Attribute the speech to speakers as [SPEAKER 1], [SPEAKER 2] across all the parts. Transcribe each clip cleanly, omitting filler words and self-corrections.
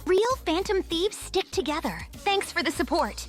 [SPEAKER 1] Real Phantom Thieves stick together. Thanks for the support.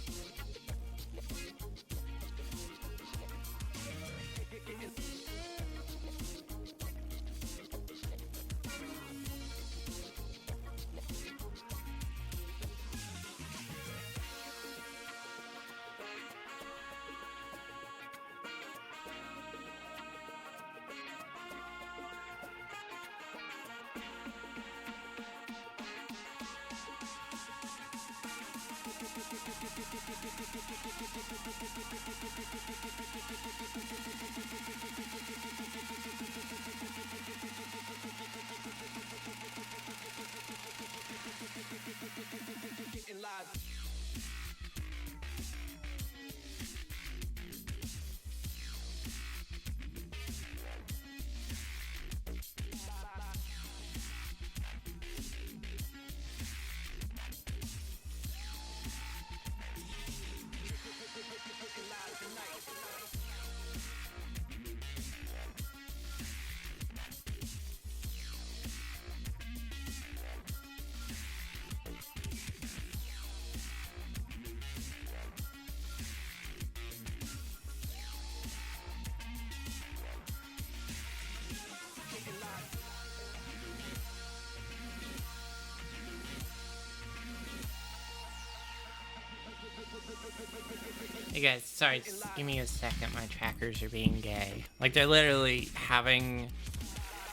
[SPEAKER 2] Hey guys, sorry, just give me a second. My trackers are being gay. Like, they're literally having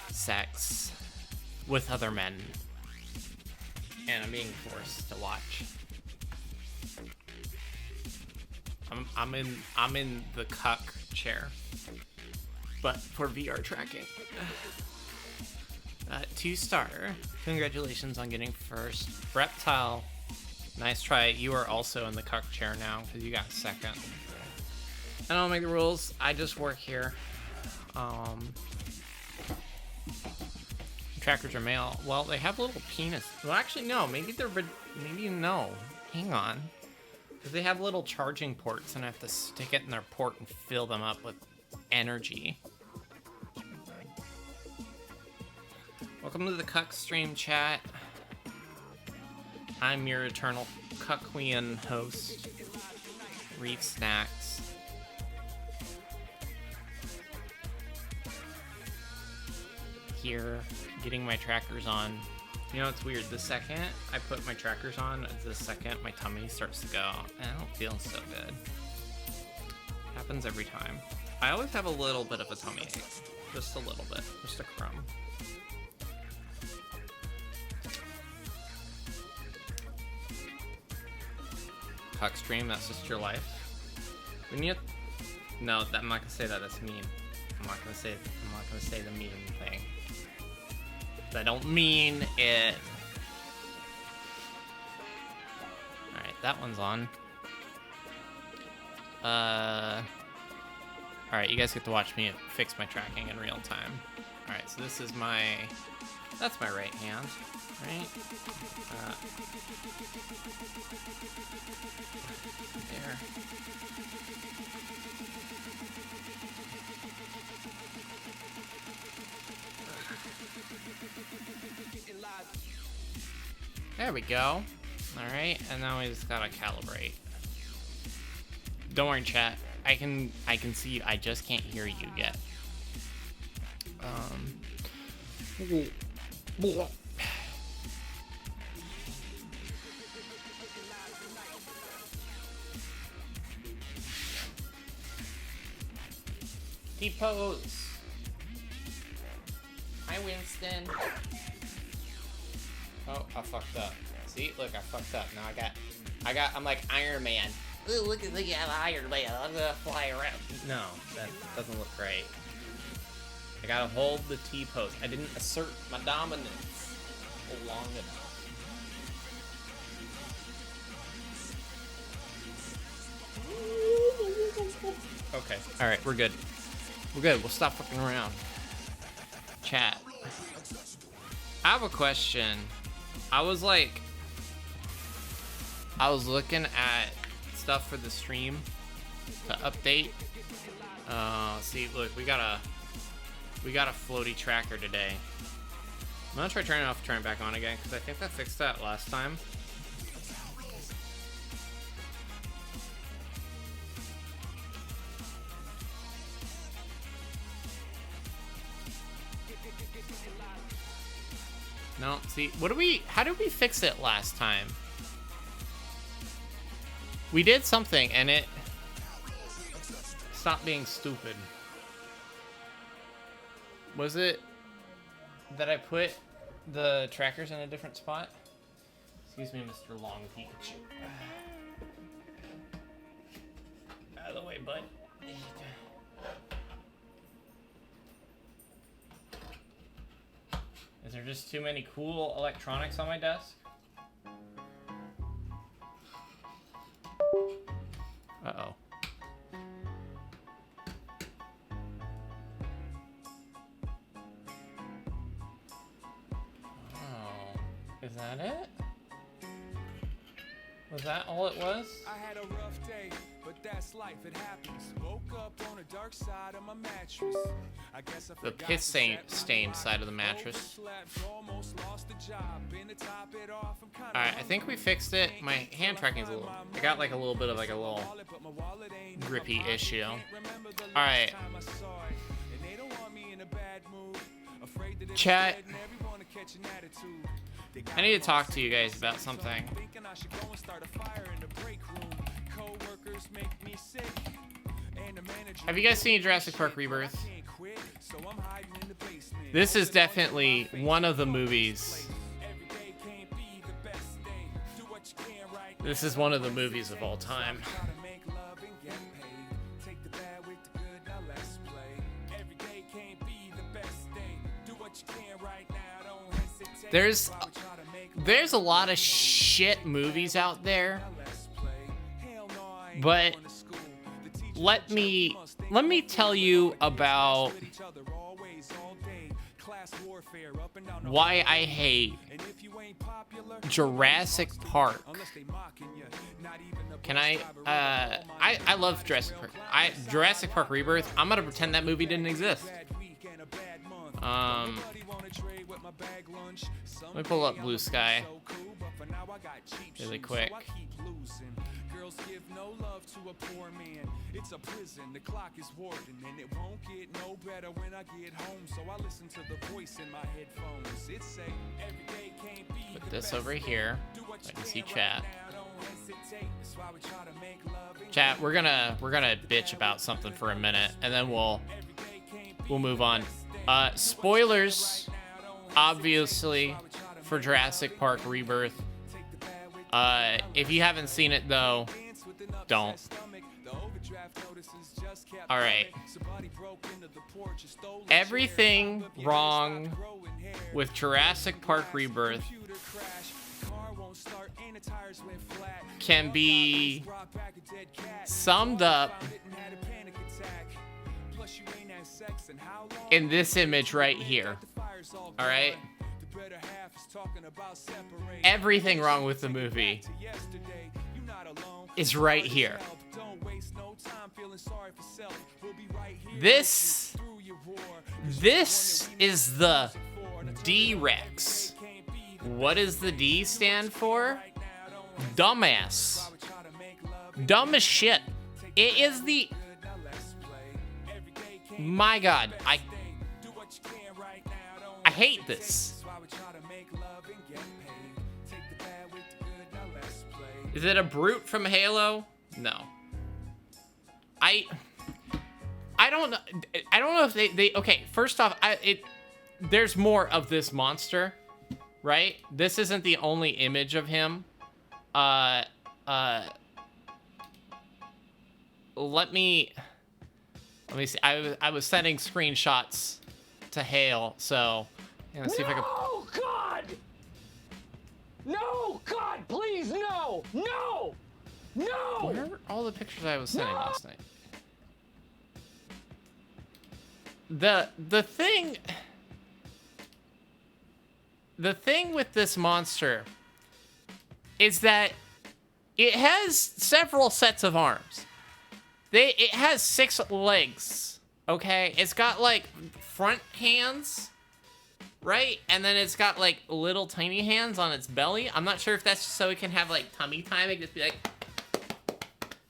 [SPEAKER 2] sex with other men. And I'm being forced to watch. I'm in the cuck chair. But for VR tracking. 2-star. Congratulations on getting first. Reptile. Nice try. You are also in the cuck chair now because you got second. I don't make the rules. I just work here. Trackers are male. Well, they have a little penis. Well, actually, no. Maybe no. Hang on. Because they have little charging ports, and I have to stick it in their port and fill them up with energy. Welcome to the Cuck Stream chat. I'm your eternal Cuckwean host, ReefSnax. Here, getting my trackers on. You know, it's weird. The second I put my trackers on, the second my tummy starts to go, and I don't feel so good. Happens every time. I always have a little bit of a tummy ache. Just a little bit. Just a crumb. Cuck stream, that's just your life. We need. No, I'm not gonna say that. That's mean. I'm not gonna say the mean thing. I don't mean it. All right, that one's on. All right, you guys get to watch me fix my tracking in real time. All right, so this is that's my right hand, right? There. There we go. All right, and now we just gotta calibrate. Don't worry, chat. I can see you. I just can't hear you yet. T-pose. Hi, Winston. Oh, I fucked up. See, look, I fucked up. Now I'm like Iron Man. Ooh, look at Iron Man. I'm gonna fly around. No, that doesn't look right. I gotta hold the T-pose. I didn't assert my dominance long enough. Okay, alright, we're good. We're good, we'll stop fucking around. Chat. I have a question. I was looking at stuff for the stream to update. See, look, we got a floaty tracker today. I'm gonna try turning it off, turn it back on again, because I think that fixed that last time. No, see, how did we fix it last time? We did something and it stopped being stupid. Was it that I put the trackers in a different spot? Excuse me, Mr. Long Pikachu. Out of the way, bud. Is there just too many cool electronics on my desk? Uh-oh. Oh, is that it? Was that all it was?
[SPEAKER 3] I had a rough day, but that's life, it happens. Woke up on the dark side of my mattress. I guess I
[SPEAKER 2] the piss stained side of the mattress. Alright, I think we fixed it. My hand tracking is I got like a little bit of like a little grippy issue. Alright. Chat. I need to talk to you guys about something. Have you guys seen Jurassic Park Rebirth? This is definitely one of the movies. This is one of the movies of all time. There's a lot of shit movies out there, but let me tell you about why I hate Jurassic Park. Can I love Jurassic Park. Jurassic Park Rebirth, I'm gonna pretend that movie didn't exist. Let me pull up Blue Sky really quick. Girls give no love to a poor man. It's a prison, the clock is warden, and it won't get no better when I get home. So I listen to the voice in my headphones. It say every day can't be. Put this over here so I can see chat. Chat, we're gonna bitch about something for a minute, and then we'll move on. Spoilers, obviously, for Jurassic Park Rebirth. If you haven't seen it though, don't. Alright. Everything wrong with Jurassic Park Rebirth can be summed up in this image right here. Alright? Everything wrong with the movie is right here. This is the D-Rex. What does the D stand for? Dumbass. Dumb as shit. It is the... My God, I hate this. Is it a brute from Halo? No. I don't know. I don't know if they okay, first off, there's more of this monster, right? This isn't the only image of him. Let me see. I was sending screenshots to Hale, so let's see if I can.
[SPEAKER 4] Oh God! No, God, please, no, no, no!
[SPEAKER 2] Where are all the pictures I was sending last night? The thing with this monster is that it has several sets of arms. It has 6 legs, okay? It's got, like, front hands, right? And then it's got like little tiny hands on its belly. I'm not sure if that's just so it can have like tummy time. It just be like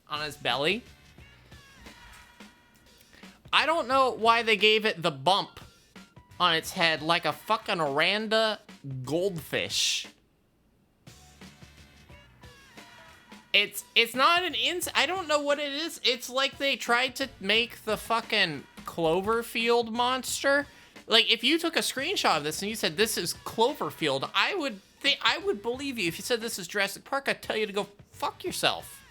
[SPEAKER 2] on its belly. I don't know why they gave it the bump on its head like a fucking oranda goldfish. It's not an I don't know what it is. It's like they tried to make the fucking Cloverfield monster. Like, if you took a screenshot of this and you said this is Cloverfield, I would believe you. If you said this is Jurassic Park, I'd tell you to go fuck yourself.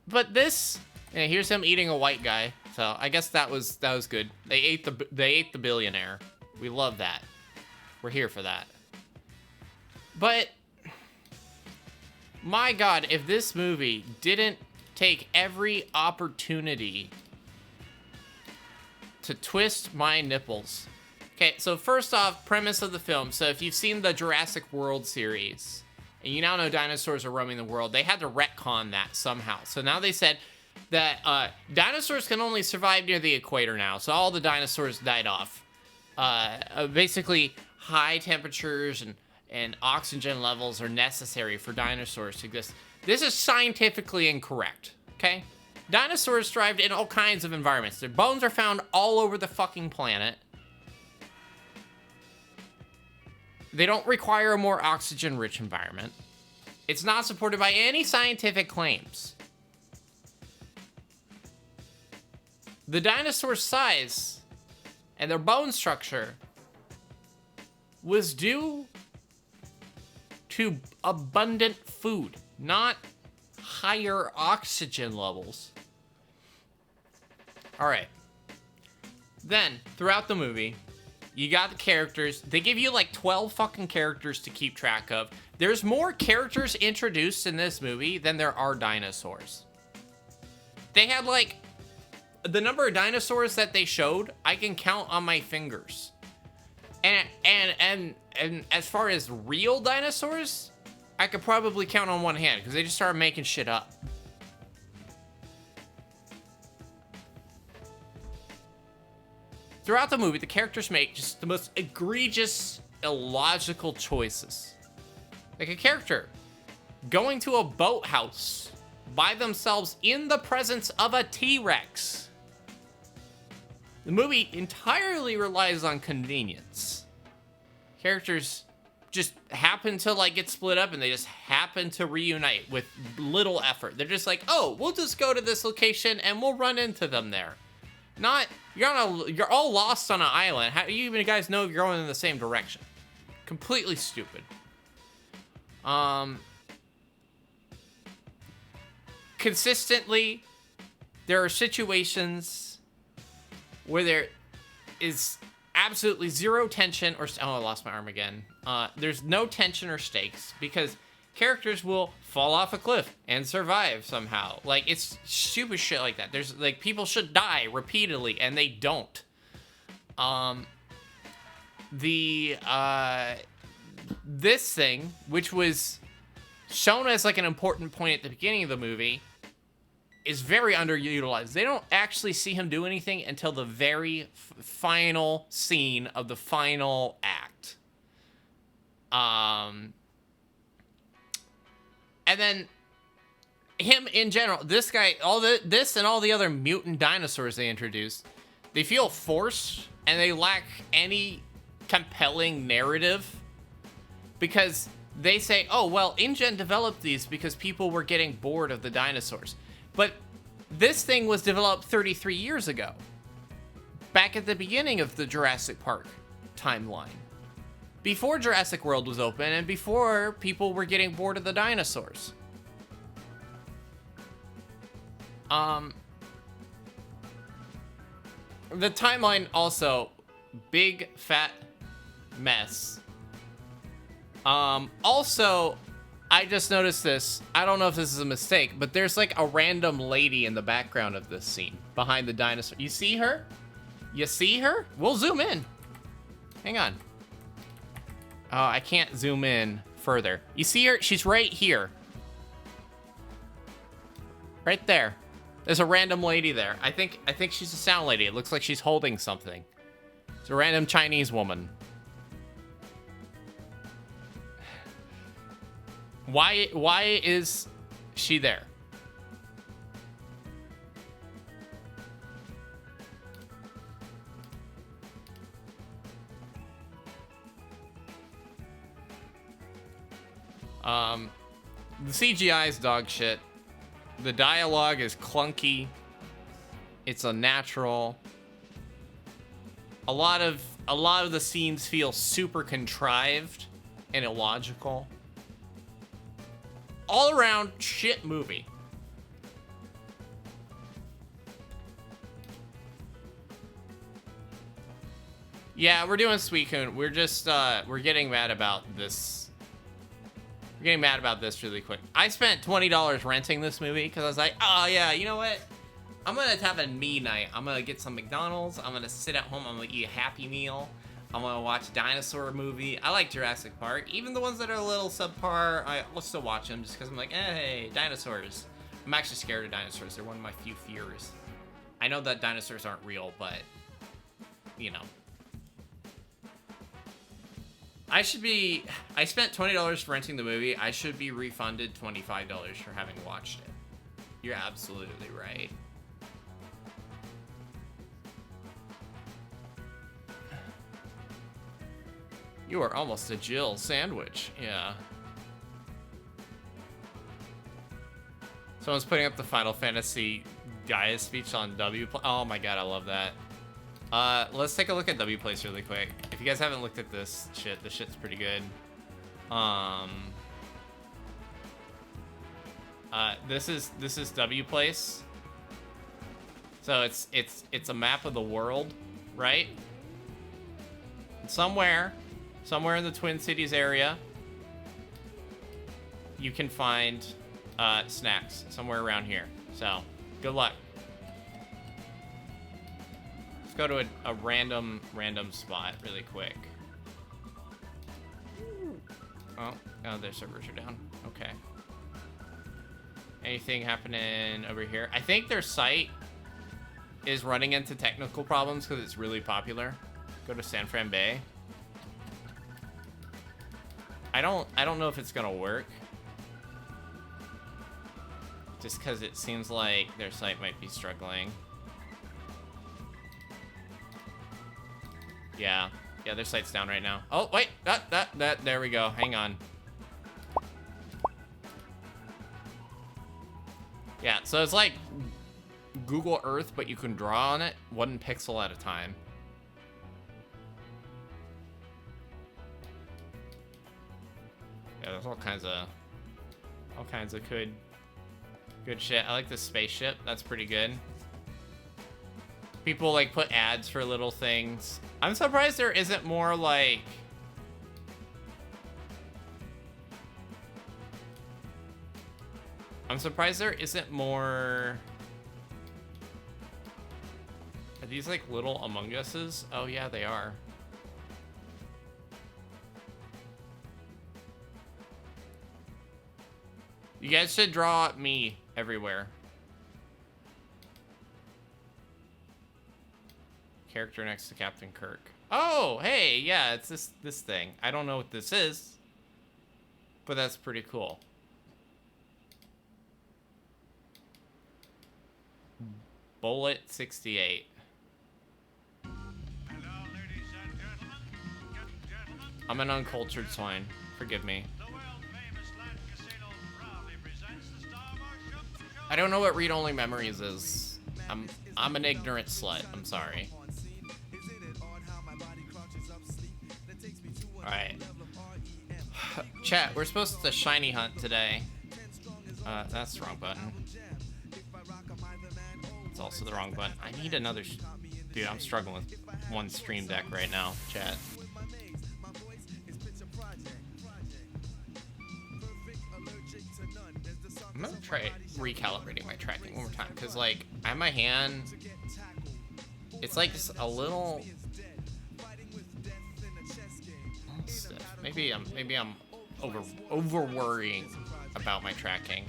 [SPEAKER 2] But this, yeah, here's him eating a white guy. So I guess that was good. They ate the billionaire. We love that. We're here for that. But my God, if this movie didn't take every opportunity to twist my nipples. Okay, so first off, premise of the film. So if you've seen the Jurassic World series, and you now know dinosaurs are roaming the world, they had to retcon that somehow. So now they said that dinosaurs can only survive near the equator now. So all the dinosaurs died off. Basically, high temperatures and oxygen levels are necessary for dinosaurs to exist. This is scientifically incorrect, okay? Dinosaurs thrived in all kinds of environments. Their bones are found all over the fucking planet. They don't require a more oxygen-rich environment. It's not supported by any scientific claims. The dinosaur's size and their bone structure was due to abundant food, not higher oxygen levels. All right. Then, throughout the movie, you got the characters. They give you like 12 fucking characters to keep track of. There's more characters introduced in this movie than there are dinosaurs. They had like, the number of dinosaurs that they showed, I can count on my fingers. And as far as real dinosaurs, I could probably count on one hand because they just started making shit up. Throughout the movie, the characters make just the most egregious, illogical choices. Like a character going to a boathouse by themselves in the presence of a T-Rex. The movie entirely relies on convenience. Characters just happen to like get split up and they just happen to reunite with little effort. They're just like, oh, we'll just go to this location and we'll run into them there. Not, you're all lost on an island. How do you even guys know if you're going in the same direction? Completely stupid. Consistently, there are situations where there is absolutely zero tension or... Oh, I lost my arm again. There's no tension or stakes because characters will fall off a cliff and survive somehow. Like, it's stupid shit like that. There's, like, people should die repeatedly and they don't. This thing, which was shown as, like, an important point at the beginning of the movie, is very underutilized. They don't actually see him do anything until the very final scene of the final act. And then him in general, this guy, this and all the other mutant dinosaurs they introduced, they feel forced and they lack any compelling narrative because they say, oh, well, InGen developed these because people were getting bored of the dinosaurs. But this thing was developed 33 years ago, back at the beginning of the Jurassic Park timeline, before Jurassic World was open and before people were getting bored of the dinosaurs. The timeline also, big fat mess. Also, I just noticed this. I don't know if this is a mistake, but there's like a random lady in the background of this scene behind the dinosaur. You see her? You see her? We'll zoom in. Hang on. Oh, I can't zoom in further. You see her? She's right here. Right there. There's a random lady there. I think she's a sound lady. It looks like she's holding something. It's a random Chinese woman. Why is she there? The CGI is dog shit. The dialogue is clunky. It's unnatural. A lot of the scenes feel super contrived and illogical. All around shit movie. Yeah, we're doing Suicune. We're just we're getting mad about this. We're getting mad about this really quick. I spent $20 renting this movie because I was like, oh yeah, you know what? I'm gonna have a me night. I'm gonna get some McDonald's. I'm gonna sit at home. I'm gonna eat a Happy Meal. I'm gonna watch a dinosaur movie. I like Jurassic Park. Even the ones that are a little subpar, I'll still watch them just because I'm like, hey, dinosaurs. I'm actually scared of dinosaurs. They're one of my few fears. I know that dinosaurs aren't real, but, you know. I spent $20 for renting the movie. I should be refunded $25 for having watched it. You're absolutely right. You are almost a Jill sandwich. Yeah. Someone's putting up the Final Fantasy Gaia speech on W. Oh my god, I love that. Let's take a look at W Place really quick. If you guys haven't looked at this shit, the shit's pretty good. This is W Place. So it's a map of the world, right? Somewhere in the Twin Cities area, you can find snacks somewhere around here. So, good luck. Let's go to a random spot really quick. Oh, their servers are down. Okay. Anything happening over here? I think their site is running into technical problems because it's really popular. Go to San Fran Bay. I don't know if it's gonna work. Just because it seems like their site might be struggling. Yeah, their site's down right now. Oh, wait, there we go. Hang on. Yeah, so it's like Google Earth, but you can draw on it 1 pixel at a time. Yeah, there's all kinds of good shit. I like the spaceship. That's pretty good. People like put ads for little things. I'm surprised there isn't more like Are these like little Among Us's? Oh yeah, they are. You guys should draw me everywhere. Character next to Captain Kirk. Oh, hey, yeah, it's this thing. I don't know what this is, but that's pretty cool. Bullet 68. I'm an uncultured swine. Forgive me. I don't know what read-only memories is. I'm an ignorant slut. I'm sorry. Alright. Chat, we're supposed to shiny hunt today. That's the wrong button. It's also the wrong button. I need another... Dude, I'm struggling with one stream deck right now, chat. I'm gonna try recalibrating my tracking one more time, because like I have my hand, it's like just a little stiff. Maybe I'm over worrying about my tracking.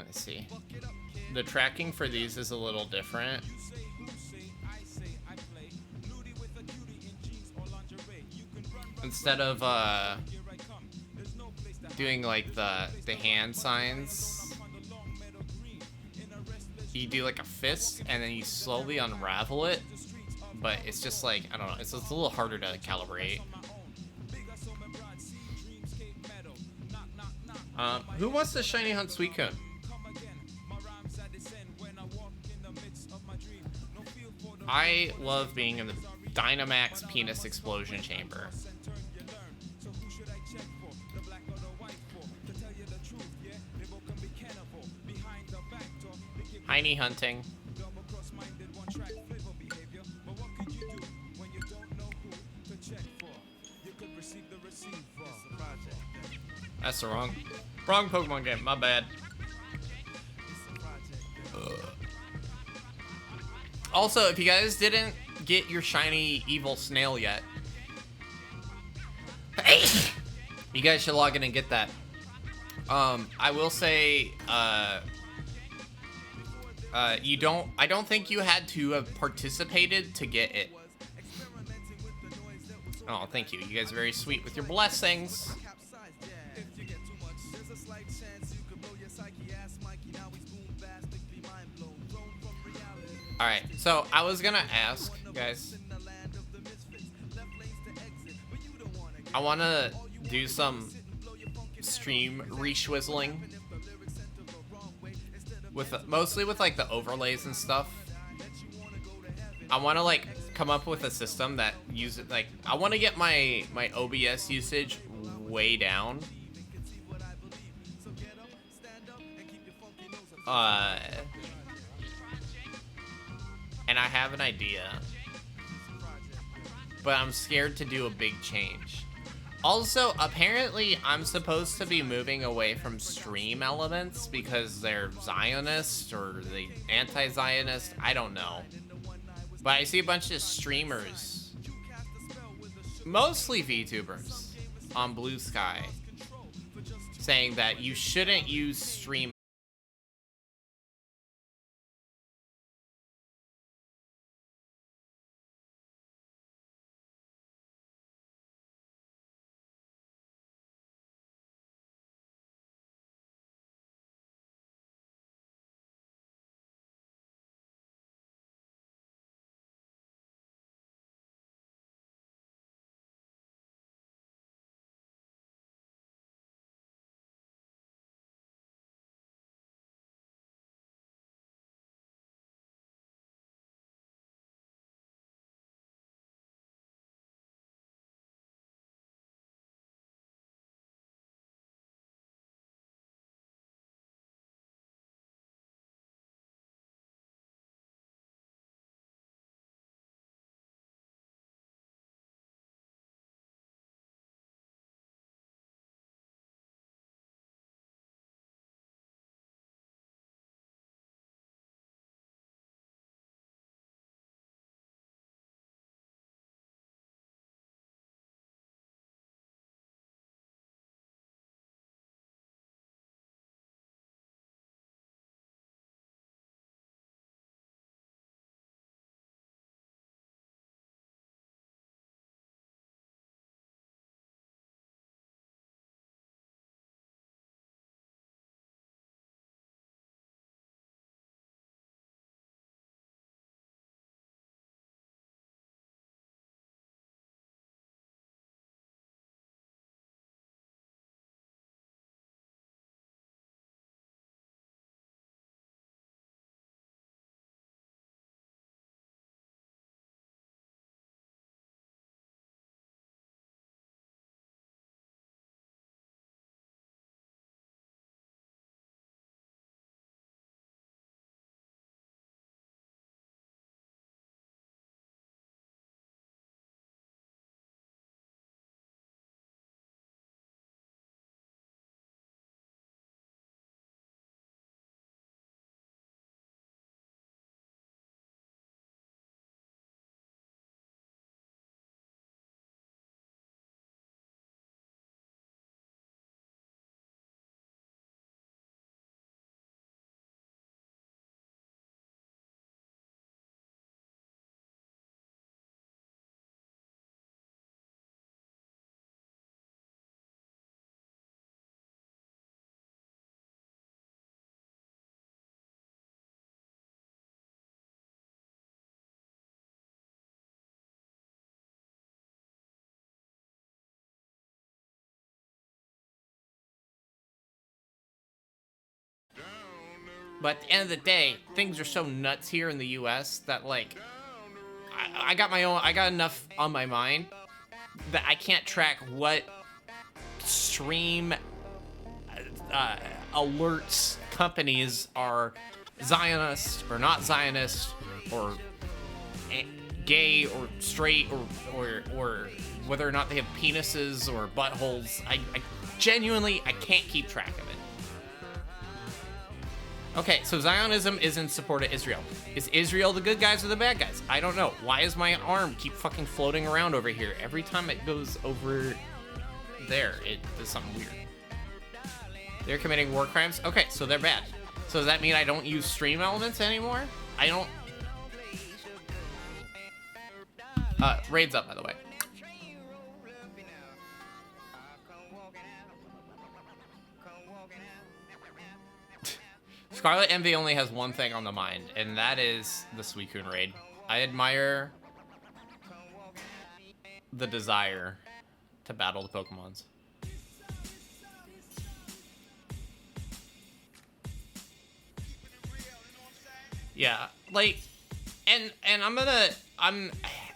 [SPEAKER 2] Let's see. The tracking for these is a little different. Instead of doing like the hand signs, you do like a fist and then you slowly unravel it, but it's just like, I don't know, it's a little harder to calibrate. Who wants the shiny hunt sweet cone? I love being in the Dynamax penis explosion chamber. Heiny hunting. That's the wrong Pokemon game. My bad. Also, if you guys didn't get your shiny evil snail yet, you guys should log in and get that. I will say, I don't think you had to have participated to get it. Oh, thank you. You guys are very sweet with your blessings. Alright, so I was gonna ask, guys. I wanna do some stream re-schwizzling. Mostly with like the overlays and stuff. I wanna like come up with a system that uses like, I wanna get my OBS usage way down. And I have an idea, but I'm scared to do a big change. Also, apparently, I'm supposed to be moving away from stream elements because they're Zionist or they anti-Zionist. I don't know. But I see a bunch of streamers, mostly VTubers, on Blue Sky, saying that you shouldn't use stream But at the end of the day, things are so nuts here in the US that, like, I got enough on my mind that I can't track what stream alerts companies are Zionist or not Zionist or gay or straight or whether or not they have penises or buttholes. I genuinely, I can't keep track of it. Okay, so Zionism is in support of Israel. Is Israel the good guys or the bad guys? I don't know. Why is my arm keep fucking floating around over here? Every time it goes over there, it does something weird. They're committing war crimes? Okay, so they're bad. So does that mean I don't use stream elements anymore? I don't... Raid's up, by the way. Scarlet Envy only has one thing on the mind, and that is the Suicune raid. I admire the desire to battle the Pokemons. Yeah, like, and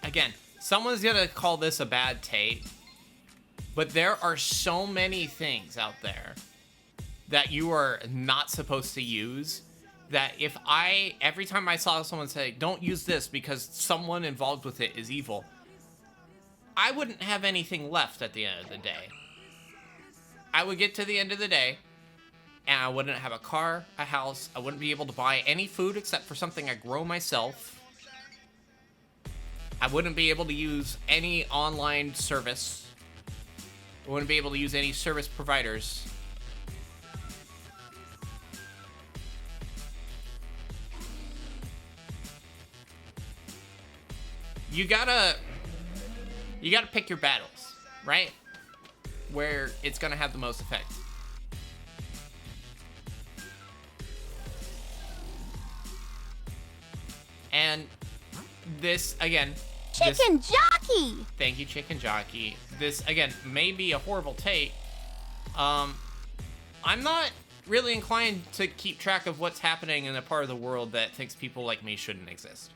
[SPEAKER 2] again, someone's gonna call this a bad take, but there are so many things out there that you are not supposed to use, that if every time I saw someone say, don't use this because someone involved with it is evil, I wouldn't have anything left at the end of the day. I would get to the end of the day, and I wouldn't have a car, a house, I wouldn't be able to buy any food except for something I grow myself. I wouldn't be able to use any online service. I wouldn't be able to use any service providers. You gotta pick your battles, right? Where it's gonna have the most effect. And this, again...
[SPEAKER 1] Chicken Jockey!
[SPEAKER 2] Thank you, Chicken Jockey. This, again, may be a horrible take. I'm not really inclined to keep track of what's happening in a part of the world that thinks people like me shouldn't exist.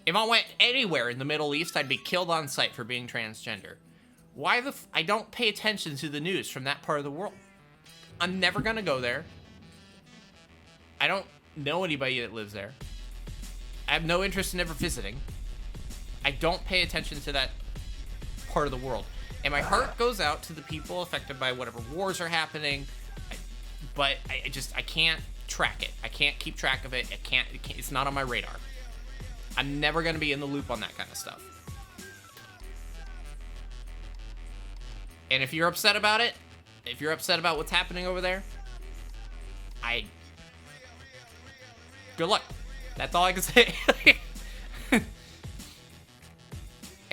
[SPEAKER 2] If I went anywhere in the Middle East, I'd be killed on sight for being transgender. Why I don't pay attention to the news from that part of the world. I'm never gonna go there. I don't know anybody that lives there. I have no interest in ever visiting. I don't pay attention to that part of the world. And my heart goes out to the people affected by whatever wars are happening. But I can't track it. I can't keep track of it. It's not on my radar. I'm never going to be in the loop on that kind of stuff. And if you're upset about it, if you're upset about what's happening over there, good luck. That's all I can say. I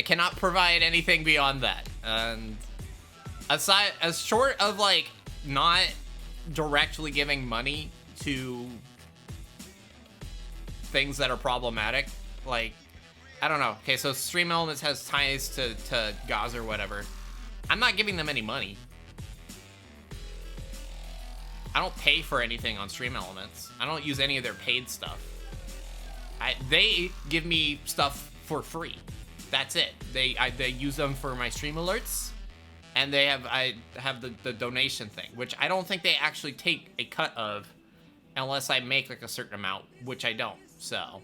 [SPEAKER 2] cannot provide anything beyond that. And as short of, like, not directly giving money to things that are problematic, like, I don't know. Okay, so Stream Elements has ties to Gauze or whatever. I'm not giving them any money. I don't pay for anything on Stream Elements. I don't use any of their paid stuff. They give me stuff for free. That's it. They use them for my stream alerts, and I have the donation thing, which I don't think they actually take a cut of unless I make like a certain amount, which I don't. So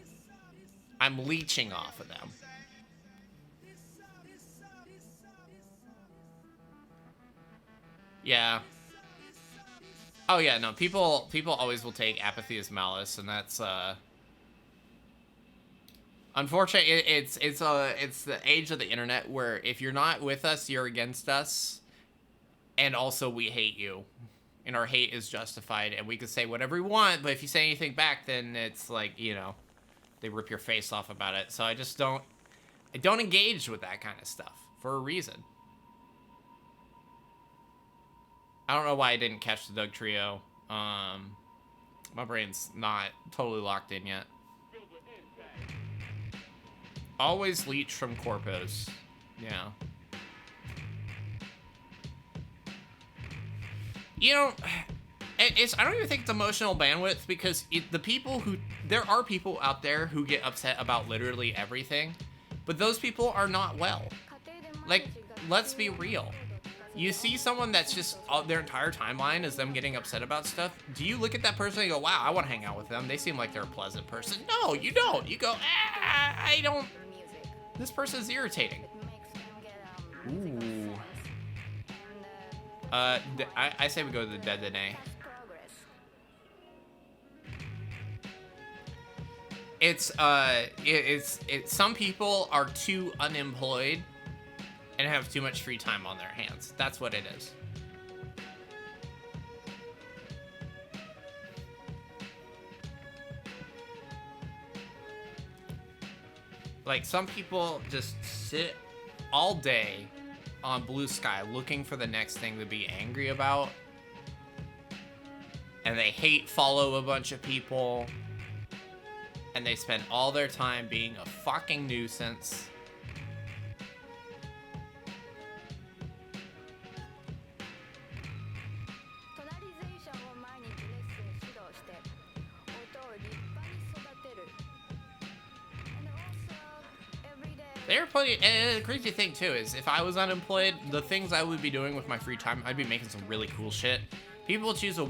[SPEAKER 2] I'm leeching off of them. Yeah. Oh yeah, no, people always will take apathy as malice, and that's unfortunately, it's the age of the internet where if you're not with us, you're against us, and also we hate you, and our hate is justified, and we can say whatever we want, but if you say anything back, then it's like, you know, they rip your face off about it. So I don't engage with that kind of stuff for a reason. I don't know why I didn't catch the Doug Trio. My brain's not totally locked in yet. Always leech from corpos. Yeah. You know, I don't even think it's emotional bandwidth, because there are people out there who get upset about literally everything, but those people are not well. Like, let's be real. You see someone that's just, their entire timeline is them getting upset about stuff. Do you look at that person and go, wow, I want to hang out with them. They seem like they're a pleasant person. No, you don't. You go, I don't. This person's irritating. Ooh. I say we go to the Dead Today. It's some people are too unemployed and have too much free time on their hands. That's what it is. Like, some people just sit all day on Blue Sky looking for the next thing to be angry about. And they follow a bunch of people. And they spend all their time being a fucking nuisance. They're plenty, and the crazy thing too is, if I was unemployed, the things I would be doing with my free time, I'd be making some really cool shit. People choose a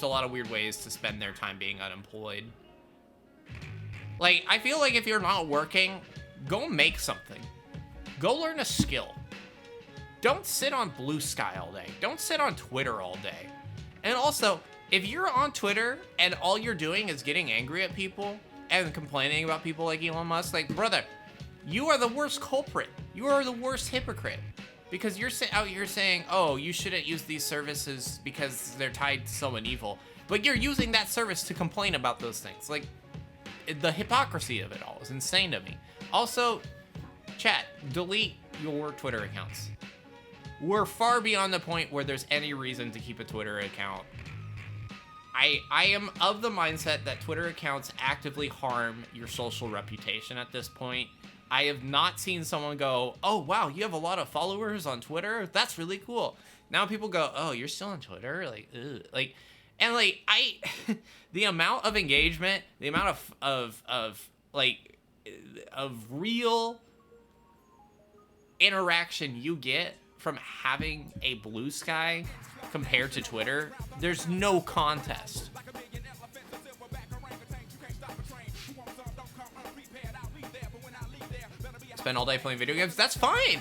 [SPEAKER 2] lot of weird ways to spend their time being unemployed. Like, I feel like if you're not working, go make something. Go learn a skill. Don't sit on Blue Sky all day. Don't sit on Twitter all day. And also, if you're on Twitter and all you're doing is getting angry at people and complaining about people like Elon Musk, like, brother, you are the worst culprit. You are the worst hypocrite. Because you're out here saying, oh, you shouldn't use these services because they're tied to someone evil. But you're using that service to complain about those things. Like, the hypocrisy of it all is insane to me. Also, chat, delete your Twitter accounts. We're far beyond the point where there's any reason to keep a Twitter account. I am of the mindset that Twitter accounts actively harm your social reputation at this point. I have not seen someone go, oh, wow, you have a lot of followers on Twitter? That's really cool. Now people go, oh, you're still on Twitter? Like, ugh. Like, and like, the amount of engagement, the amount of real interaction you get from having a Blue Sky compared to Twitter, there's no contest. Spend all day playing video games? That's fine.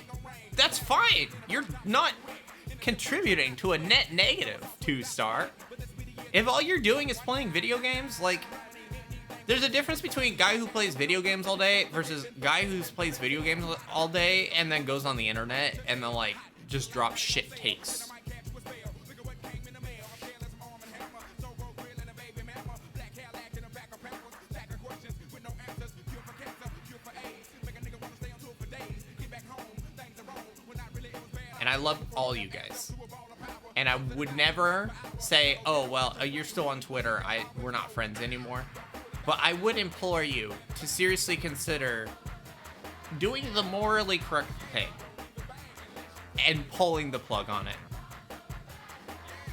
[SPEAKER 2] That's fine. You're not contributing to a net negative 2-star. If all you're doing is playing video games, like, there's a difference between a guy who plays video games all day versus a guy who plays video games all day and then goes on the internet and then, like, just drops shit takes. And I love all you guys. And I would never say, oh, well, you're still on Twitter. We're not friends anymore. But I would implore you to seriously consider doing the morally correct thing and pulling the plug on it.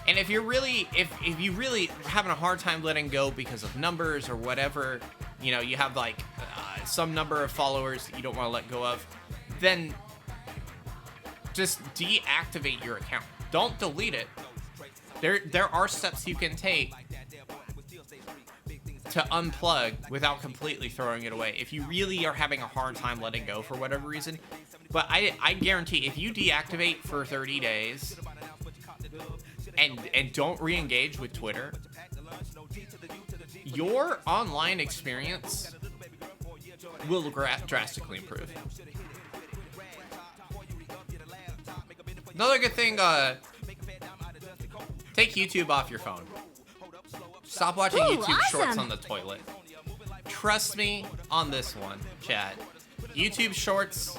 [SPEAKER 2] And if you're really, if you really having a hard time letting go because of numbers or whatever, you know, you have like some number of followers that you don't want to let go of, then just deactivate your account. Don't delete it. There are steps you can take to unplug without completely throwing it away if you really are having a hard time letting go for whatever reason. But I guarantee if you deactivate for 30 days and don't re-engage with Twitter, your online experience will drastically improve. Another good thing, take YouTube off your phone. Stop watching YouTube shorts on the toilet. Trust me on this one, chat. YouTube shorts,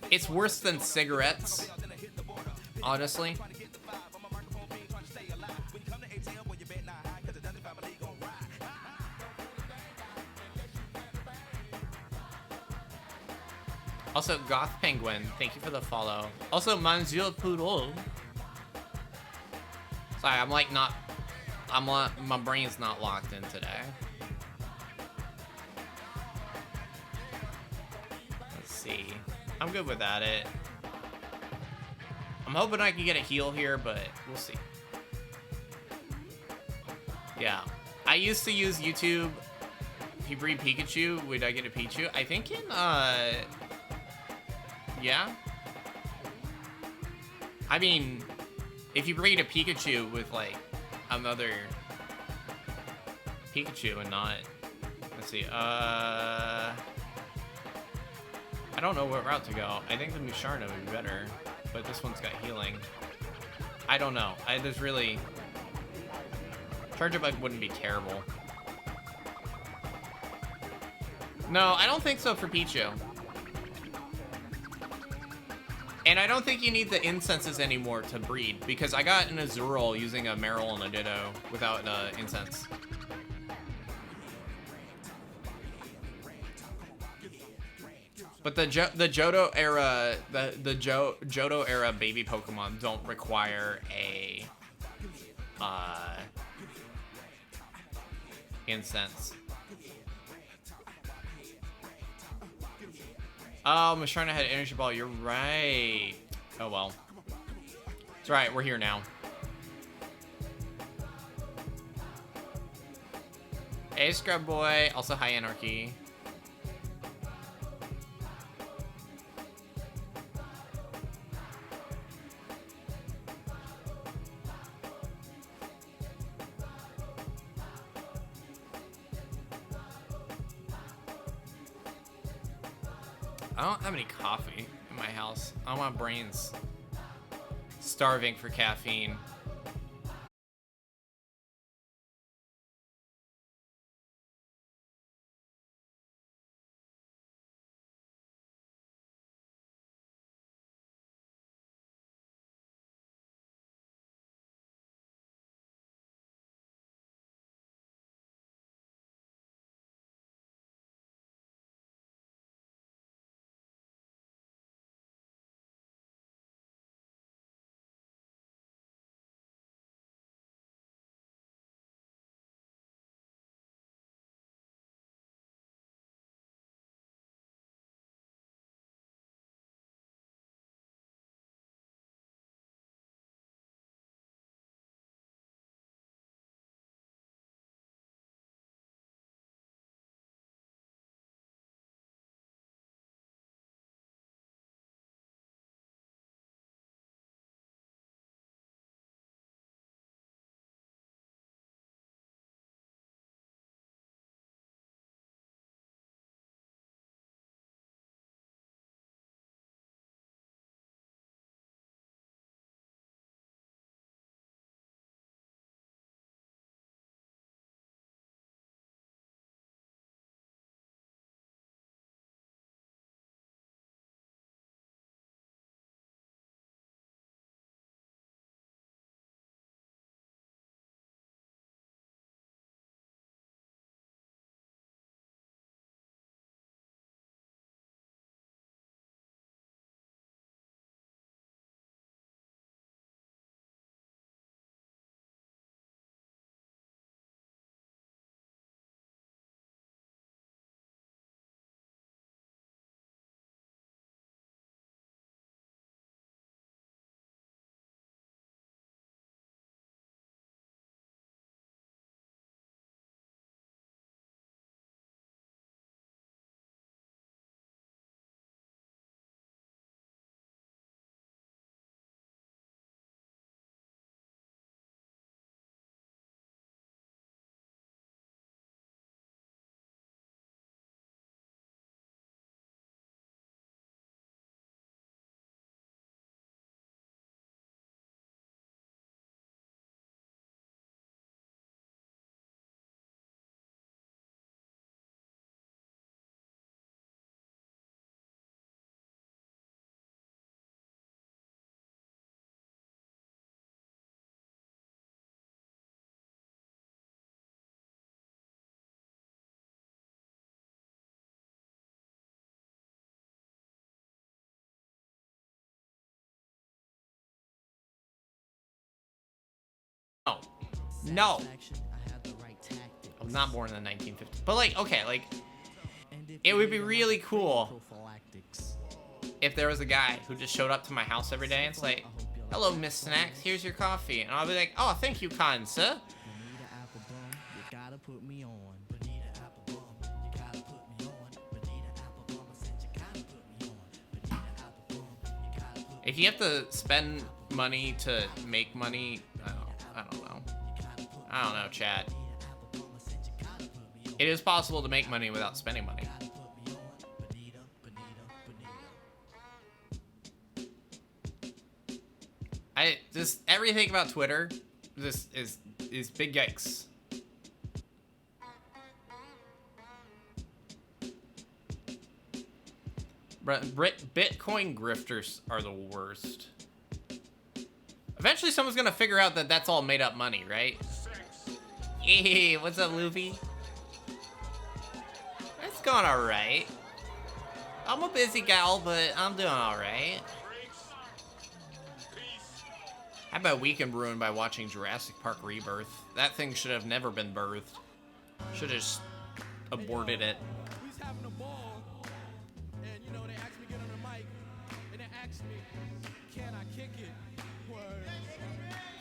[SPEAKER 2] it's worse than cigarettes, honestly. Also, Goth Penguin, thank you for the follow. Also, Monsieur Poodle Sorry, I'm like not. My brain's not locked in today. Let's see. I'm good without it. I'm hoping I can get a heal here, but we'll see. Yeah. I used to use YouTube. If you breed Pikachu, would I get a Pichu? I think in, yeah. I mean, if you breed a Pikachu with, like, another Pikachu and not, let's see, I don't know what route to go. I think the Musharna would be better, but this one's got healing. I don't know. There's really, Charge Bug wouldn't be terrible. No, I don't think so for Pichu. And I don't think you need the incenses anymore to breed, because I got an Azurill using a Marill and a Ditto without incense. But the Johto era, the Johto era baby Pokemon don't require a incense. Oh, Musharna had Energy Ball. You're right. Oh, well. It's right. We're here now. Hey, Scrub Boy. Also, hi, Anarchy. I don't have any coffee in my house. My brain's starving for caffeine. No. I'm not born in the 1950s. But like, okay, like, it would be really cool if there was a guy who just showed up to my house every day and it's like, hello, Miss Snacks, here's your coffee. And I'll be like, oh, thank you, kind sir. If you have to spend money to make money, I don't know, chat. It is possible to make money without spending money. Everything about Twitter, this is big yikes. Bitcoin grifters are the worst. Eventually someone's gonna figure out that that's all made up money, right? Hey, what's up, Luffy? It's going alright. I'm a busy gal, but I'm doing alright. How about weekend ruined by watching Jurassic Park Rebirth? That thing should have never been birthed. Should have just aborted it.
[SPEAKER 3] We was having a ball, and you know they asked me to get on the mic, and they asked me, can I kick it? Word.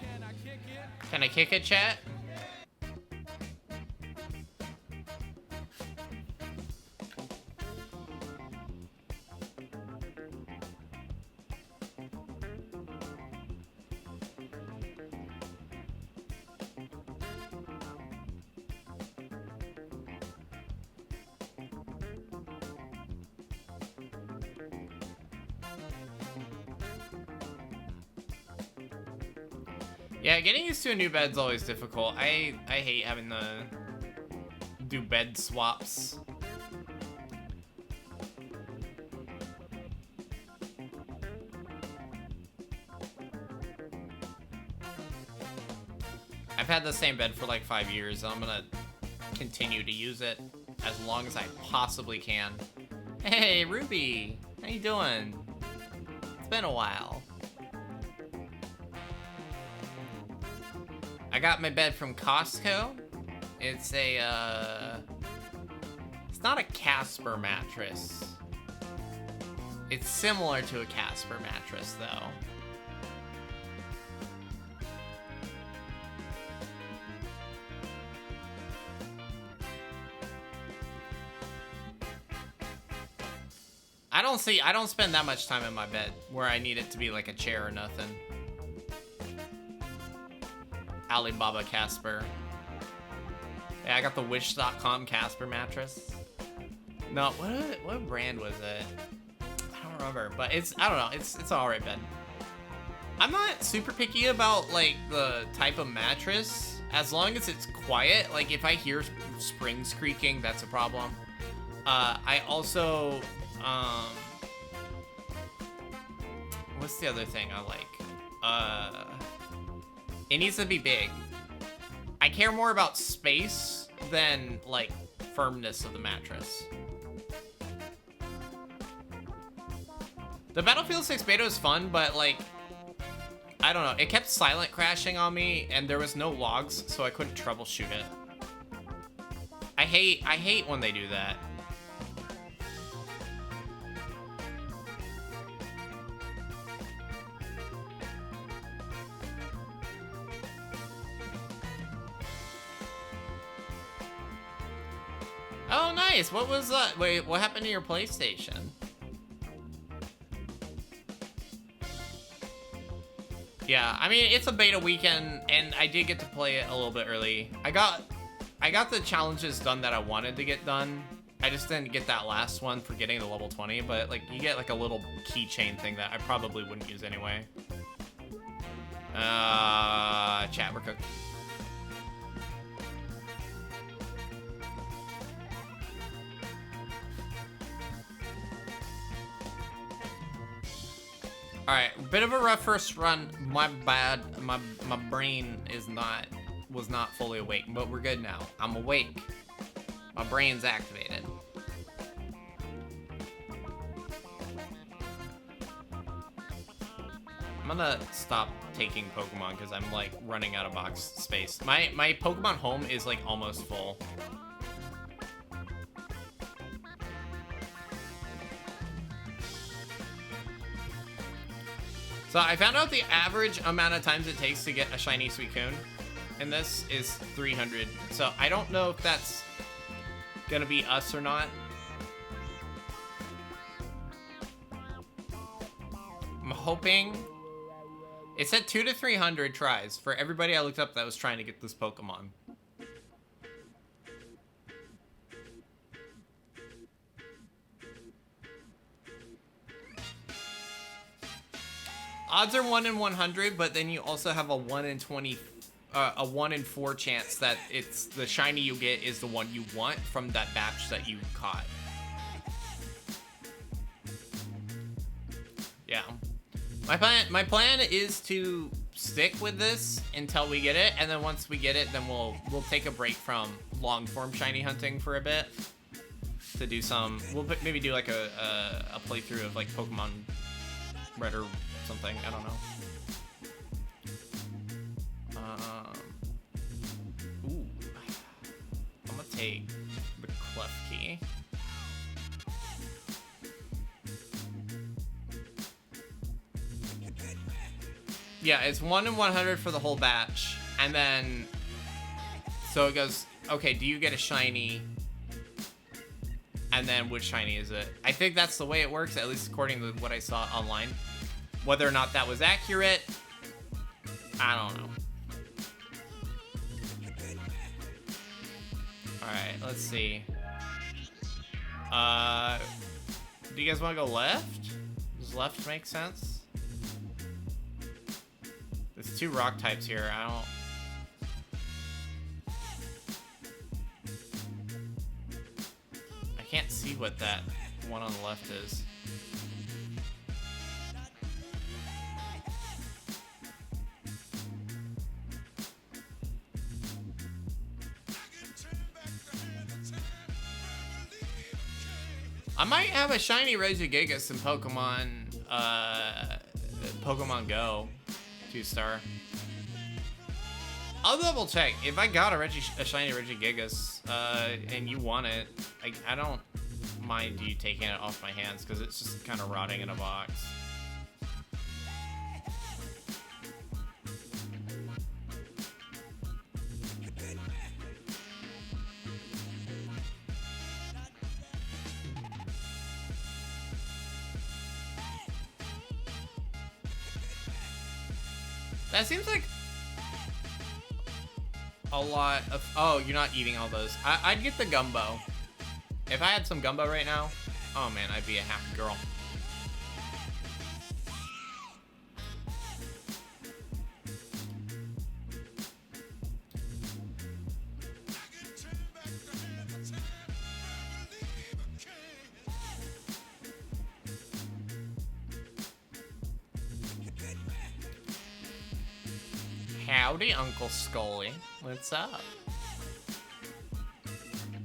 [SPEAKER 3] Can I kick it?
[SPEAKER 2] Can I kick it, chat? Yeah, getting used to a new bed's always difficult. I hate having to do bed swaps. I've had the same bed for like 5 years. So I'm gonna continue to use it as long as I possibly can. Hey, Ruby, how you doing? It's been a while. I got my bed from Costco. It's a, it's not a Casper mattress. It's similar to a Casper mattress, though. I don't spend that much time in my bed where I need it to be like a chair or nothing. Alibaba Casper. Yeah, I got the Wish.com Casper mattress. No, what brand was it? I don't remember, but I don't know, it's an alright bed. I'm not super picky about like the type of mattress, as long as it's quiet. Like if I hear springs creaking, that's a problem. I also, what's the other thing I like? It needs to be big. I care more about space than, like, firmness of the mattress. The Battlefield 6 beta was fun, but, like, I don't know. It kept silent crashing on me, and there was no logs, so I couldn't troubleshoot it. I hate when they do that. Oh, nice. What was that? Wait, what happened to your PlayStation? Yeah, I mean, it's a beta weekend, and I did get to play it a little bit early. I got the challenges done that I wanted to get done. I just didn't get that last one for getting to level 20, but, like, you get, like, a little keychain thing that I probably wouldn't use anyway. Chat, we're cooked. Alright, bit of a rough first run. My bad. My brain was not fully awake, but we're good now. I'm awake. My brain's activated. I'm gonna stop stop taking Pokemon because I'm like running out of box space. My Pokemon home is like almost full. So I found out the average amount of times it takes to get a shiny Suicune, and this is 300. So I don't know if that's gonna be us or not. I'm hoping. It said 200 to 300 tries for everybody I looked up that was trying to get this Pokemon. Odds are 1 in 100, but then you also have a 1 in 20, a 1 in 4 chance that it's the shiny you get is the one you want from that batch that you caught. Yeah. My plan is to stick with this until we get it, and then once we get it, then we'll take a break from long form shiny hunting for a bit to do some. We'll maybe do like a playthrough of like Pokemon Red or something. I don't know. Ooh, I'm gonna take the Klefki. Yeah, it's 1 in 100 for the whole batch, and then so it goes. Okay, do you get a shiny? And then which shiny is it? I think that's the way it works, at least according to what I saw online. Whether or not that was accurate, I don't know. Alright, let's see. Do you guys want to go left? Does left make sense? There's 2 rock types here. I can't see what that one on the left is. I might have a shiny Regigigas in Pokemon Go 2-star. I'll double check. If I got a shiny Regigigas and you want it, I don't mind you taking it off my hands because it's just kind of rotting in a box. That seems like a lot of... Oh, you're not eating all those. I'd get the gumbo. If I had some gumbo right now, oh man, I'd be a happy girl. Howdy, Uncle Scully. What's up?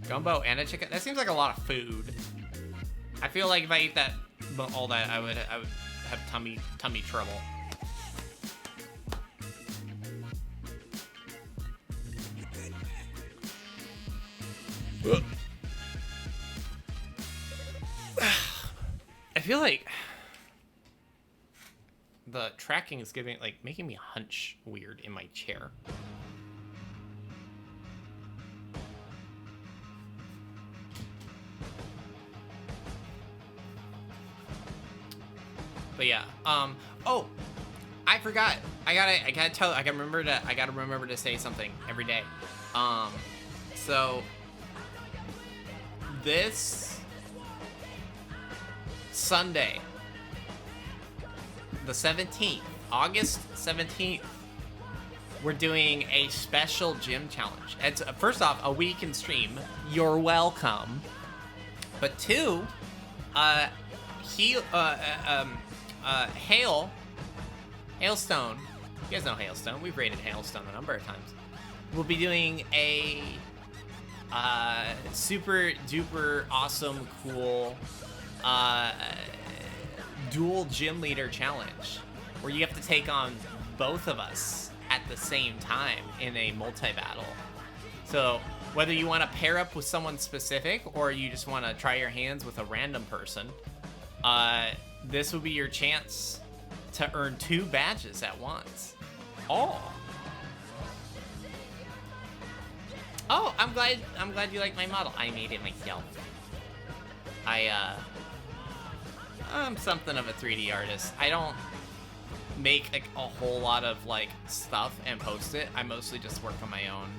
[SPEAKER 2] Gumbo and a chicken? That seems like a lot of food. I feel like if I ate that, all that, I would have tummy trouble. I feel like the tracking is making me hunch weird in my chair. But yeah, oh, I forgot. I gotta remember to say something every day. So this Sunday, the 17th, August 17th, we're doing a special gym challenge. It's first off a weekend stream. You're welcome. But 2, Hailstone. You guys know Hailstone. We've rated Hailstone a number of times. We'll be doing a super duper awesome cool dual gym leader challenge where you have to take on both of us at the same time in a multi-battle. So whether you want to pair up with someone specific or you just want to try your hands with a random person, this will be your chance to earn 2 badges at once. Oh, I'm glad you like my model. I made it myself. I'm something of a 3D artist. I don't make like a whole lot of like stuff and post it. I mostly just work on my own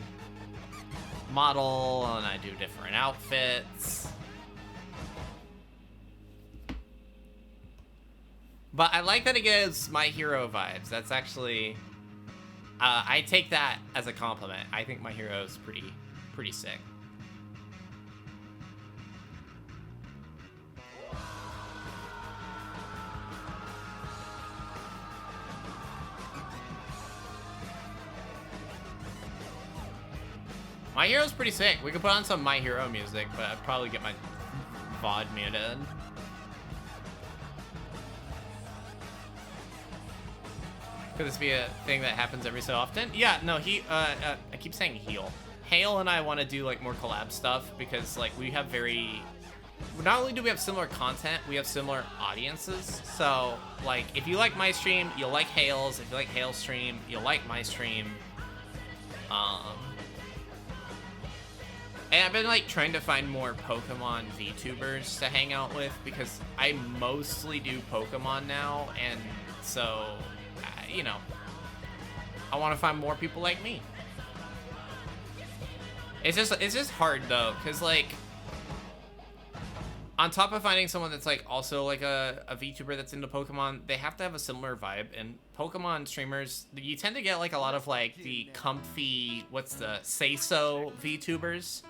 [SPEAKER 2] model and I do different outfits. But I like that it gives My Hero vibes. That's actually, I take that as a compliment. I think My Hero is pretty sick. My Hero's pretty sick. We could put on some My Hero music, but I'd probably get my VOD muted. Could this be a thing that happens every so often? Yeah, no, I keep saying Heal. Hale and I want to do like more collab stuff because like we have not only do we have similar content, we have similar audiences. So like if you like my stream, you'll like Hale's. If you like Hale's stream, you'll like my stream. And I've been like trying to find more Pokemon VTubers to hang out with because I mostly do Pokemon now, and so you know, I want to find more people like me. It's just hard though, cause like on top of finding someone that's like also like a VTuber that's into Pokemon, they have to have a similar vibe. And Pokemon streamers, you tend to get like a lot of like the comfy, say-so VTubers.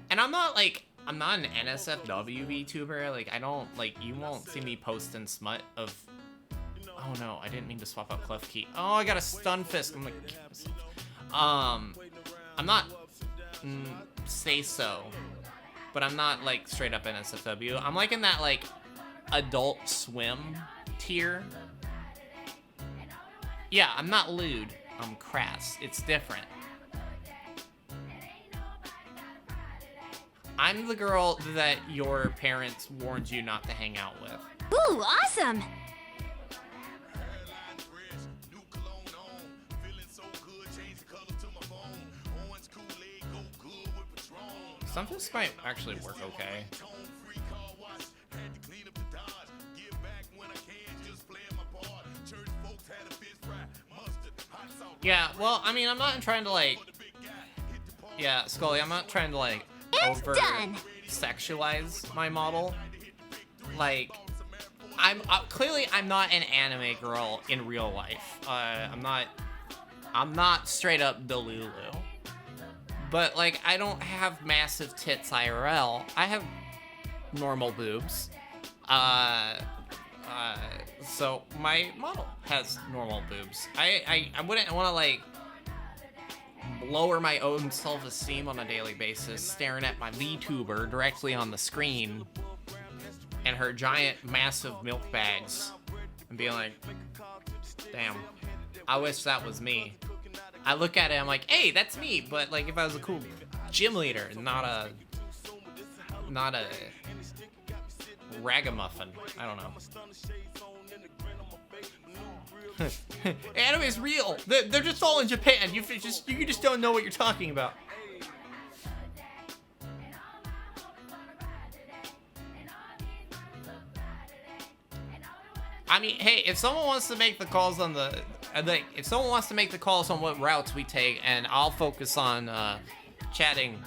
[SPEAKER 2] And I'm not an NSFW VTuber. Like I don't you won't see me posting smut of. Oh no, I didn't mean to swap out Clef Key. Oh, I got a stun fist. I'm like, I'm not say so, but I'm not like straight up NSFW. I'm like in that like Adult Swim tier. Yeah, I'm not lewd. I'm crass. It's different. I'm the girl that your parents warned you not to hang out with.
[SPEAKER 1] Ooh, awesome!
[SPEAKER 2] Stunfisk might actually work okay. Yeah, well, I mean, I'm not trying to like... Yeah, Scully, I'm not trying to like over-sexualize my model. Like, clearly I'm not an anime girl in real life. I'm not straight up Delulu. But like, I don't have massive tits IRL. I have normal boobs. So my model has normal boobs. I wouldn't want to like lower my own self-esteem on a daily basis, staring at my VTuber directly on the screen and her giant, massive milk bags and being like, damn, I wish that was me. I look at it, I'm like, hey, that's me. But like, if I was a cool gym leader, not a ragamuffin. I don't know. Anime is real. They're just all in Japan. You just don't know what you're talking about. I mean, hey, if someone wants to make the calls on if someone wants to make the calls on what routes we take, and I'll focus on chatting,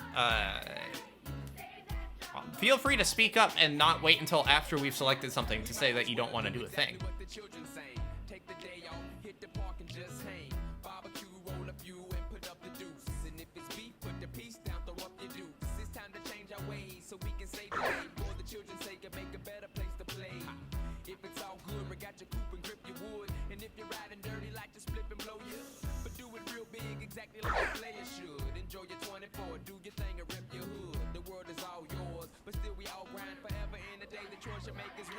[SPEAKER 2] feel free to speak up and not wait until after we've selected something to say that you don't want to do a thing.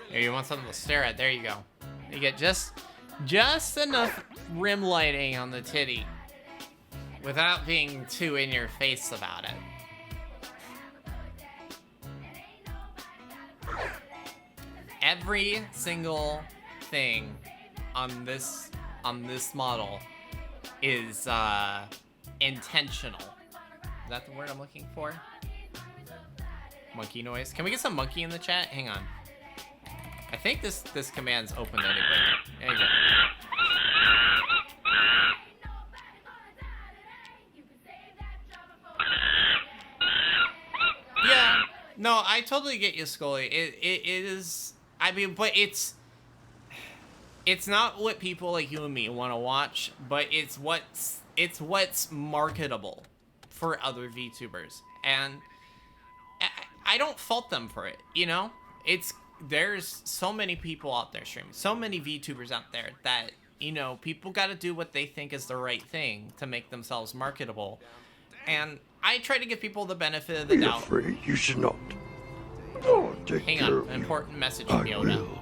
[SPEAKER 2] Here, you want something to stare at? There you go. You get just Just enough rim lighting on the titty without being too in your face about it. Every single thing on this model is intentional. Is that the word I'm looking for? Monkey noise. Can we get some monkey in the chat? Hang on. I think this command's open to anybody. There you go. Yeah. No, I totally get you, Scully. It is. I mean, but it's not what people like you and me want to watch, but it's what's marketable for other VTubers, and I don't fault them for it. You know, there's so many people out there streaming, so many VTubers out there that, you know, people got to do what they think is the right thing to make themselves marketable, and I try to give people the benefit of the doubt.
[SPEAKER 5] Afraid you should not. Oh, take
[SPEAKER 2] Hang
[SPEAKER 5] care
[SPEAKER 2] on,
[SPEAKER 5] of
[SPEAKER 2] an
[SPEAKER 5] you.
[SPEAKER 2] important message
[SPEAKER 5] I
[SPEAKER 2] from Yoda.
[SPEAKER 5] will.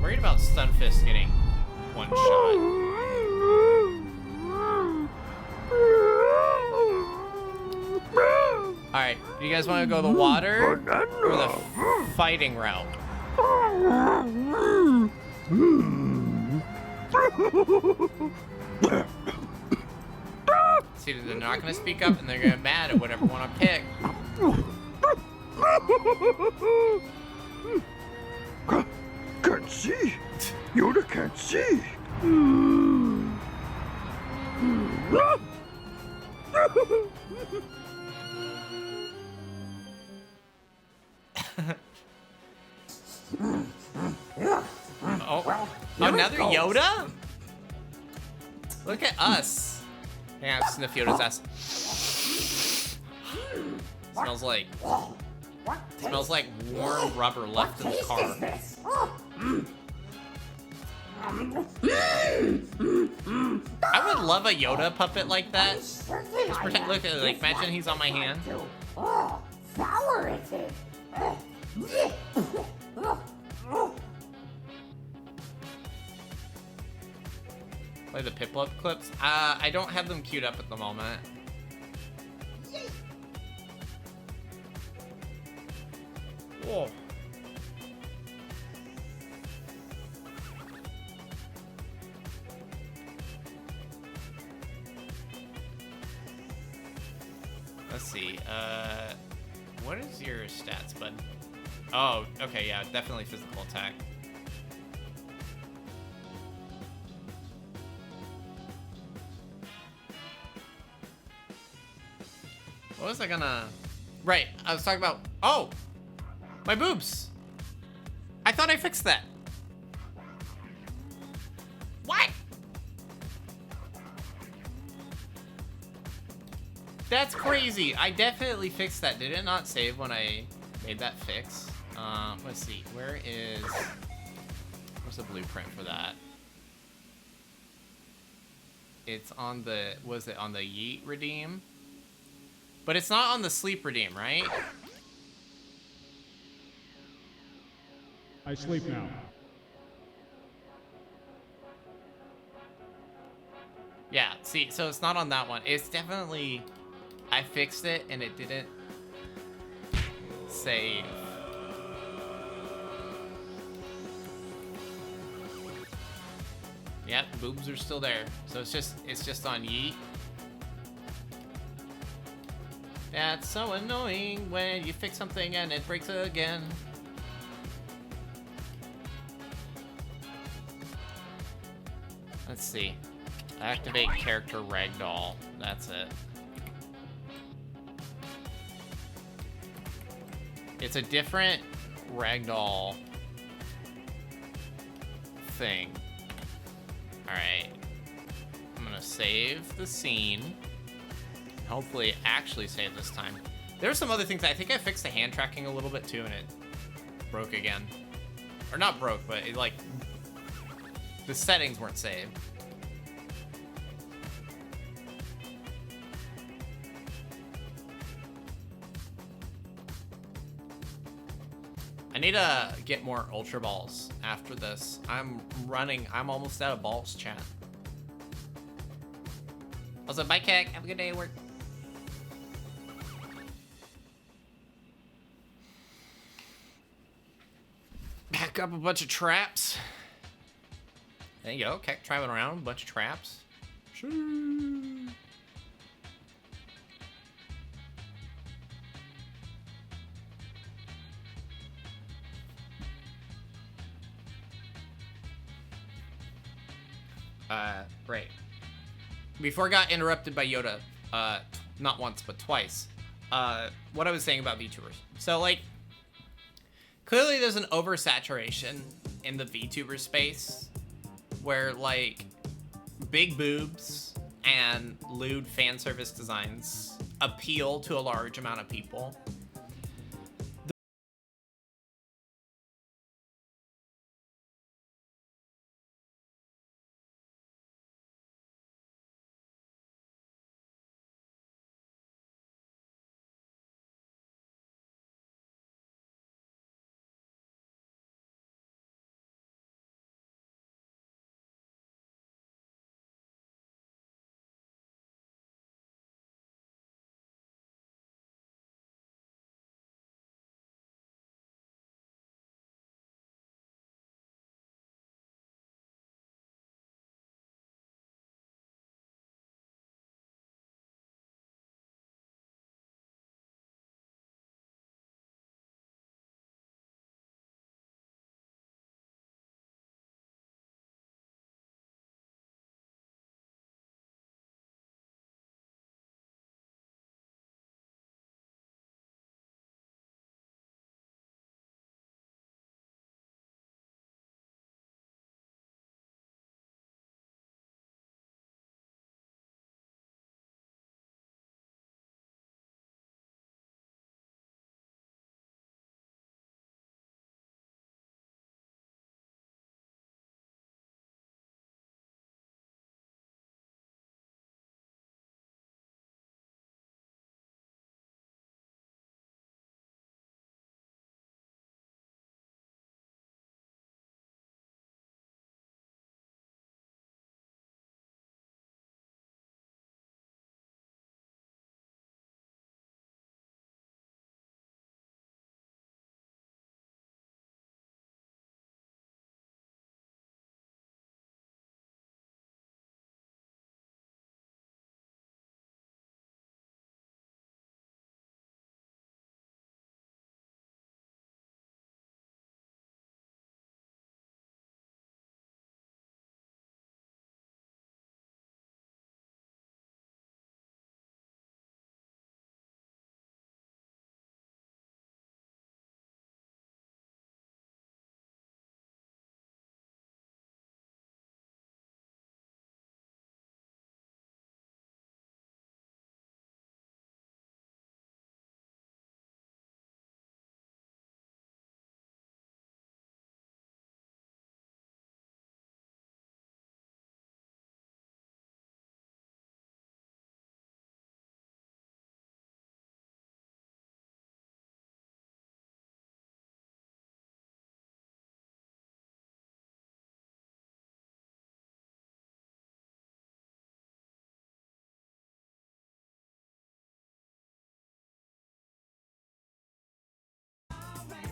[SPEAKER 2] Worried about Stunfist getting one shot. Alright, do you guys want to go the water or the fighting route? See, they're not going to speak up and they're going to get mad at whatever one I pick.
[SPEAKER 5] Can't see. Yoda can't see.
[SPEAKER 2] Oh, another Yoda? Look at us. Hang on, sniff Yoda's ass. Smells like warm rubber left in the car. I would love a Yoda puppet like that. Just pretend, look at, like, imagine he's on my hand. Play the Piplup clips. I don't have them queued up at the moment. Whoa. Let's see. What is your stats, bud? Oh, okay, yeah, definitely physical attack. What was I gonna... Right, I was talking about... Oh! My boobs! I thought I fixed that. What? That's crazy. I definitely fixed that. Did it not save when I made that fix? Let's see. Where's the blueprint for that? It's on the... Was it on the Yeet redeem? But it's not on the sleep redeem, right?
[SPEAKER 6] I sleep now.
[SPEAKER 2] Yeah, see, so it's not on that one. It's definitely... I fixed it and it didn't save. Yep, boobs are still there. So it's just on Yeet. That's so annoying when you fix something and it breaks again. Let's see. Activate character ragdoll. That's it. It's a different ragdoll thing. Alright. I'm gonna save the scene. Hopefully it actually saved this time. There were some other things. I think I fixed the hand tracking a little bit too and it broke again. Or not broke, but it like... The settings weren't saved. I need to get more Ultra Balls after this. I'm almost out of balls, chat. Also, bye, Kek. Have a good day at work. Back up a bunch of traps. There you go. Kek traveling around, a bunch of traps. Sure. Right. Before I got interrupted by Yoda, not once, but twice, what I was saying about VTubers. So, like, clearly there's an oversaturation in the VTuber space where, like, big boobs and lewd fan service designs appeal to a large amount of people.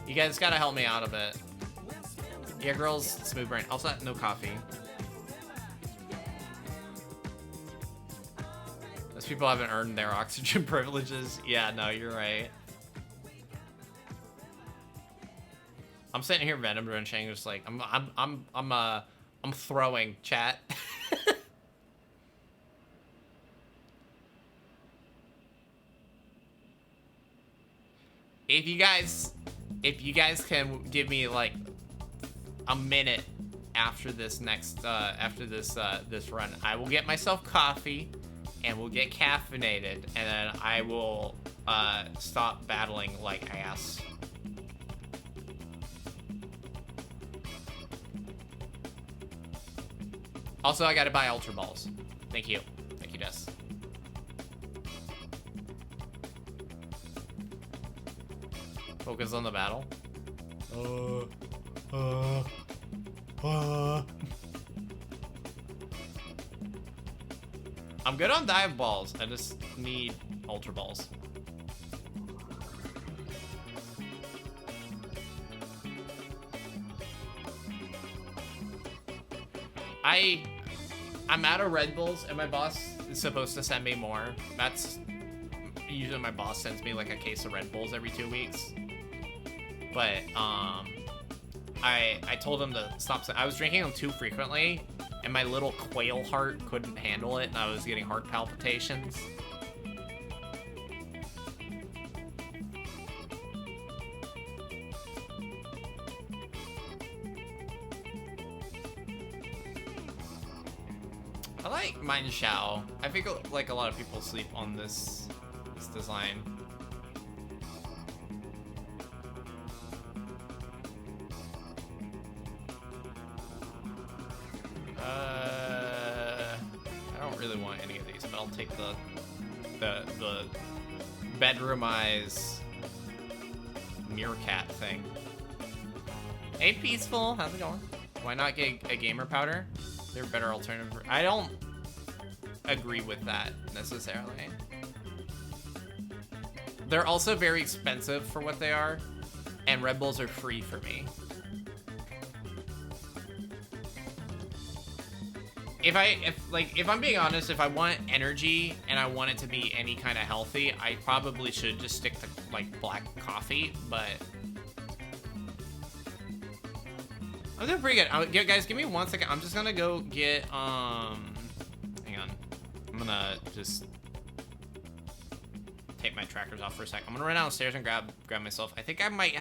[SPEAKER 2] You guys gotta help me out a bit. Yeah, girls, smooth brain. Also, no coffee. Those people haven't earned their oxygen privileges. Yeah, no, you're right. I'm sitting here venom drenching, just like I'm throwing chat. If you guys can give me like a minute after this next this run, I will get myself coffee and we'll get caffeinated, and then I will stop battling like ass. Also, I gotta buy Ultra Balls. Thank you, Des. Focus on the battle. I'm good on dive balls. I just need ultra balls. I'm out of Red Bulls, and my boss is supposed to send me more. That's usually my boss sends me like a case of Red Bulls every 2 weeks. But I told him to stop. I was drinking them too frequently, and my little quail heart couldn't handle it, and I was getting heart palpitations. I like Mine Shao. I think like a lot of people sleep on this design. I don't really want any of these, but I'll take the bedroom eyes meerkat thing. Hey, Peaceful, how's it going? Why not get a gamer powder? They're a better alternative. I don't agree with that necessarily. They're also very expensive for what they are, and Red Bulls are free for me. If I'm being honest, if I want energy and I want it to be any kind of healthy, I probably should just stick to like black coffee, but I'm doing pretty good. Guys, give me 1 second. I'm just gonna go get, hang on. I'm gonna just take my trackers off for a sec. I'm gonna run downstairs and grab myself. I think I might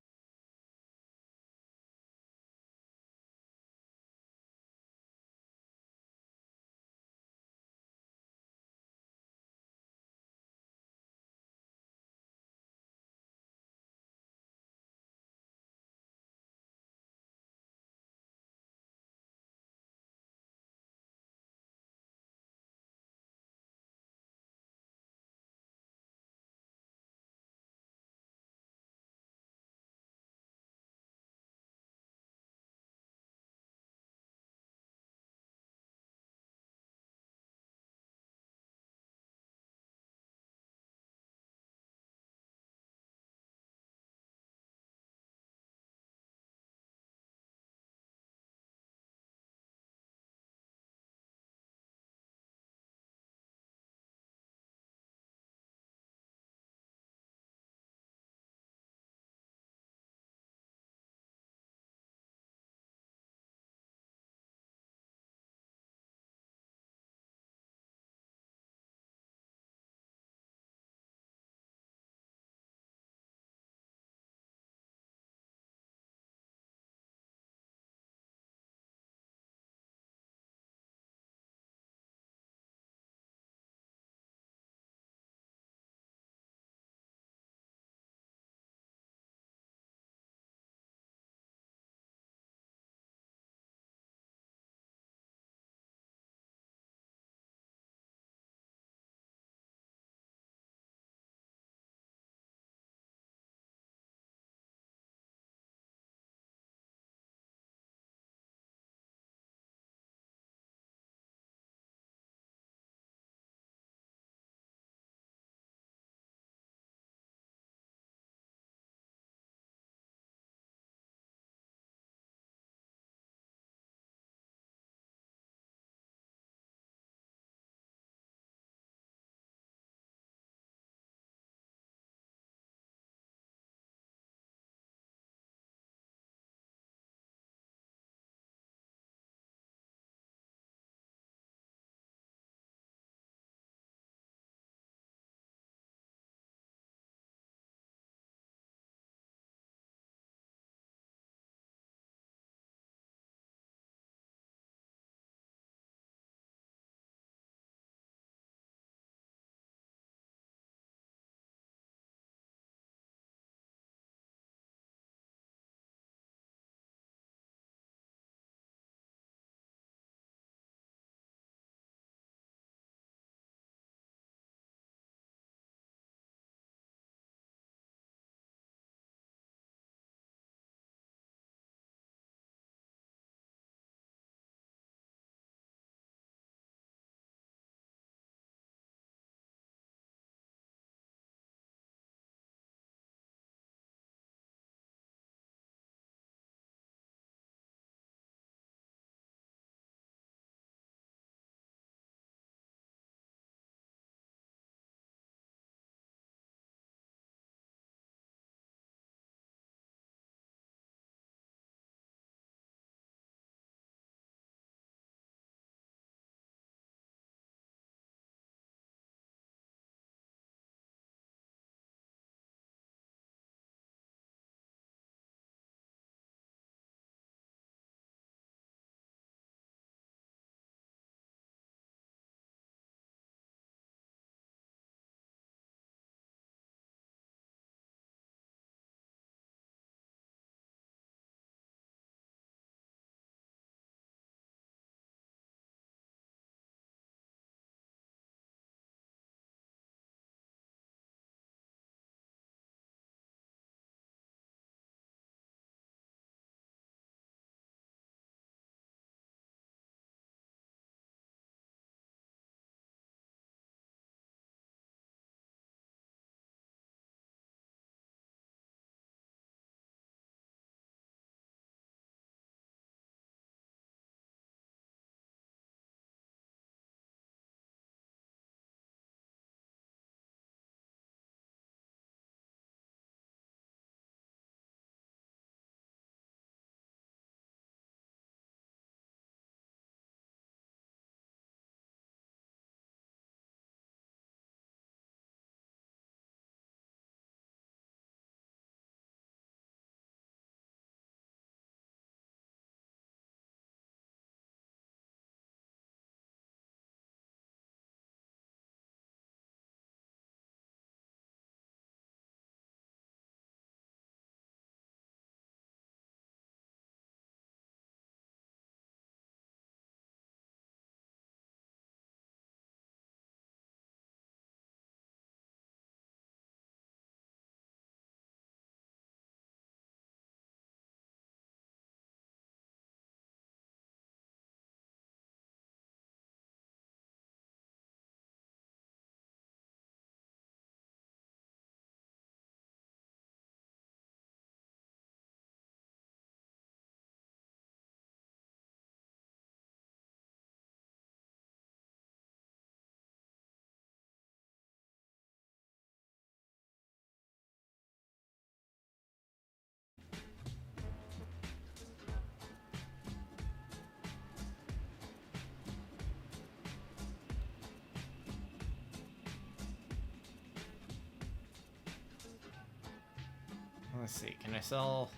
[SPEAKER 2] Let's see, can I sell...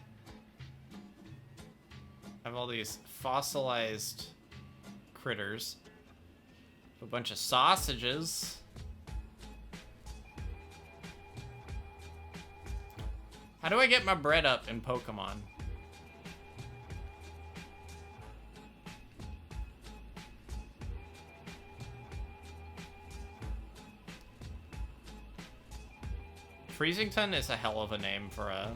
[SPEAKER 2] I have all these fossilized critters. A bunch of sausages. How do I get my bread up in Pokemon? Freezington is a hell of a name for a...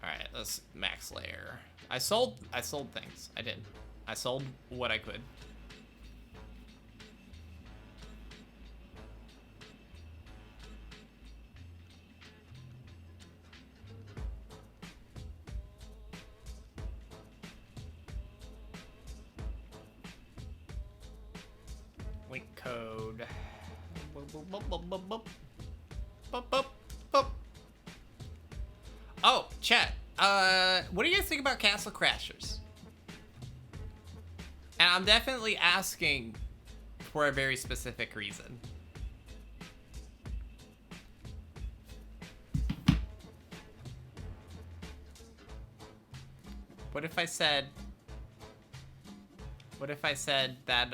[SPEAKER 2] Alright, let's max layer. I sold things. I did. I sold what I could. Link code. Oh, chat. What do you guys think about Castle Crashers? And I'm definitely asking for a very specific reason. What if I said that,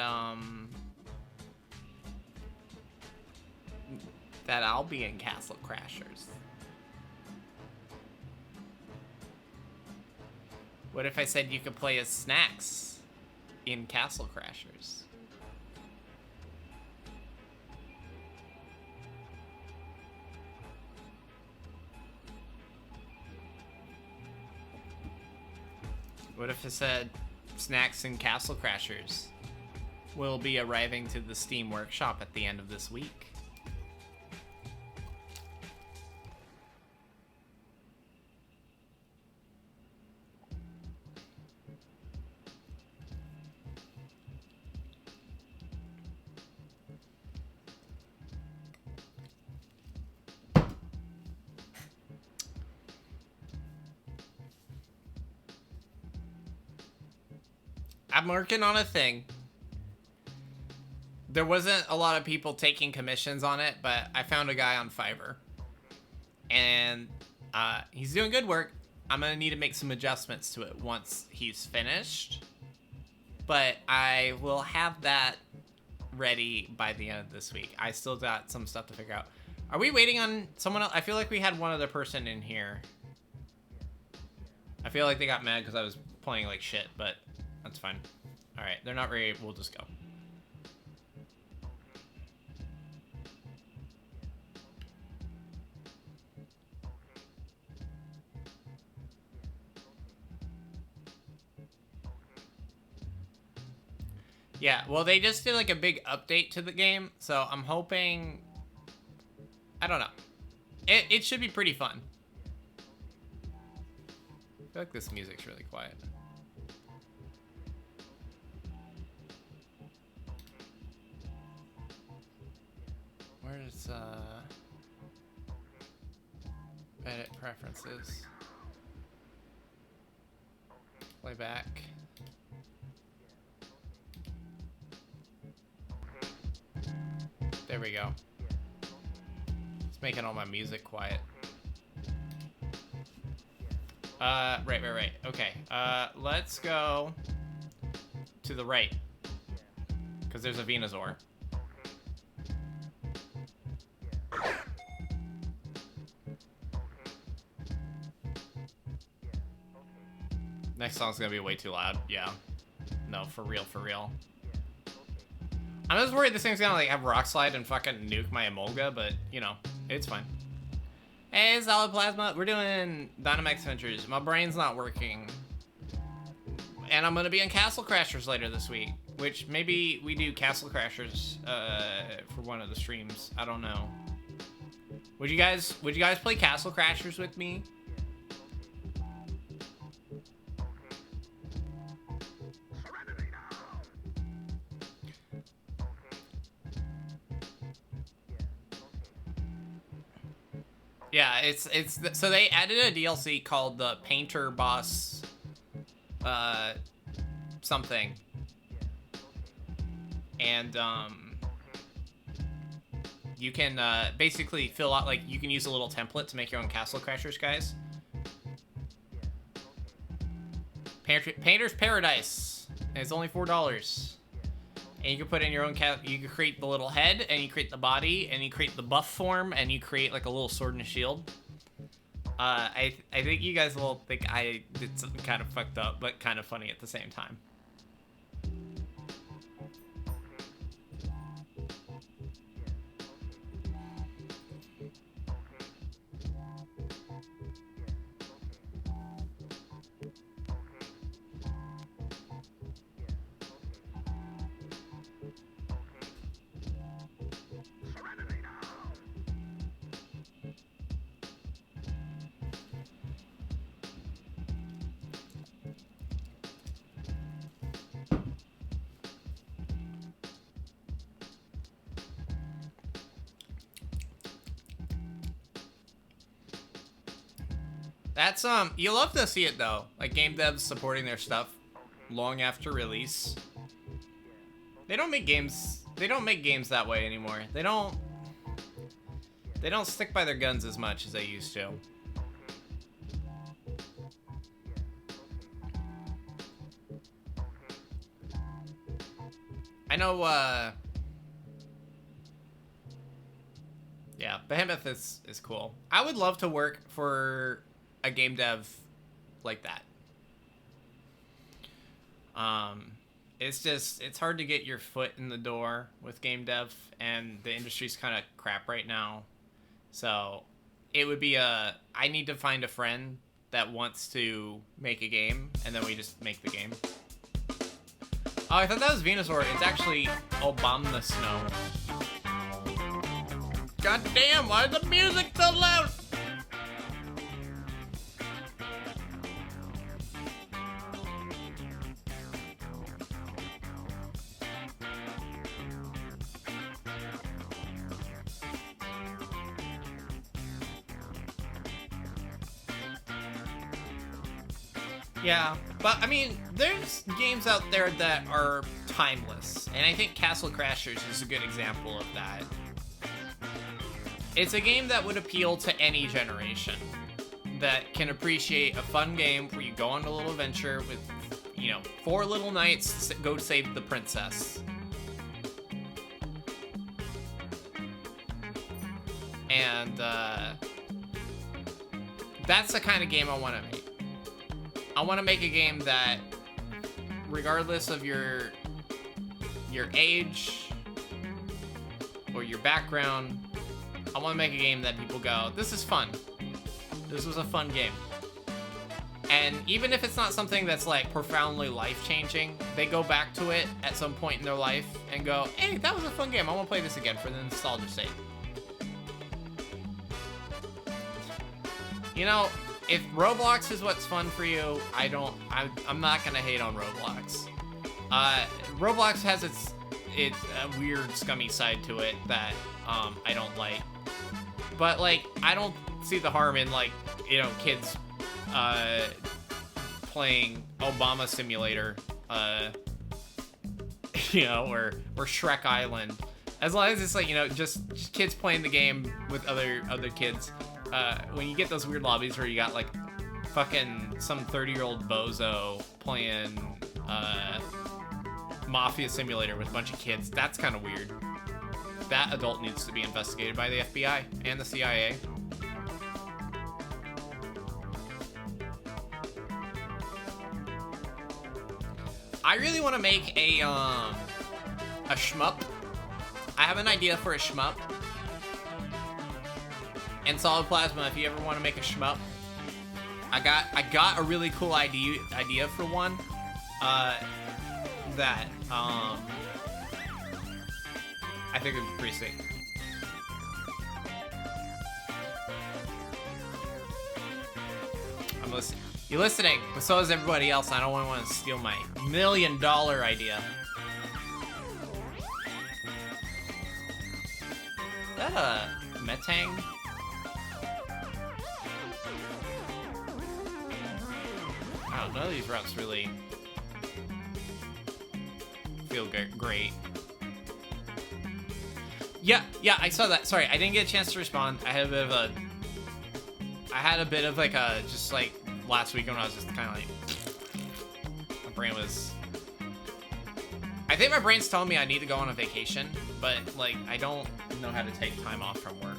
[SPEAKER 2] that I'll be in Castle Crashers? What if I said you could play as Snacks in Castle Crashers? What if I said Snacks in Castle Crashers will be arriving to the Steam Workshop at the end of this week? I'm working on a thing. There wasn't a lot of people taking commissions on it, but I found a guy on Fiverr. And he's doing good work. I'm gonna need to make some adjustments to it once he's finished. But I will have that ready by the end of this week. I still got some stuff to figure out. Are we waiting on someone else? I feel like we had one other person in here. I feel like they got mad because I was playing like shit, but that's fine. All right, they're not ready. We'll just go. Yeah, well, they just did like a big update to the game, so I'm hoping... I don't know. It should be pretty fun. I feel like this music's really quiet. Where's, edit preferences? Playback. There we go. It's making all my music quiet. Right. Okay. Let's go to the right. Because there's a Venusaur. Next song's gonna be way too loud. Yeah. No, for real. I'm just worried this thing's gonna like have Rock Slide and fucking nuke my Emolga, but you know, it's fine. Hey, Solid Plasma, we're doing Dynamax Adventures. My brain's not working. And I'm gonna be in Castle Crashers later this week, which maybe we do Castle Crashers for one of the streams. I don't know. Would you guys play Castle Crashers with me? Yeah, it's so they added a DLC called the Painter Boss something. And You can basically fill out, like, you can use a little template to make your own Castle Crashers, guys. Painter's Paradise. And it's only $4. And you can put in your own you can create the little head, and you create the body, and you create the buff form, and you create like a little sword and a shield. I think you guys will think I did something kind of fucked up, but kind of funny at the same time. That's you love to see it though, like game devs supporting their stuff long after release. They don't make games that way anymore. They don't stick by their guns as much as they used to. I know yeah, Behemoth is cool. I would love to work for a game dev like that. It's hard to get your foot in the door with game dev, and the industry's kind of crap right now. So it would be I need to find a friend that wants to make a game, and then we just make the game. Oh, I thought that was Venusaur. It's actually Obama Snow. God damn, why is the music so loud? Yeah, but I mean, there's games out there that are timeless, and I think Castle Crashers is a good example of that. It's a game that would appeal to any generation, that can appreciate a fun game where you go on a little adventure with, you know, 4 little knights, go save the princess. And that's the kind of game I want to make. I want to make a game that, regardless of your age or your background, I want to make a game that people go, this is fun. This was a fun game. And even if it's not something that's like profoundly life-changing, they go back to it at some point in their life and go, hey, that was a fun game. I want to play this again for the nostalgia's sake. You know, if Roblox is what's fun for you, I'm not gonna hate on Roblox. Roblox has its weird scummy side to it that I don't like. But like, I don't see the harm in, like, you know, kids playing Obama Simulator, you know, or Shrek Island, as long as it's like, you know, just kids playing the game with other kids. When you get those weird lobbies where you got like fucking some 30-year-old bozo playing Mafia Simulator with a bunch of kids, that's kind of weird. That adult needs to be investigated by the FBI and the CIA. I really want to make a shmup. I have an idea for a shmup. And Solid Plasma, if you ever want to make a shmup, I got a really cool idea for one. That I think would be pretty sick. I'm listening. You're listening, but so is everybody else. I don't want to steal my $1 million idea. Is that a Metang? Wow, none of these routes really feel great. Yeah, I saw that. Sorry, I didn't get a chance to respond. I had a bit of like a, just like last week when I was just kind of like, my brain was, I think my brain's telling me I need to go on a vacation, but like, I don't know how to take time off from work.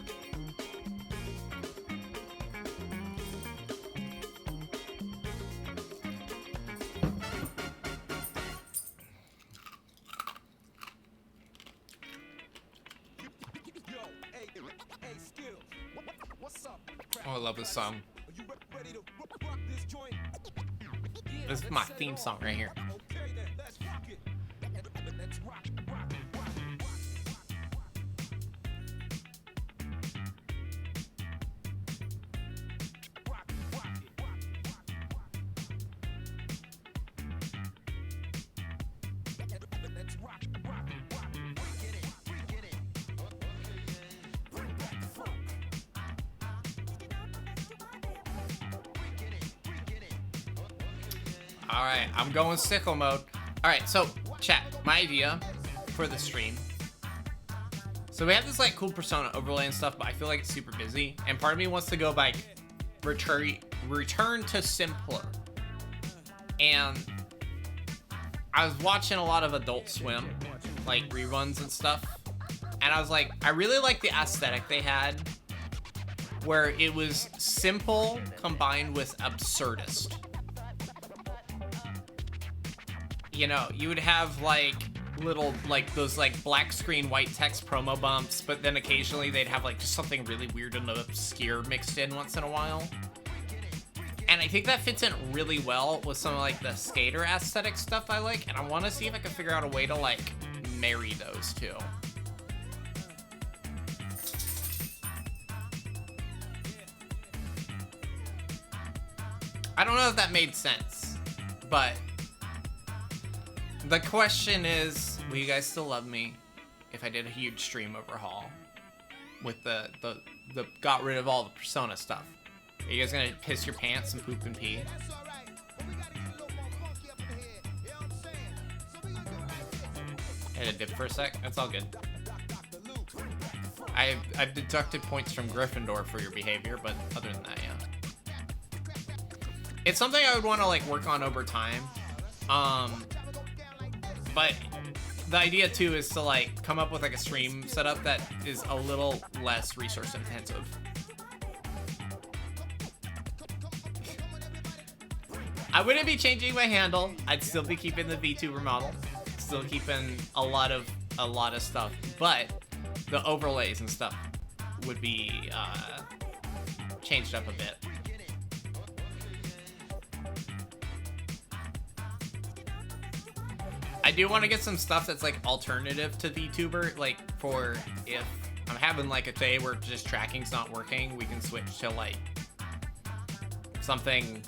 [SPEAKER 2] Oh, I love this song. This is my theme song right here. Alright, I'm going sickle mode. Alright, so, chat, my idea for the stream. So we have this, like, cool persona overlay and stuff, but I feel like it's super busy. And part of me wants to go, like, return to simpler. And I was watching a lot of Adult Swim, like, reruns and stuff. And I was like, I really like the aesthetic they had, where it was simple combined with absurdist. You know, you would have like little, like those like black screen white text promo bumps, but then occasionally they'd have like just something really weird and obscure mixed in once in a while. And I think that fits in really well with some of like the skater aesthetic stuff I like, and I want to see if I can figure out a way to like marry those two. I don't know if that made sense, but the question is, will you guys still love me if I did a huge stream overhaul with the got rid of all the persona stuff? Are you guys gonna piss your pants and poop and pee? I had a dip for a sec. That's all good. I've deducted points from Gryffindor for your behavior, but other than that, yeah. It's something I would want to like work on over time. But the idea too is to like come up with like a stream setup that is a little less resource intensive. I wouldn't be changing my handle. I'd still be keeping the VTuber model, still keeping a lot of stuff, but the overlays and stuff would be changed up a bit. I do want to get some stuff that's like alternative to VTuber, like for if I'm having like a day where just tracking's not working, we can switch to like something.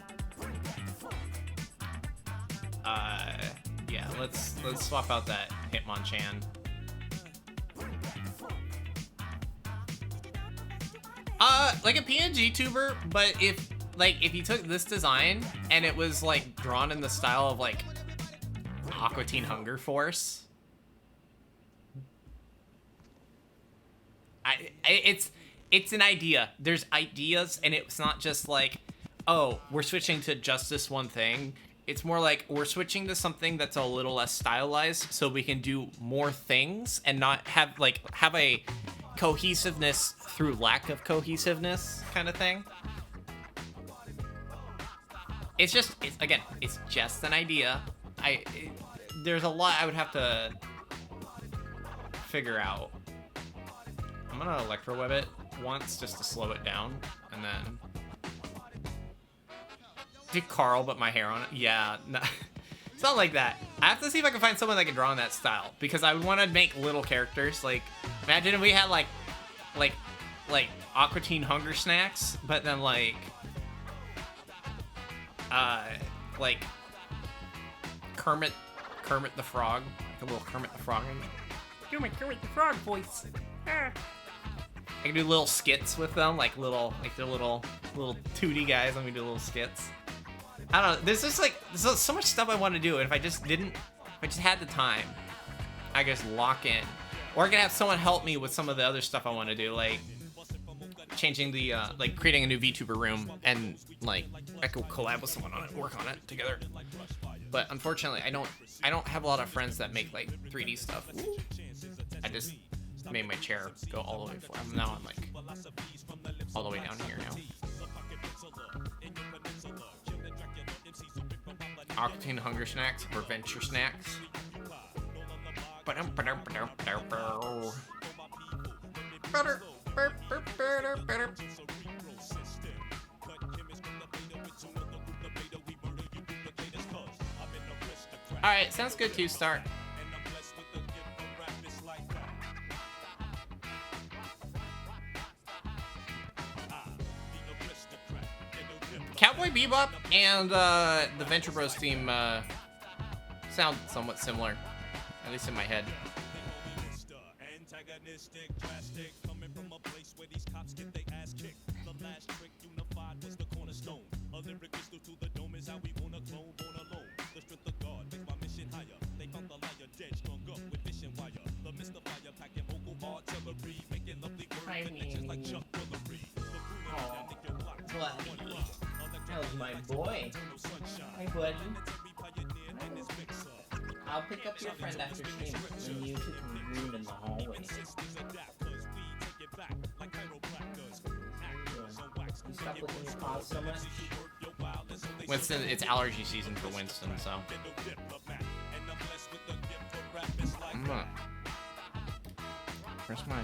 [SPEAKER 2] Yeah, let's swap out that Hitmonchan. Like a PNG tuber, but if you took this design and it was like drawn in the style of like Aqua Teen Hunger Force. It's an idea. There's ideas, and it's not just like, oh, we're switching to just this one thing. It's more like we're switching to something that's a little less stylized, so we can do more things and not have a cohesiveness through lack of cohesiveness kind of thing. It's just an idea. There's a lot I would have to figure out. I'm gonna electroweb it once just to slow it down, and then did Carl put my hair on it? Yeah, no, it's not like that. I have to see if I can find someone that can draw in that style, because I would want to make little characters. Like, imagine if we had like Aqua Teen Hunger Snacks, but then like Kermit the Frog, like a little Kermit the Frog. Do my Kermit the Frog voice. I can do little skits with them, like they're little 2D guys. Let me do little skits. I don't know. There's so much stuff I want to do, and if I just had the time, I just lock in. Or I can have someone help me with some of the other stuff I want to do, like changing the, like creating a new VTuber room, and like I could collab with someone on it, work on it together. But unfortunately, I don't have a lot of friends that make like 3D stuff. I just made my chair go all the way forward. Now I'm like all the way down here now. Octane hunger snacks or venture snacks. Alright, sounds good to start. Cowboy Bebop and the Venture Bros team sound somewhat similar, at least in my head. Hi, Minnie. Oh, buddy. How's my boy? Hi, buddy. I'll pick up your friend after stream when you two can room in the hallway. You stop looking your paws so much? Winston, it's allergy season for Winston, so. Where's my...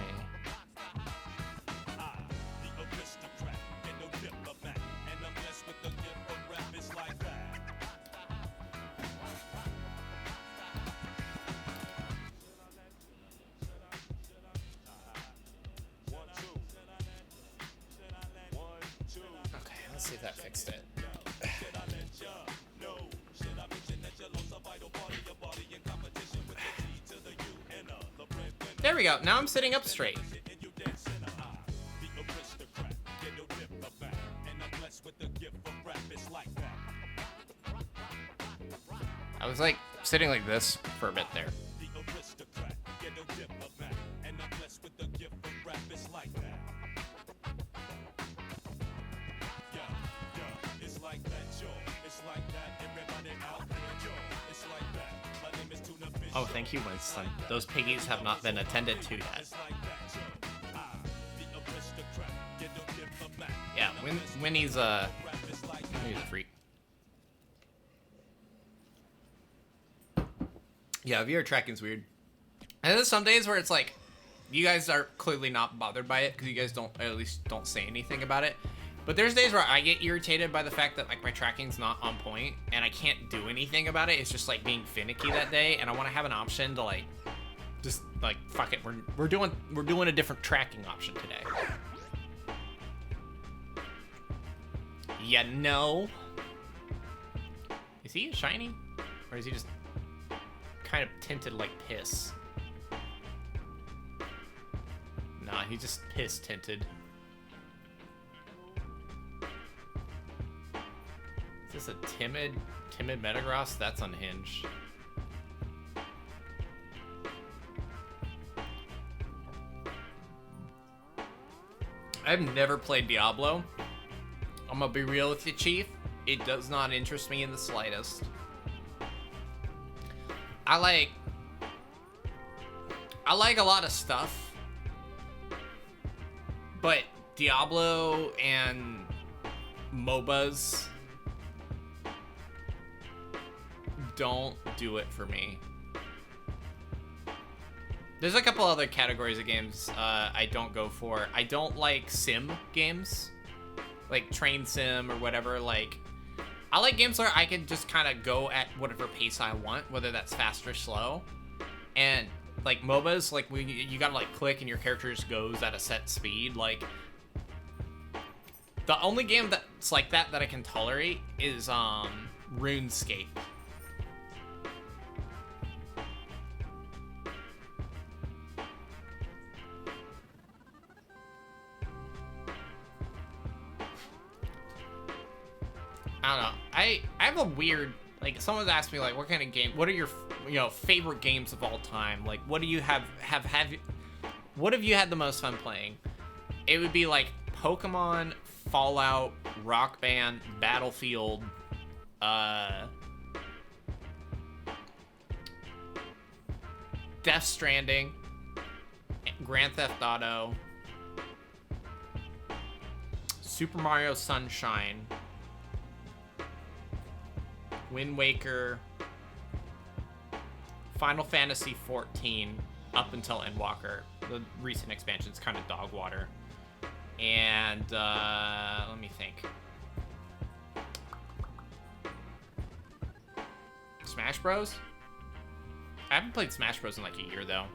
[SPEAKER 2] Let's see if that fixed it. There we go. Now I'm sitting up straight. I was like sitting like this for a bit there. Oh, thank you, Winston. Those piggies have not been attended to yet. Yeah, Winnie's a freak. Yeah, VR tracking's weird. And there's some days where it's like, you guys are clearly not bothered by it because you guys at least don't say anything about it. But there's days where I get irritated by the fact that like my tracking's not on point and I can't do anything about it. It's just like being finicky that day, and I want to have an option to like, just like fuck it. We're doing a different tracking option today. Yeah, no. Is he shiny, or is he just kind of tinted like piss? Nah, he's just piss tinted. Is this a timid Metagross? That's unhinged. I've never played Diablo. I'm gonna be real with you, Chief. It does not interest me in the slightest. I like a lot of stuff, but Diablo and MOBAs don't do it for me. There's a couple other categories of games I don't go for. I don't like sim games, like train sim or whatever. Like, I like games where I can just kind of go at whatever pace I want, whether that's fast or slow. And like MOBAs, like when you gotta like click and your character just goes at a set speed. Like, the only game that's like that I can tolerate is RuneScape. I don't know. I have a weird, like, someone's asked me, like, what kind of game, what are your favorite games of all time. Like, what do you have what have you had the most fun playing? It would be like Pokemon, Fallout, Rock Band, Battlefield, Death Stranding, Grand Theft Auto, Super Mario Sunshine, Wind Waker, Final Fantasy XIV, up until Endwalker. The recent expansion's kind of dog water. And, let me think. Smash Bros? I haven't played Smash Bros in like a year, though.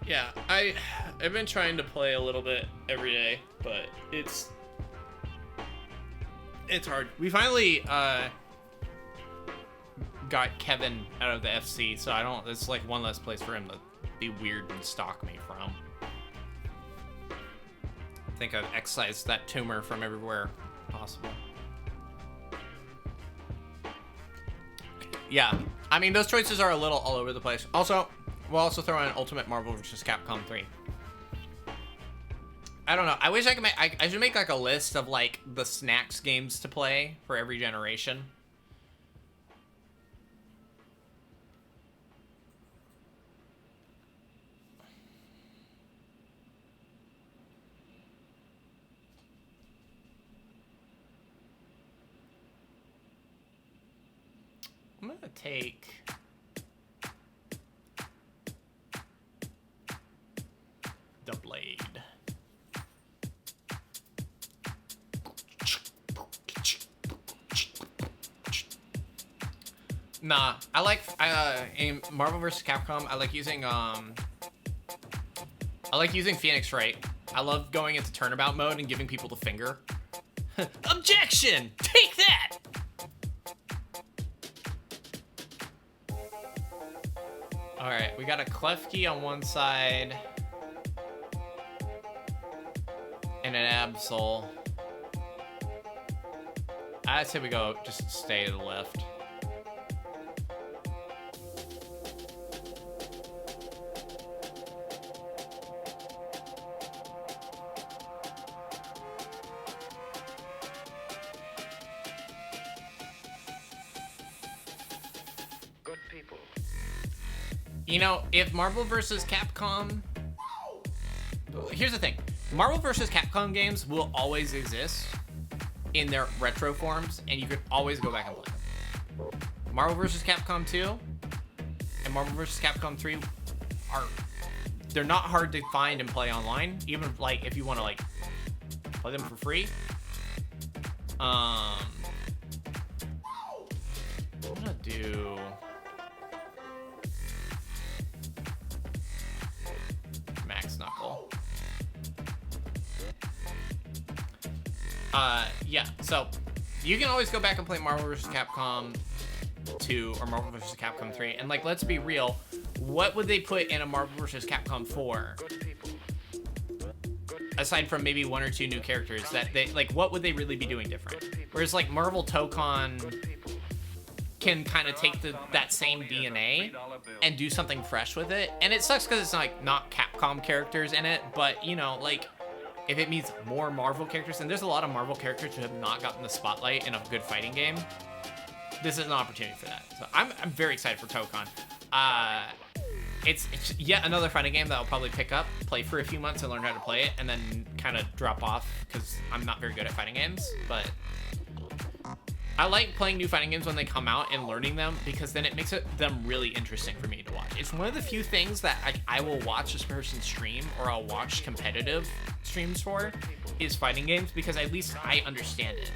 [SPEAKER 2] Yeah, I've been trying to play a little bit every day, but it's hard. We finally got Kevin out of the FC, so it's like one less place for him to be weird and stalk me from. I think I've excised that tumor from everywhere possible. Yeah, I mean, those choices are a little all over the place. Also, we'll also throw in Ultimate Marvel vs. Capcom 3. I don't know. I wish I could I should make like a list of like the snacks games to play for every generation. I'm gonna take the Blade. Nah, I like in Marvel vs. Capcom. I like using Phoenix Wright. I love going into turnabout mode and giving people the finger. Objection! Take that! All right, we got a Klefki on one side and an Absol. I'd say we go just stay to the left. You know, if Marvel vs. Capcom... Here's the thing. Marvel vs. Capcom games will always exist in their retro forms, and you could always go back and play them. Marvel vs. Capcom 2 and Marvel vs. Capcom 3 they're not hard to find and play online, even like if you want to like play them for free. I'm gonna do... Knuckle. Yeah, so you can always go back and play Marvel vs. Capcom 2 or Marvel vs. Capcom 3, and like, let's be real, what would they put in a Marvel vs. Capcom 4? Aside from maybe one or two new characters that they, like, what would they really be doing different? Whereas like Marvel Tokon can kind of take that same DNA and do something fresh with it. And it sucks because it's not Capcom characters in it, but you know, like, if it means more Marvel characters, and there's a lot of Marvel characters who have not gotten the spotlight in a good fighting game, this is an opportunity for that. So I'm very excited for Tokon. It's yet another fighting game that I'll probably pick up, play for a few months and learn how to play it, and then kind of drop off because I'm not very good at fighting games, but I like playing new fighting games when they come out and learning them, because then it makes them really interesting for me to watch. It's one of the few things that I will watch this person stream, or I'll watch competitive streams for, is fighting games, because at least I understand it.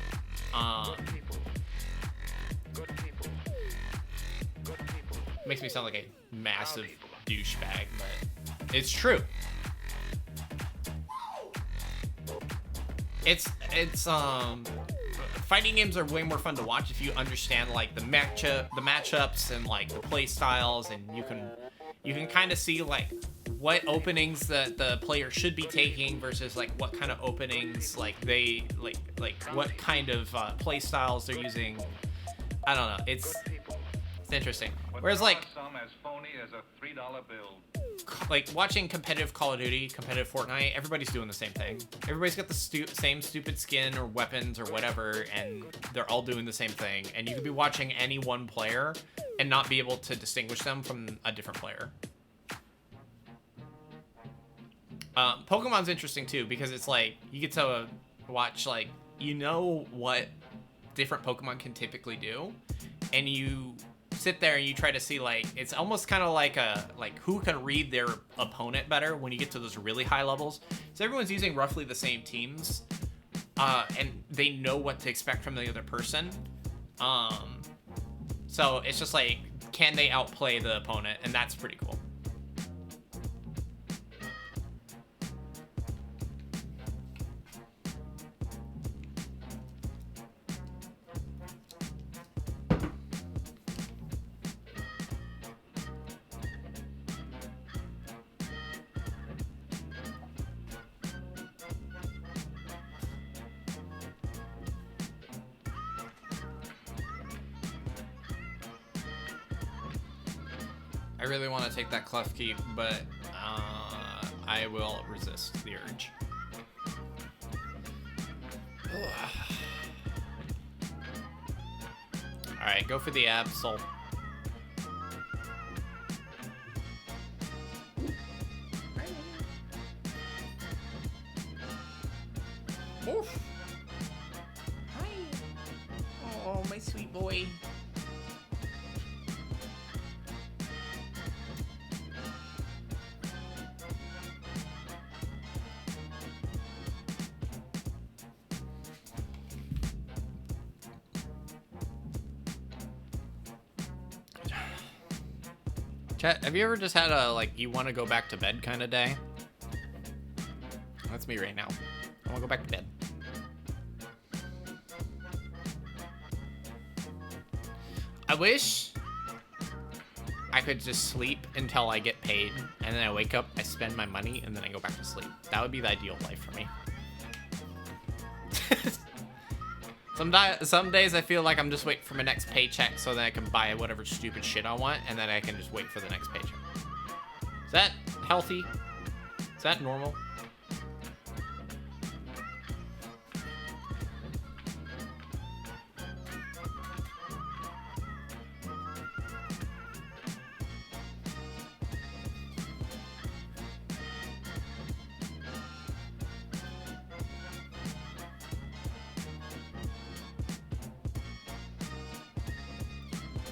[SPEAKER 2] Makes me sound like a massive douchebag, but it's true. fighting games are way more fun to watch if you understand like the matchups and like the play styles, and you can kind of see like what openings the player should be taking versus like what kind of openings like they like what kind of play styles they're using. I don't know. It's interesting. Whereas like
[SPEAKER 6] some as phony as a $3 bill.
[SPEAKER 2] Like watching competitive Call of Duty, competitive Fortnite, everybody's doing the same thing. Everybody's got the same stupid skin or weapons or whatever, and they're all doing the same thing. And you could be watching any one player and not be able to distinguish them from a different player. Pokemon's interesting too because it's like you get to watch like you know what different Pokemon can typically do, and you sit there and you try to see like it's almost kind of like who can read their opponent better when you get to those really high levels. So everyone's using roughly the same teams, and they know what to expect from the other person. So it's just like, can they outplay the opponent? And that's pretty cool. I really want to take that Clef Keep, but I will resist the urge. Alright, go for the Absol. Oof. Hi. Oh, my sweet boy. Chat, have you ever just had a, like, you want to go back to bed kind of day? That's me right now. I want to go back to bed. I wish I could just sleep until I get paid, and then I wake up, I spend my money, and then I go back to sleep. That would be the ideal life for me. Some days I feel like I'm just waiting for my next paycheck so that I can buy whatever stupid shit I want, and then I can just wait for the next paycheck. Is that healthy? Is that normal?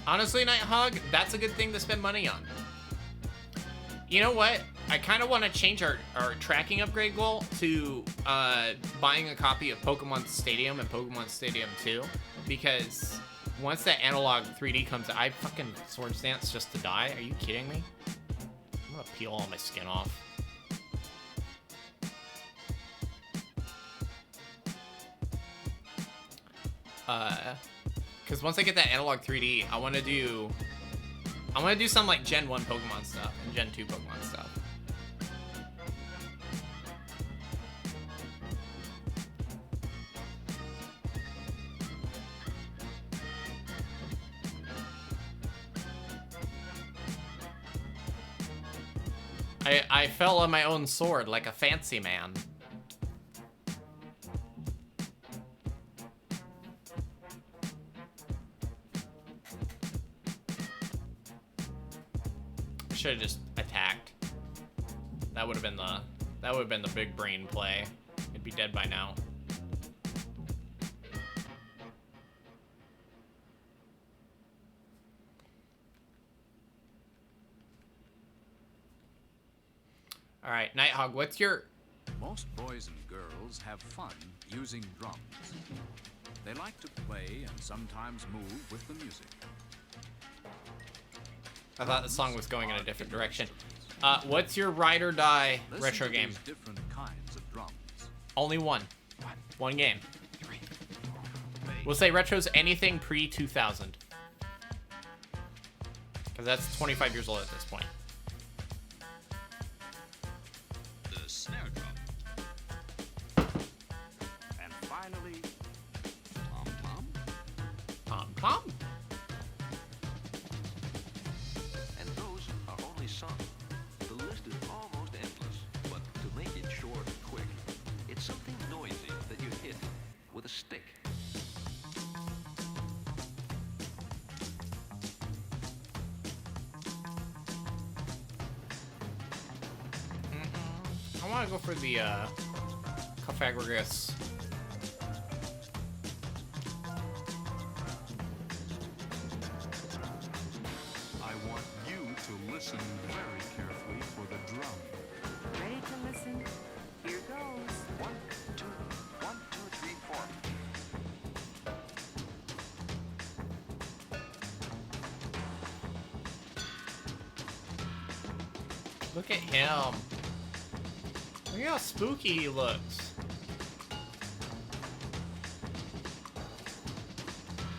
[SPEAKER 2] Honestly, Nighthog, that's a good thing to spend money on. You know what? I kind of want to change our tracking upgrade goal to buying a copy of Pokemon Stadium and Pokemon Stadium 2, because once that analog 3D comes out, I fucking Sword Stance just to die. Are you kidding me? I'm gonna peel all my skin off. Because once I get that analog 3D, I want to do some like Gen 1 Pokemon stuff and Gen 2 Pokemon stuff. I fell on my own sword like a fancy man. Should have just attacked. That would have been the big brain play. It'd be dead by now. All right, Nighthog, what's your...
[SPEAKER 7] Most boys and girls have fun using drums. They like to play and sometimes move with the music.
[SPEAKER 2] I thought the song was going in a different direction. What's your ride or die retro game?
[SPEAKER 7] Different kinds of drums.
[SPEAKER 2] Only one. One game. We'll say retro's anything pre-2000. Because that's 25 years old at this point.
[SPEAKER 7] The snare drum. And finally, tom-tom.
[SPEAKER 2] Tom-tom?
[SPEAKER 8] And those are only some. The list is almost endless, but to make it short and quick, it's something noisy that you hit with a stick.
[SPEAKER 2] I want to go for the Cofagrigus.
[SPEAKER 7] I want you to listen very carefully for the drum.
[SPEAKER 9] Ready to listen? Here goes.
[SPEAKER 8] 1, 2, 1, 2, 3, 4.
[SPEAKER 2] Look at him. Look at how spooky he looks.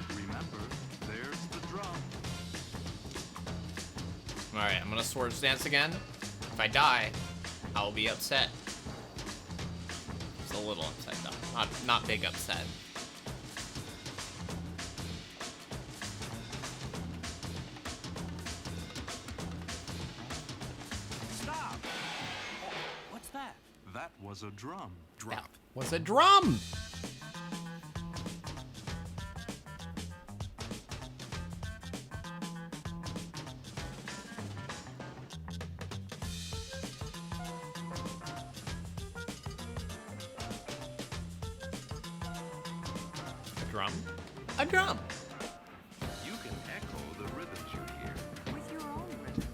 [SPEAKER 7] Remember, there's the drum.
[SPEAKER 2] Alright, I'm gonna swords dance again. If I die, I will be upset. Just a little upset though. Not big upset.
[SPEAKER 7] Stop! What's that? That was a drum.
[SPEAKER 2] That was a drum! A drum? A drum!
[SPEAKER 8] You can echo the rhythms you hear.
[SPEAKER 9] With your own rhythms.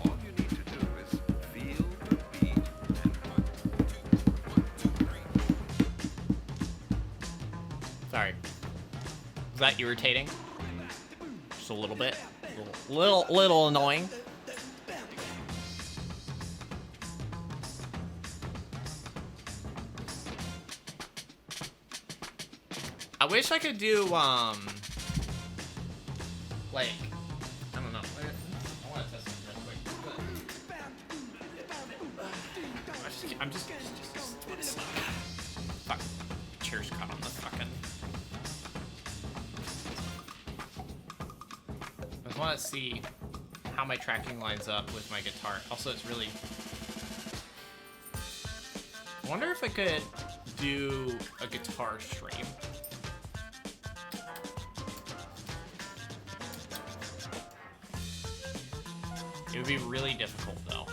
[SPEAKER 8] All you need to do is feel the beat and 1, 2, 1, 2, 3.
[SPEAKER 2] Sorry. Was that irritating? Just a little bit. Little annoying. I wish I could do, like, I don't know. I want to test this real quick. I'm just fuck. Chair's caught on the fucking. I just want to see how my tracking lines up with my guitar. Also, it's really. I wonder if I could do a guitar stream. It would be really difficult, though.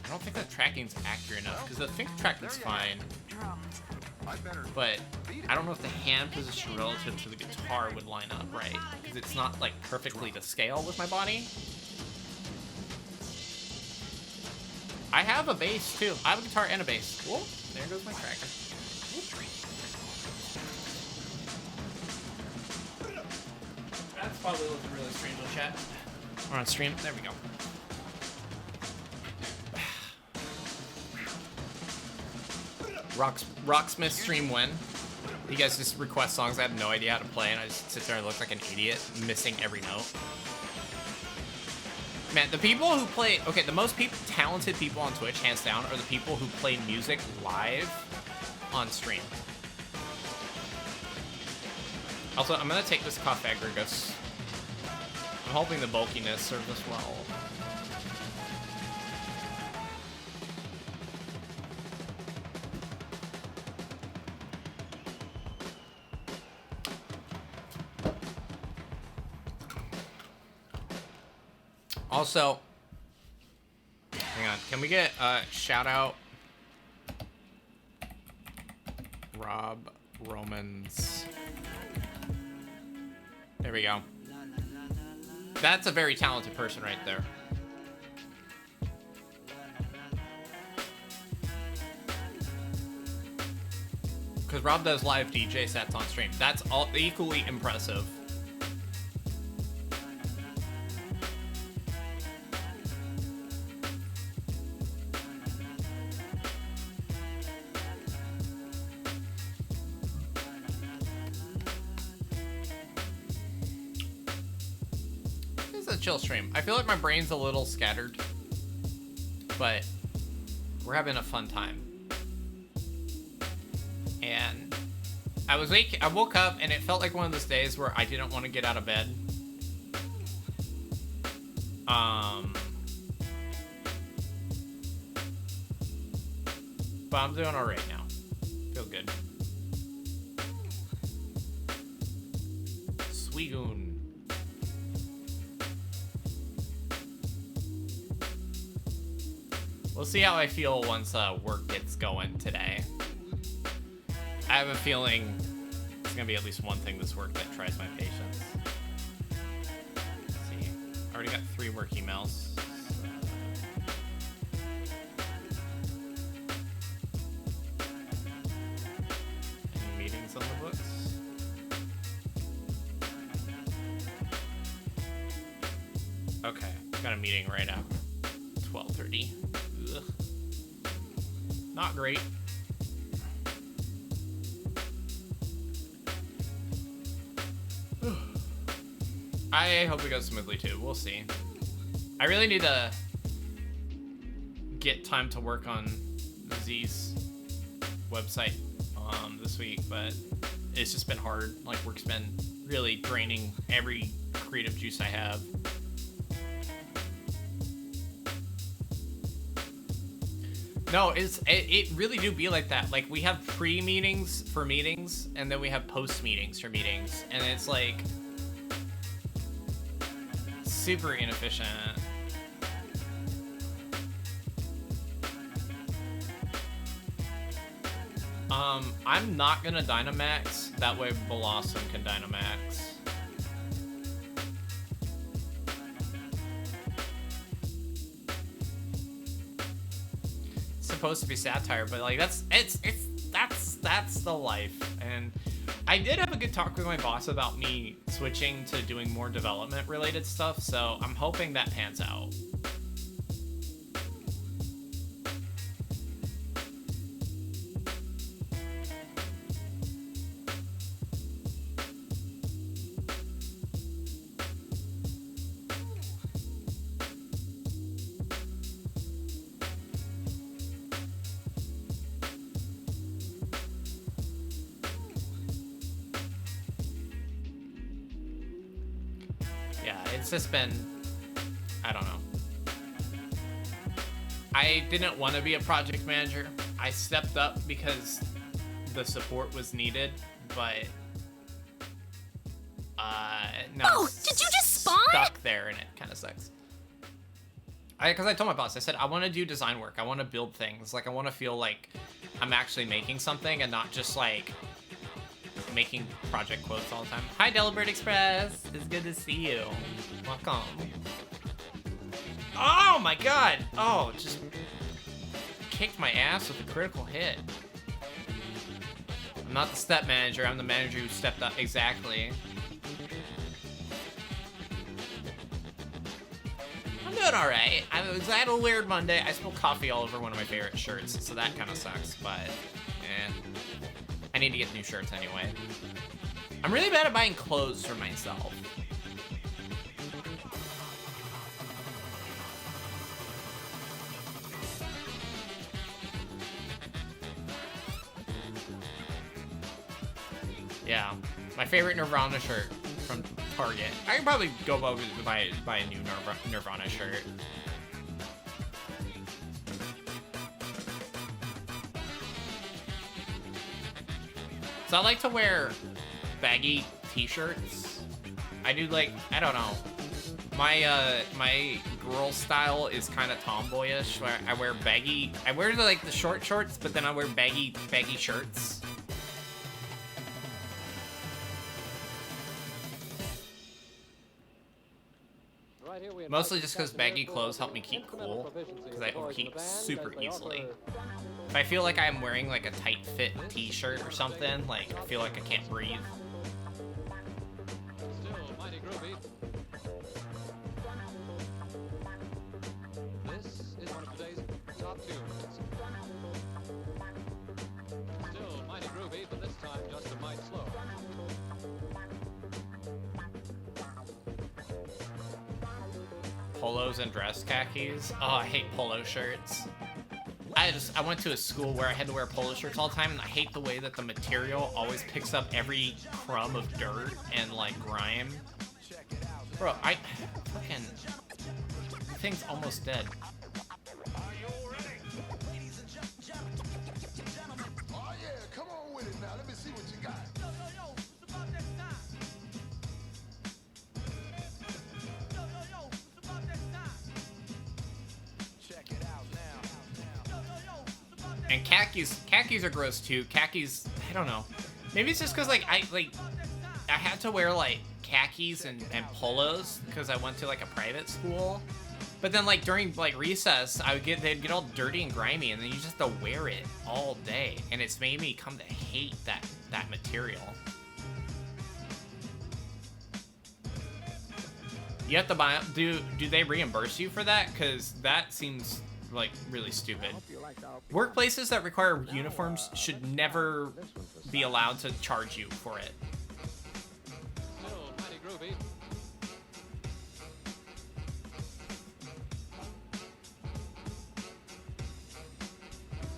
[SPEAKER 2] I don't think the tracking's accurate enough, because the finger tracking's fine, but I don't know if the hand position relative to the guitar would line up right, because it's not, like, perfectly to scale with my body. I have a bass, too. I have a guitar and a bass. Whoa, there goes my tracker. That's probably looking really strange on chat. We're on stream. There we go. Rocksmith stream when? You guys just request songs I have no idea how to play, and I just sit there and look like an idiot, missing every note. Man, the people who play... Okay, the most talented people on Twitch, hands down, are the people who play music live on stream. Also, I'm gonna take this Cofagrigus. I'm hoping the bulkiness serves us well. Also, hang on, can we get a shout out? Rob Romans. There we go. That's a very talented person right there. Because Rob does live DJ sets on stream. That's all equally impressive. a chill stream. I feel like my brain's a little scattered, but we're having a fun time. And I woke up and it felt like one of those days where I didn't want to get out of bed. But I'm doing all right now. Feel good. Sweegoon. We'll see how I feel once work gets going today. I have a feeling it's gonna be at least one thing this work that tries my patience. Let's see. I already got 3 work emails. Any meetings on the books? Okay, got a meeting right after 12:30. Ugh. Not great. I hope it goes smoothly too. We'll see. I really need to get time to work on Z's website this week, but it's just been hard. Like, work's been really draining every creative juice I have. No, it really do be like that. Like, we have pre-meetings for meetings, and then we have post-meetings for meetings, and it's like super inefficient. I'm not gonna Dynamax, that way Blossom can Dynamax. It's supposed to be satire, but like that's the life. And I did have a good talk with my boss about me switching to doing more development related stuff, so I'm hoping that pans out. It's just been, I don't know. I didn't want to be a project manager. I stepped up because the support was needed, but now
[SPEAKER 1] Oh, did you just spawn?
[SPEAKER 2] Stuck there, and it kind of sucks. Because I told my boss, I said I want to do design work. I want to build things. Like, I want to feel like I'm actually making something and not just like making project quotes all the time. Hi, Delibird Express. It's good to see you. Welcome. Oh my god. Oh, just kicked my ass with a critical hit. I'm not the step manager. I'm the manager who stepped up. Exactly. I'm doing all right. I had a weird Monday. I spilled coffee all over one of my favorite shirts, so that kind of sucks, but I need to get new shirts anyway. I'm really bad at buying clothes for myself. Yeah, my favorite Nirvana shirt from Target. I could probably go buy a new Nirvana shirt. So I like to wear baggy t-shirts. I do, like, I don't know. My girl style is kind of tomboyish, where I wear baggy. I wear the short shorts, but then I wear baggy shirts. Mostly just because baggy clothes help me keep cool, because I overheat super easily. If I feel like I'm wearing like a tight fit t-shirt or something, like I feel like I can't breathe.
[SPEAKER 3] Still mighty groovy. This is one of today's top tunes. Still mighty groovy, but this time just a mite slow.
[SPEAKER 2] polos and dress khakis. Oh, I hate polo shirts. I went to a school where I had to wear polo shirts all the time, and I hate the way that the material always picks up every crumb of dirt and like grime. Bro, fucking, the thing's almost dead. And khakis are gross too. Khakis, I don't know. Maybe it's just because like I had to wear like khakis and polos because I went to like a private school. But then like during like recess, they'd get all dirty and grimy, and then you just have to wear it all day, and it's made me come to hate that material. You have to buy. Do they reimburse you for that? Because that seems like really stupid. Workplaces that require uniforms should never be allowed to charge you for it.
[SPEAKER 3] Still mighty groovy.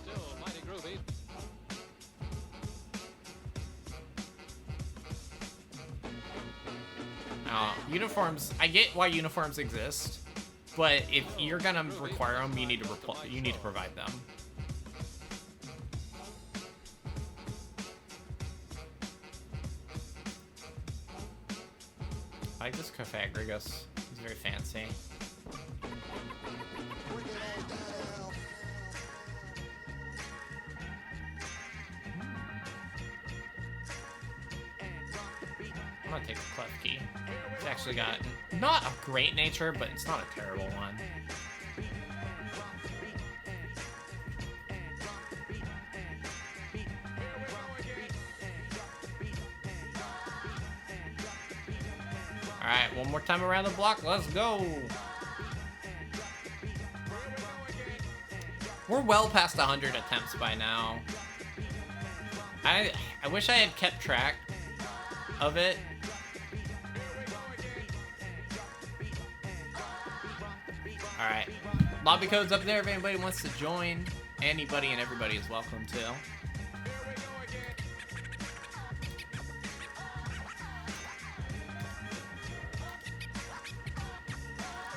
[SPEAKER 3] Still mighty groovy.
[SPEAKER 2] Uniforms. I get why uniforms exist, but if you're gonna require them, you need to provide them. I like this Cafe Agregus. It's very fancy. I'm gonna take the clef key. It's actually got not a great nature, but it's not a terrible one. Alright, one more time around the block. Let's go. We're well past 100 attempts by now. I wish I had kept track of it. Alright. Lobby code's up there if anybody wants to join. Anybody and everybody is welcome to.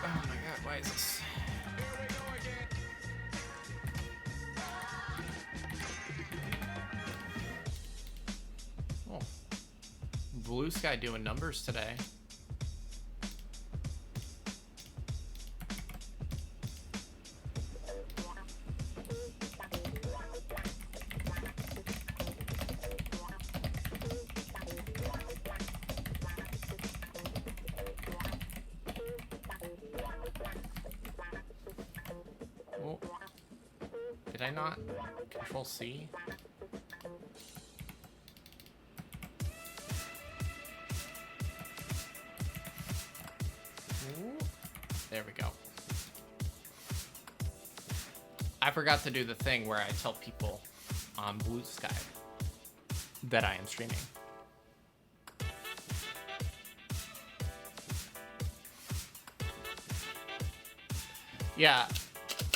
[SPEAKER 2] Oh my god, why is this? Oh. Blue Sky doing numbers today. Oh. Did I not Control C? There we go. I forgot to do the thing where I tell people on Blue Sky that I am streaming. Yeah,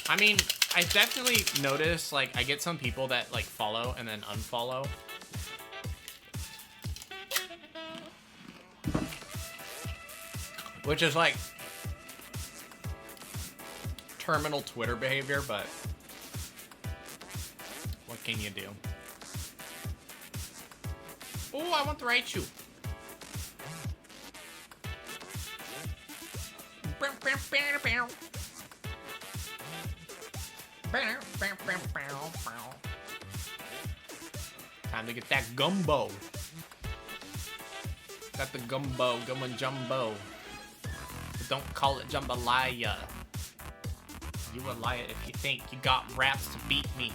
[SPEAKER 2] I mean, I definitely notice, like, I get some people that, like, follow and then unfollow. Which is, like, terminal Twitter behavior, but what can you do? Oh, I want the right shoe. Time to get that gumbo. Got the gumbo, gum and jumbo. But don't call it jambalaya. You a liar if you think you got raps to beat me.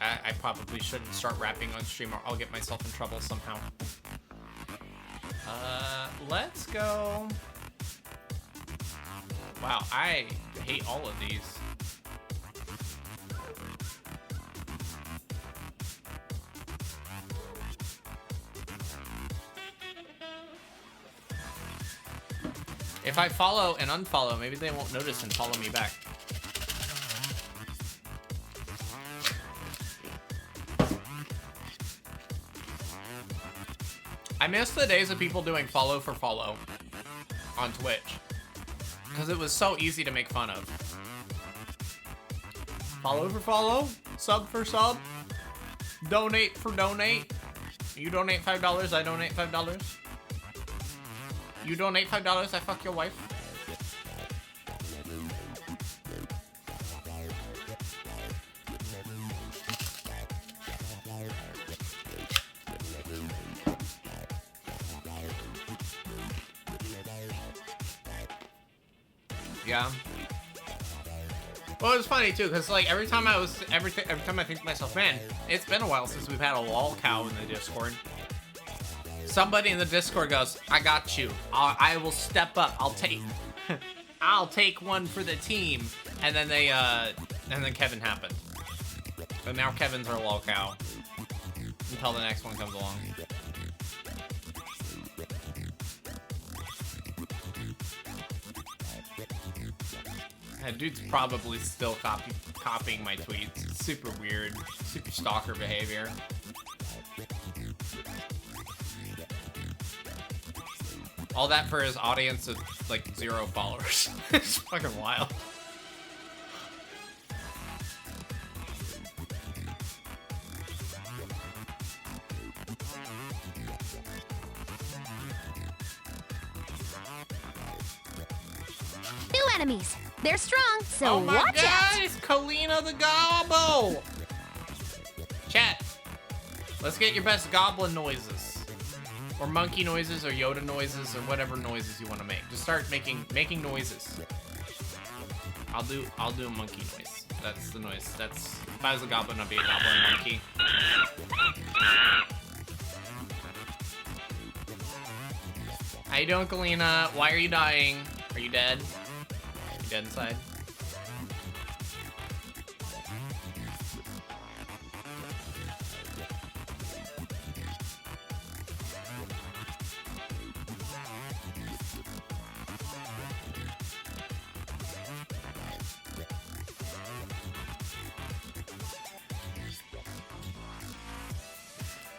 [SPEAKER 2] I probably shouldn't start rapping on stream or I'll get myself in trouble somehow. Let's go. Wow, I hate all of these. If I follow and unfollow, maybe they won't notice and follow me back. I miss the days of people doing follow for follow on Twitch, because it was so easy to make fun of. Follow for follow, sub for sub, donate for donate. You donate $5, I donate $5. You donate $5, I fuck your wife. Yeah. Well, it was funny too, cause like every time I think to myself, man, it's been a while since we've had a lol cow in the Discord. Somebody in the Discord goes, "I got you. I will step up. I'll take one for the team." And then and then Kevin happened. So now Kevin's our lol cow until the next one comes along. That dude's probably still copying my tweets. It's super weird. Super stalker behavior. All that for his audience of like 0 followers. It's fucking wild.
[SPEAKER 1] New enemies. They're strong, so
[SPEAKER 2] oh my
[SPEAKER 1] watch
[SPEAKER 2] God,
[SPEAKER 1] out.
[SPEAKER 2] it's Kalina the Gobble. Chat, let's get your best goblin noises, or monkey noises, or Yoda noises, or whatever noises you want to make. Just start making noises. I'll do a monkey noise. That's the noise. That's if I was a goblin, I'd be a goblin monkey. How you doing, Kalina? Why are you dying? Are you dead? You dead inside?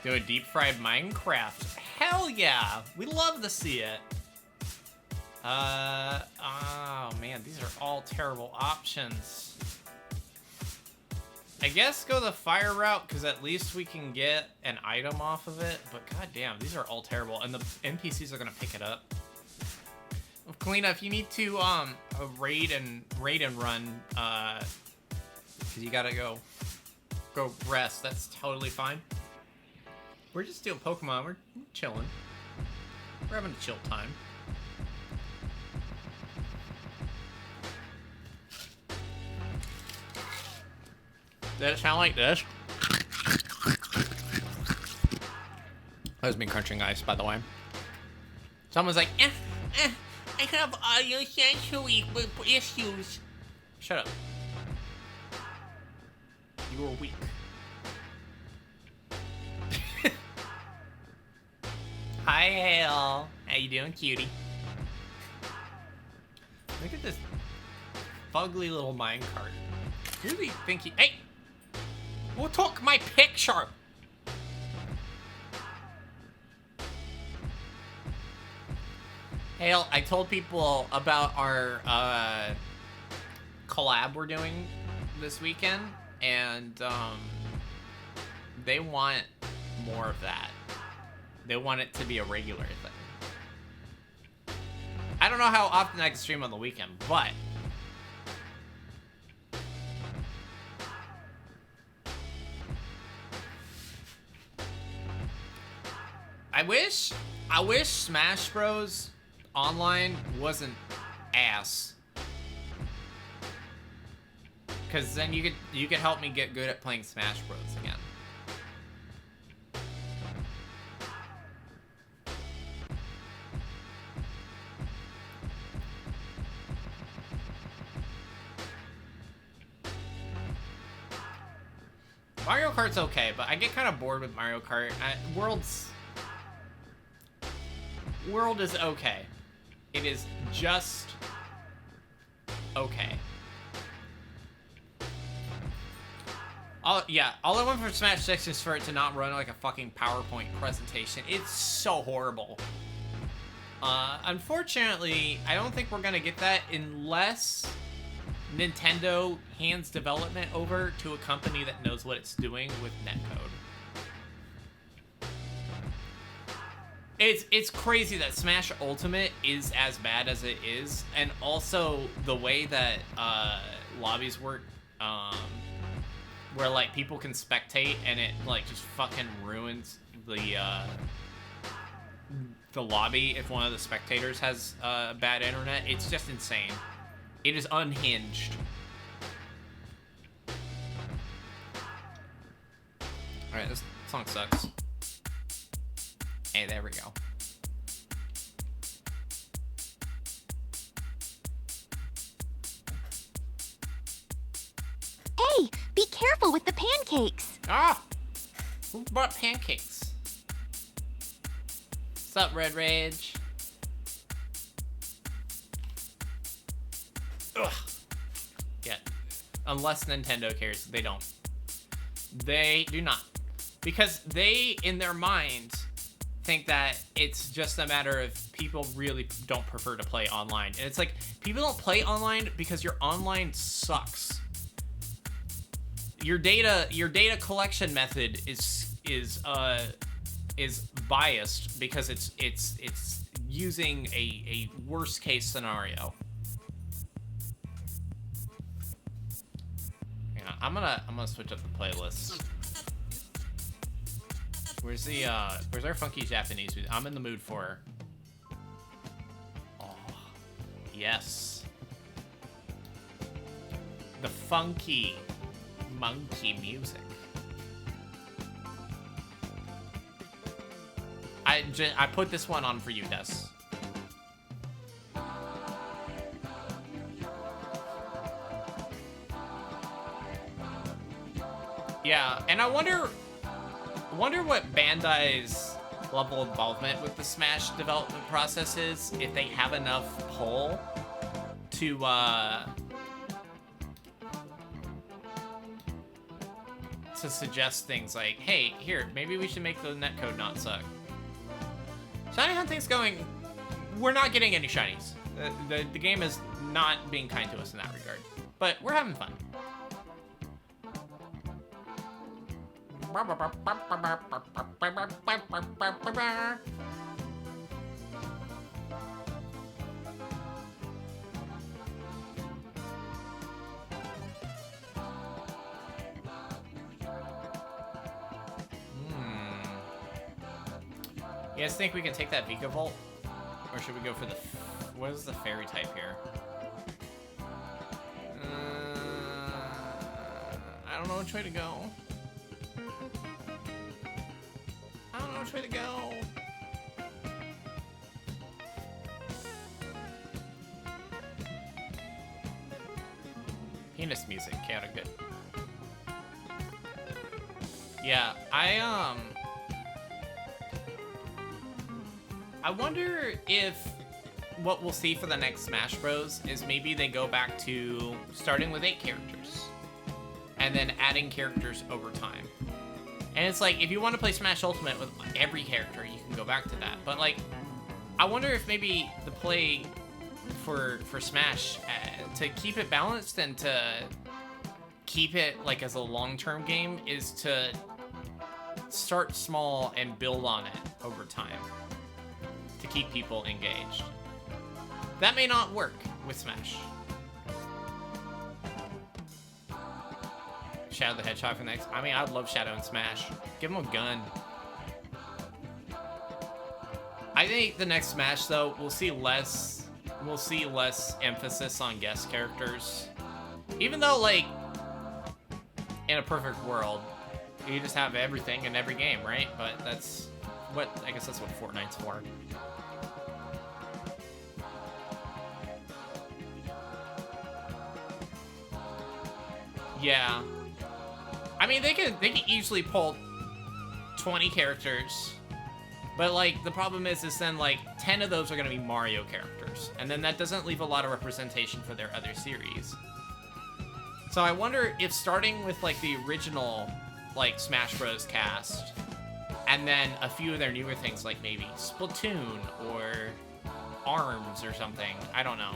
[SPEAKER 2] Do a deep fried Minecraft. Hell yeah! We love to see it. Oh man, these are all terrible options. I guess go the fire route, because at least we can get an item off of it, but goddamn, these are all terrible, and the NPCs are gonna pick it up. Kalina, if you need to raid and run, because you gotta go rest, that's totally fine. We're just doing Pokemon, we're chilling. We're having a chill time. Did it sound like this? That was me crunching ice, by the way. Someone's like, I have audio sensory issues. Shut up. You were weak. Hi, Hale. How you doing, cutie? Look at this fugly little minecart. Who do you think he... Hey! Who took my picture? Hale, I told people about our collab we're doing this weekend, and they want more of that. They want it to be a regular thing. I don't know how often I can stream on the weekend, but I wish Smash Bros. Online wasn't ass, because then you could help me get good at playing Smash Bros. Again. Mario Kart's okay, but I get kind of bored with Mario Kart. World is okay. It is just okay. All I want for Smash 6 is for it to not run like a fucking PowerPoint presentation. It's so horrible. Unfortunately, I don't think we're gonna get that unless Nintendo hands development over to a company that knows what it's doing with netcode. It's crazy that Smash Ultimate is as bad as it is, and also the way that lobbies work, where like people can spectate and it like just fucking ruins the lobby if one of the spectators has bad internet. It's just insane. It is unhinged. Alright, this song sucks. Hey, there we go.
[SPEAKER 1] Hey, be careful with the pancakes.
[SPEAKER 2] Ah! Who brought pancakes? What's up, Red Rage? Ugh. Yeah. Unless Nintendo cares, they don't. They do not. Because they, in their minds, think that it's just a matter of people really don't prefer to play online. And it's like, people don't play online because your online sucks. Your data collection method is biased because it's using a worst case scenario. Yeah, I'm gonna switch up the playlist. Where's our funky Japanese music? I'm in the mood for. Oh, yes. The funky monkey music. I put this one on for you, Des. Yeah, and I wonder what Bandai's level of involvement with the Smash development process is, if they have enough pull to suggest things like, hey, here, maybe we should make the netcode not suck. Shiny hunting's going. We're not getting any shinies. The game is not being kind to us in that regard, but we're having fun. You guys think we can take that Vika Volt? Or should we go for the... What is the fairy type here? I don't know which way to go. I don't know which way to go. Penis music, chaotic good. Yeah, I wonder if what we'll see for the next Smash Bros. Is maybe they go back to starting with 8 characters and then adding characters over time. And it's like, if you want to play Smash Ultimate with every character, you can go back to that. But like, I wonder if maybe the play for Smash, to keep it balanced and to keep it like as a long-term game, is to start small and build on it over time to keep people engaged. That may not work with Smash. Shadow the Hedgehog for next. I mean, I'd love Shadow and Smash. Give him a gun. I think the next Smash, though, we'll see less emphasis on guest characters. Even though, like, in a perfect world, you just have everything in every game, right? But I guess that's what Fortnite's for. Yeah. I mean, they could easily pull 20 characters, but like the problem is then like 10 of those are gonna be Mario characters. universe, and then that doesn't leave a lot of representation for their other series. So I wonder if starting with like the original like Smash Bros cast, and then a few of their newer things like maybe Splatoon or ARMS or something. I don't know.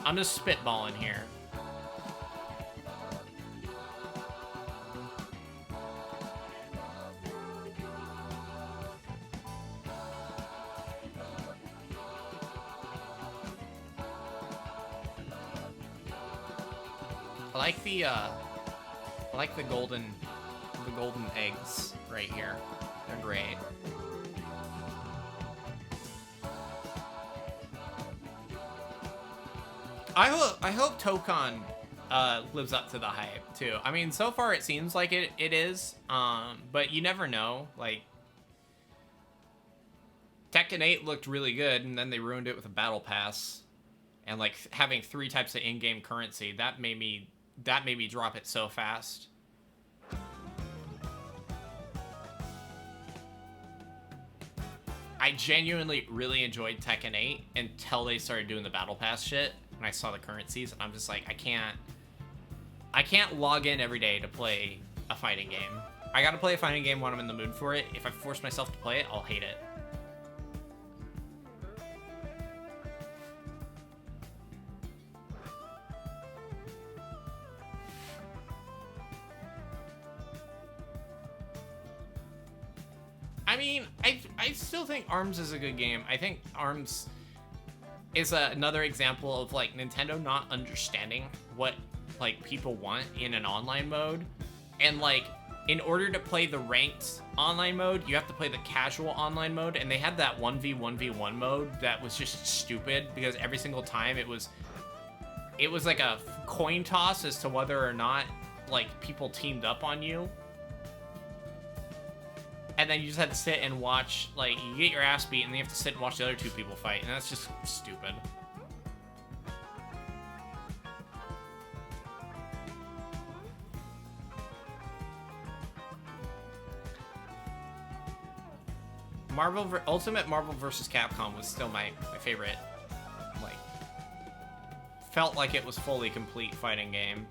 [SPEAKER 2] I'm just spitballing here. I like the golden eggs right here. They're great. I hope Tokon lives up to the hype too. I mean, so far it seems like it is, but you never know. Like Tekken 8 looked really good, and then they ruined it with a battle pass, and like having 3 types of in-game currency that made me drop it so fast. I genuinely really enjoyed Tekken 8 until they started doing the battle pass shit, and I saw the currencies, and I'm just like, I can't log in every day to play a fighting game. I gotta play a fighting game when I'm in the mood for it. If I force myself to play it, I'll hate it. I mean, I still think ARMS is a good game. I think ARMS is another example of like Nintendo not understanding what like people want in an online mode, and like in order to play the ranked online mode, you have to play the casual online mode, and they had that 1v1v1 mode that was just stupid because every single time it was like a coin toss as to whether or not like people teamed up on you. And then you just had to sit and watch, like, you get your ass beat, and then you have to sit and watch the other 2 people fight, and that's just stupid. Ultimate Marvel vs. Capcom was still my favorite, like, felt like it was fully complete fighting game.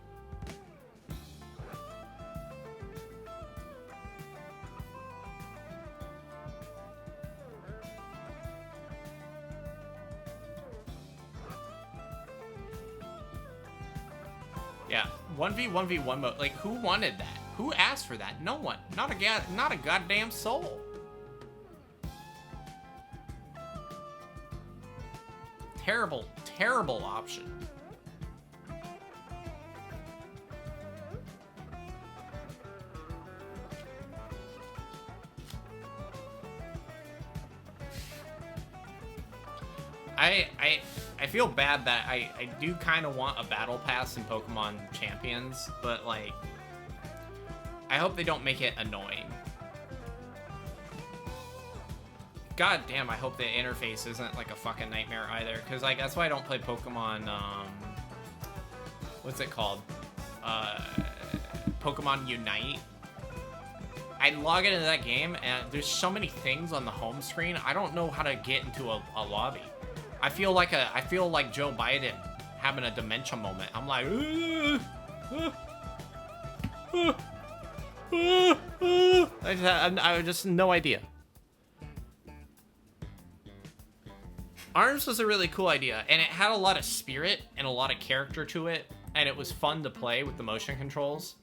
[SPEAKER 2] Yeah, 1v1v1 mode. Like, who wanted that? Who asked for that? No one. Not a goddamn soul. Terrible, terrible option. I feel bad that I do kind of want a battle pass in Pokemon Champions, but like, I hope they don't make it annoying. God damn, I hope the interface isn't like a fucking nightmare either, because like that's why I don't play Pokemon, what's it called? Pokemon Unite. I log into that game and there's so many things on the home screen, I don't know how to get into a lobby. I feel like Joe Biden having a dementia moment. I'm like, I just no idea. ARMS was a really cool idea, and it had a lot of spirit and a lot of character to it, and it was fun to play with the motion controls.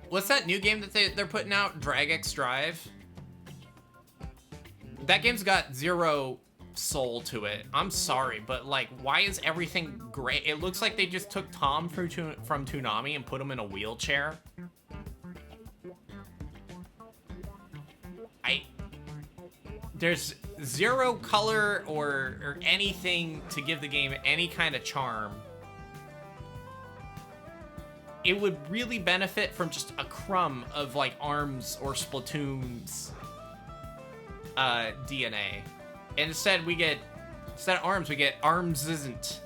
[SPEAKER 2] What's that new game that they're putting out? Drag X Drive? That game's got zero soul to it. I'm sorry, but like, why is everything great? It looks like they just took Tom from Toonami and put him in a wheelchair. There's zero color or anything to give the game any kind of charm. It would really benefit from just a crumb of like ARMS or Splatoon's DNA. And instead of ARMS, we get ARMS isn't.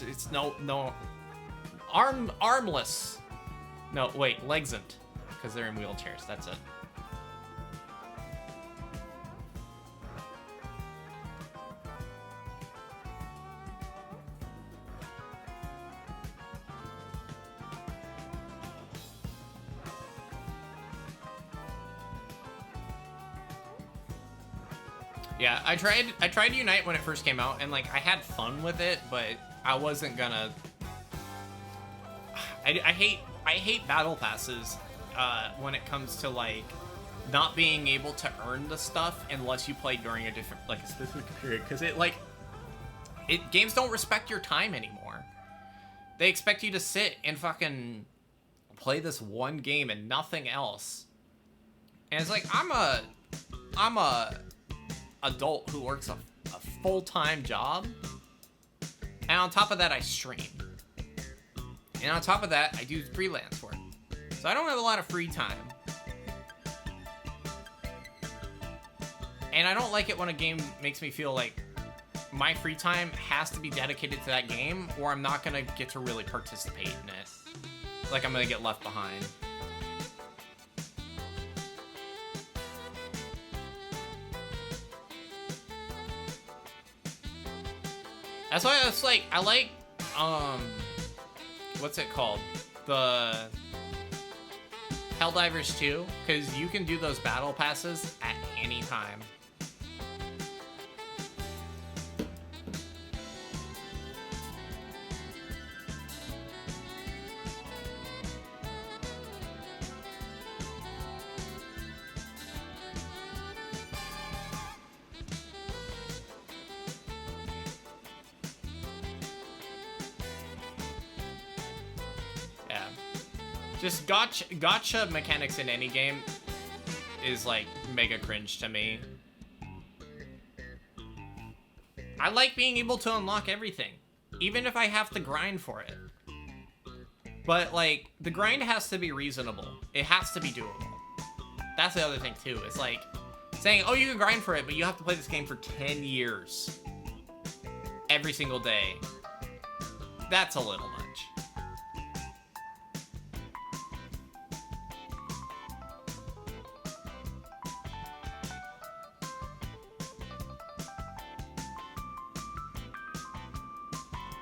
[SPEAKER 2] It's no. Armless. No, wait, legsn't. Because they're in wheelchairs, that's it. Yeah, I tried Unite when it first came out, and like I had fun with it, but I wasn't gonna. I hate battle passes when it comes to like not being able to earn the stuff unless you play during a different like a specific period, because games don't respect your time anymore. They expect you to sit and fucking play this one game and nothing else. And it's like I'm a adult who works a full-time job, and on top of that I stream, and on top of that I do freelance work, so I don't have a lot of free time. And I don't like it when a game makes me feel like my free time has to be dedicated to that game, or I'm not gonna get to really participate in it. Like I'm gonna get left behind. That's why it's like, I like, what's it called? The Helldivers 2, because you can do those battle passes at any time. Just gotcha mechanics in any game is like mega cringe to me. I like being able to unlock everything, even if I have to grind for it. But like, the grind has to be reasonable. It has to be doable. That's the other thing too. It's like saying, oh, you can grind for it, but you have to play this game for 10 years. Every single day. That's a little much.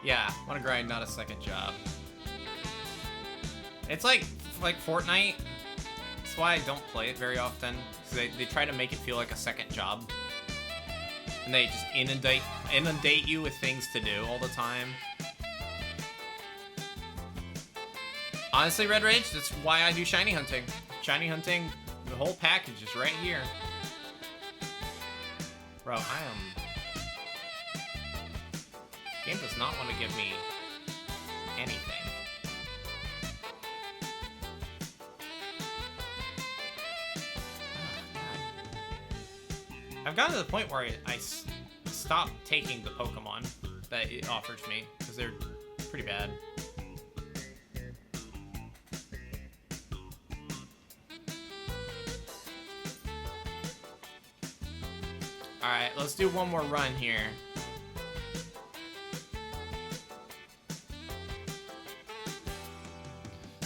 [SPEAKER 2] Yeah, want to grind, not a second job. It's like Fortnite. That's why I don't play it very often. Because they try to make it feel like a second job. And they just inundate you with things to do all the time. Honestly, Red Rage, that's why I do shiny hunting. Shiny hunting, the whole package is right here. Bro, game does not want to give me anything. Oh, I've gotten to the point where I stopped taking the Pokemon that it offers me, because they're pretty bad. Alright, let's do one more run here.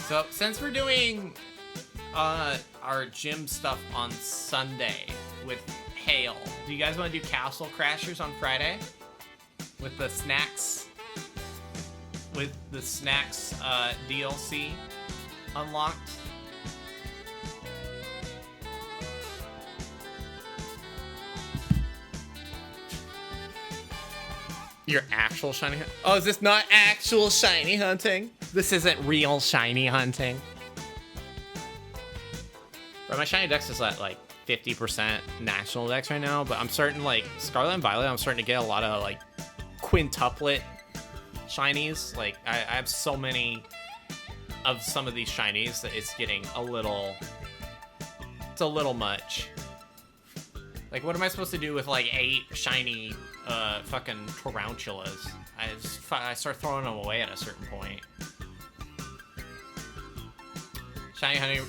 [SPEAKER 2] So, since we're doing our gym stuff on Sunday with Hail, do you guys want to do Castle Crashers on Friday? With the snacks? With the snacks DLC unlocked? Your actual shiny hunt? Oh, is this not actual shiny hunting? This isn't real shiny hunting. Bro, my shiny dex is at like 50% national dex right now, but I'm starting like Scarlet and Violet, I'm starting to get a lot of like quintuplet shinies. Like I have so many of some of these shinies that it's getting a little much. Like, what am I supposed to do with like 8 shiny fucking tarantulas? I start throwing them away at a certain point. Shiny honey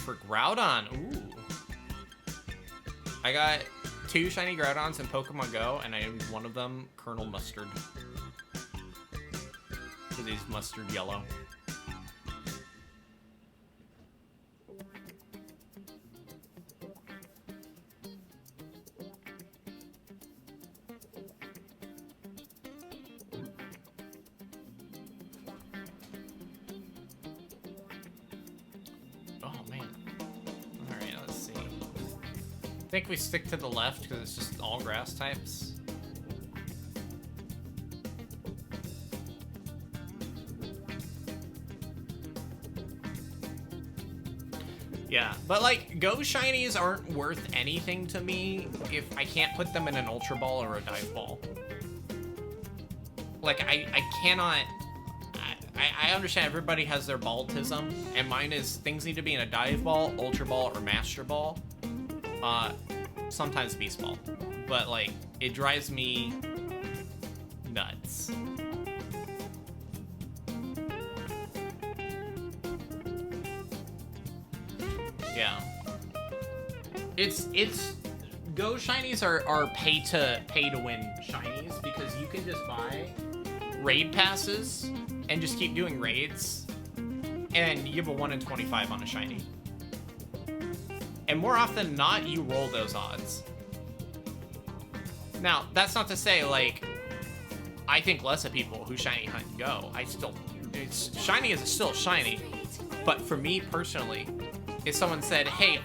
[SPEAKER 2] for Groudon. Ooh. I got 2 shiny Groudons in Pokemon Go, and I named one of them Colonel Mustard. Because he's mustard yellow. think we stick to the left because it's just all grass types. Yeah, but like, Go Shinies aren't worth anything to me if I can't put them in an Ultra Ball or a Dive Ball. Like, I cannot... I understand everybody has their ballism, and mine is things need to be in a Dive Ball, Ultra Ball, or Master Ball. Sometimes Beast Ball. But, like, it drives me nuts. Yeah. It's Go Shinies are pay to win Shinies because you can just buy raid passes and just keep doing raids and you have a 1 in 25 on a shiny. And more often than not, you roll those odds. Now, that's not to say, like, I think less of people who shiny hunt and go. Shiny is still shiny. But for me personally, if someone said, hey,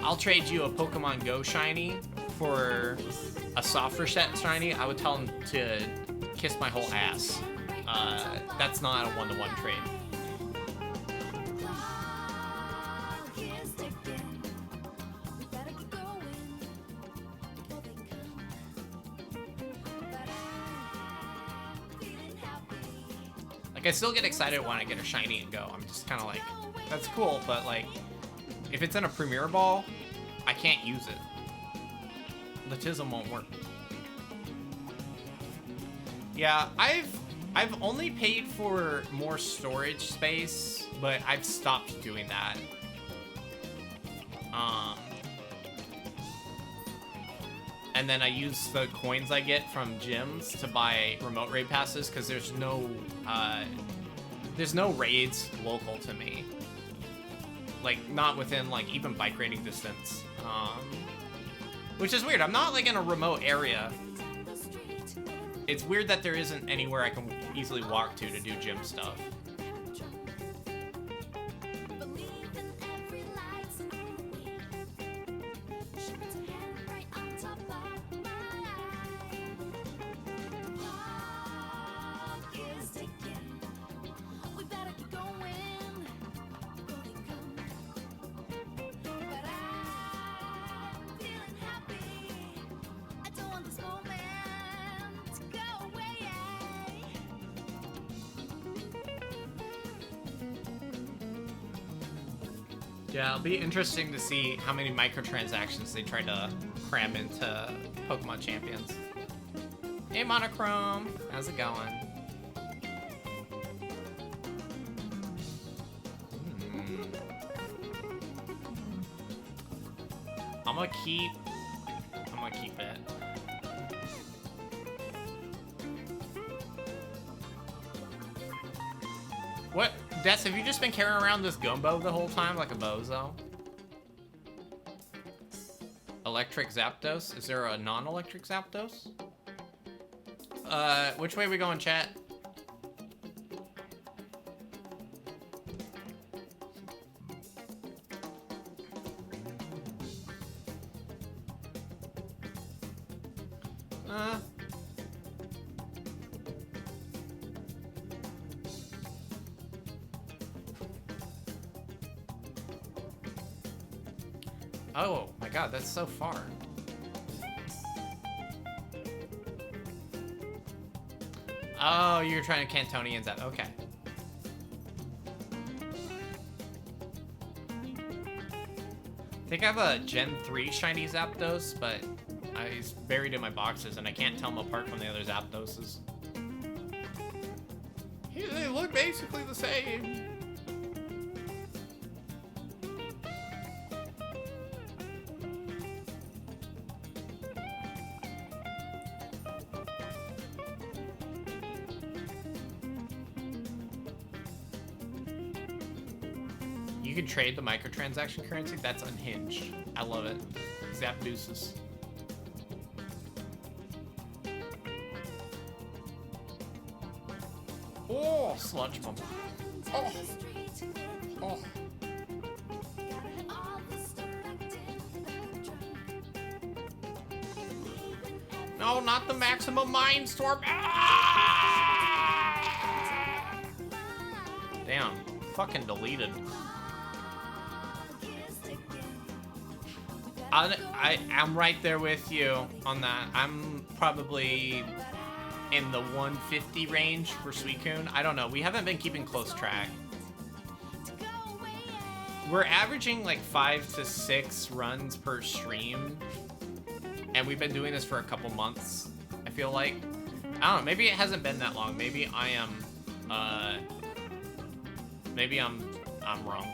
[SPEAKER 2] I'll trade you a Pokemon Go shiny for a softer set shiny, I would tell them to kiss my whole ass. That's not a one-to-one trade. Like, I still get excited when I get a shiny and go. I'm just kind of like, that's cool, but like, if it's in a Premier Ball, I can't use it. The Tism won't work. Yeah, I've only paid for more storage space, but I've stopped doing that. And then I use the coins I get from gyms to buy remote raid passes because there's no raids local to me. Like, not within, like, even bike raiding distance. Which is weird. I'm not, like, in a remote area. It's weird that there isn't anywhere I can easily walk to do gym stuff. Yeah, it'll be interesting to see how many microtransactions they try to cram into Pokemon Champions. Hey, Monochrome! How's it going? I'm gonna keep it. What? Des, have you just been carrying around this gumbo the whole time like a bozo? Electric Zapdos? Is there a non-electric Zapdos? Which way are we going, chat? Oh my god, that's so far. Oh, you're trying to Cantonians out. Okay. I think I have a Gen 3 shiny Zapdos, but it's buried in my boxes and I can't tell them apart from the other Zapdoses. They look basically the same. You can trade the microtransaction currency? That's unhinged. I love it. Zapdeuces. Oh, sludge bump. Oh. Oh. No, not the maximum mindstorm. Ah! Damn, fucking deleted. I'm right there with you on that. I'm probably in the 150 range for Suicune. I don't know. We haven't been keeping close track. We're averaging like 5 to 6 runs per stream. And we've been doing this for a couple months, I feel like. I don't know. Maybe it hasn't been that long. Maybe I am, maybe I'm wrong.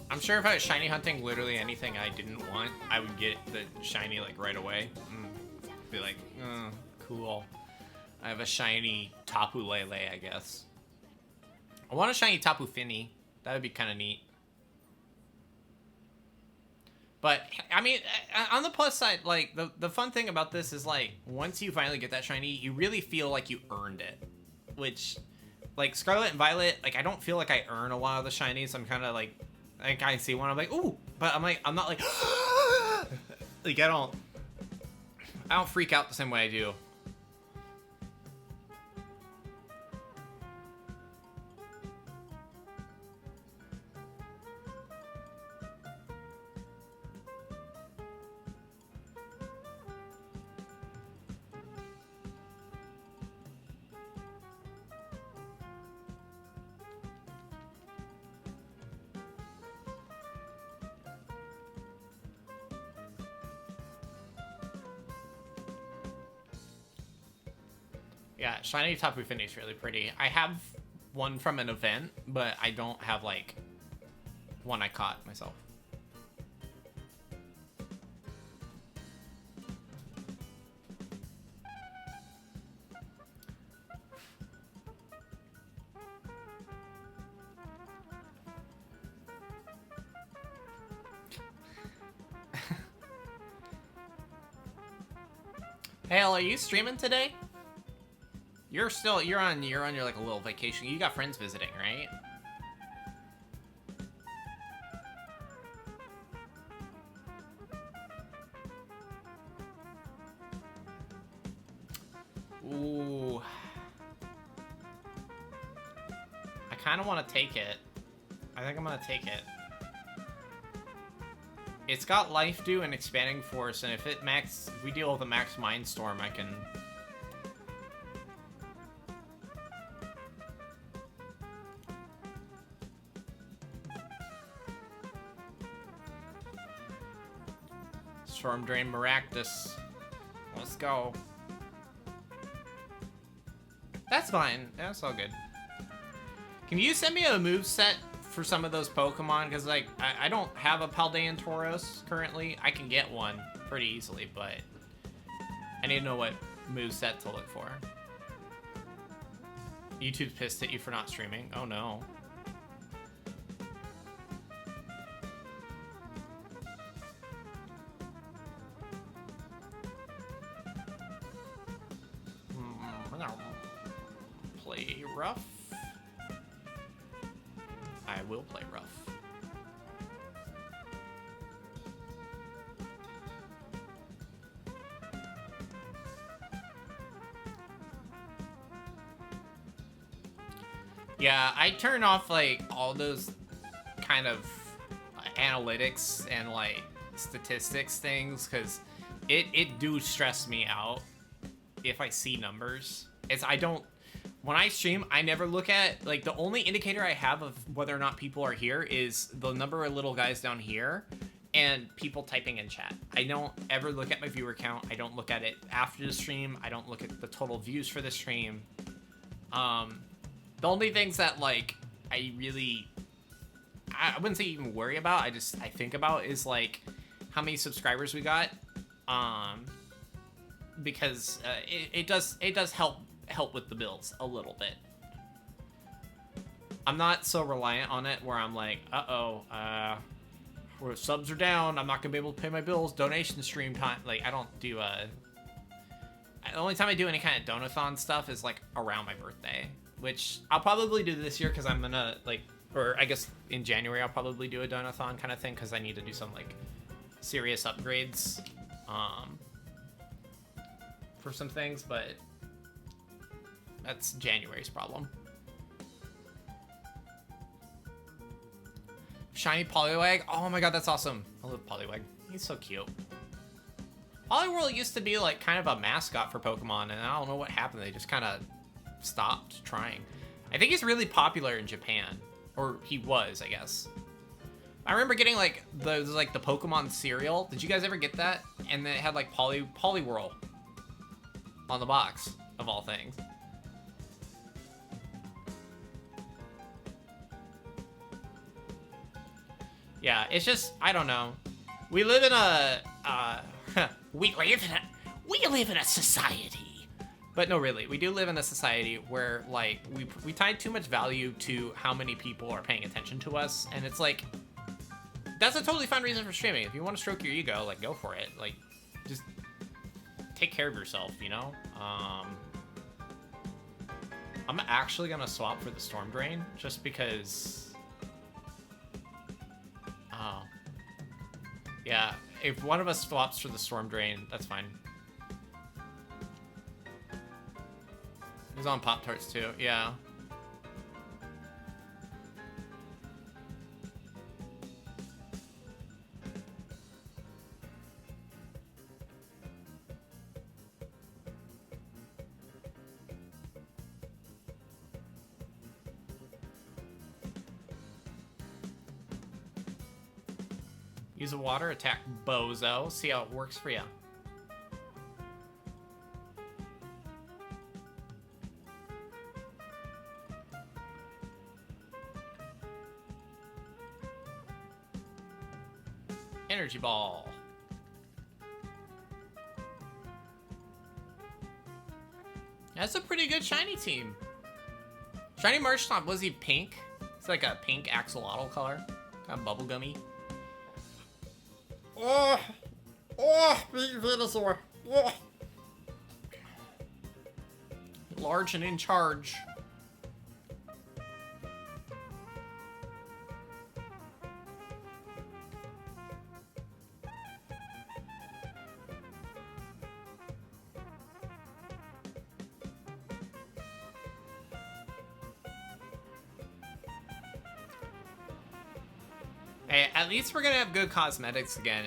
[SPEAKER 2] I'm sure if I was shiny hunting literally anything I didn't want, I would get the shiny like right away. Be like, cool. I have a shiny Tapu Lele, I guess. I want a shiny Tapu Fini. That would be kind of neat. But, I mean, on the plus side, like, the fun thing about this is, like, once you finally get that shiny, you really feel like you earned it. Which, like, Scarlet and Violet, like, I don't feel like I earn a lot of the shinies. I'm kind of, like I see one, I'm like, ooh, but I'm not like, like, I don't freak out the same way I do. Yeah, shiny Tapu Fini is really pretty. I have one from an event, but I don't have, like, one I caught myself. Hale, are you streaming today? You're on your like a little vacation. You got friends visiting, right? Ooh. I kind of want to take it. I think I'm gonna take it. It's got Life Dew and Expanding Force, and if we deal with a max Mindstorm, I can. Storm Drain Maractus. Let's go. That's fine. That's all good. Can you send me a move set for some of those Pokemon? Because, like, I don't have a Paldean Tauros currently. I can get one pretty easily, but I need to know what move set to look for. YouTube's pissed at you for not streaming. Oh, no. Play rough. I will play rough. Yeah, I turn off like all those kind of analytics and like statistics things because it do stress me out if I see numbers. When I stream, I never look at, like, the only indicator I have of whether or not people are here is the number of little guys down here and people typing in chat. I don't ever look at my viewer count. I don't look at it after the stream. I don't look at the total views for the stream. The only things that, like, I wouldn't say even worry about, I think about is, like, how many subscribers we got. Because it does help with the bills a little bit. I'm not so reliant on it where I'm like, where subs are down, I'm not gonna be able to pay my bills, donation stream time. Like, I don't do The only time I do any kind of donathon stuff is like around my birthday, which I'll probably do this year because I'm gonna like, or I guess in January I'll probably do a donathon kind of thing because I need to do some like serious upgrades for some things, but that's January's problem. Shiny Poliwag. Oh my god, that's awesome. I love Poliwag. He's so cute. Poliwhirl used to be like kind of a mascot for Pokemon, and I don't know what happened. They just kind of stopped trying. I think he's really popular in Japan, or he was, I guess. I remember getting like the Pokemon cereal. Did you guys ever get that? And then it had like Poliwhirl on the box, of all things. Yeah, it's just, I don't know. We live in a we live in a society. But no, really, we do live in a society where like we tie too much value to how many people are paying attention to us, and it's like that's a totally fine reason for streaming. If you want to stroke your ego, like go for it. Like just take care of yourself, you know? I'm actually gonna swap for the Storm Drain just because yeah, if one of us swaps for the Storm Drain, that's fine. He's on Pop-Tarts too, yeah. Use a water attack, bozo. See how it works for you. Energy ball. That's a pretty good shiny team. Shiny Marshtomp, was he pink? It's like a pink axolotl color. Kind of bubblegummy. Oh, big Venusaur. Oh. Large and in charge. Hey, at least we're gonna have good cosmetics again.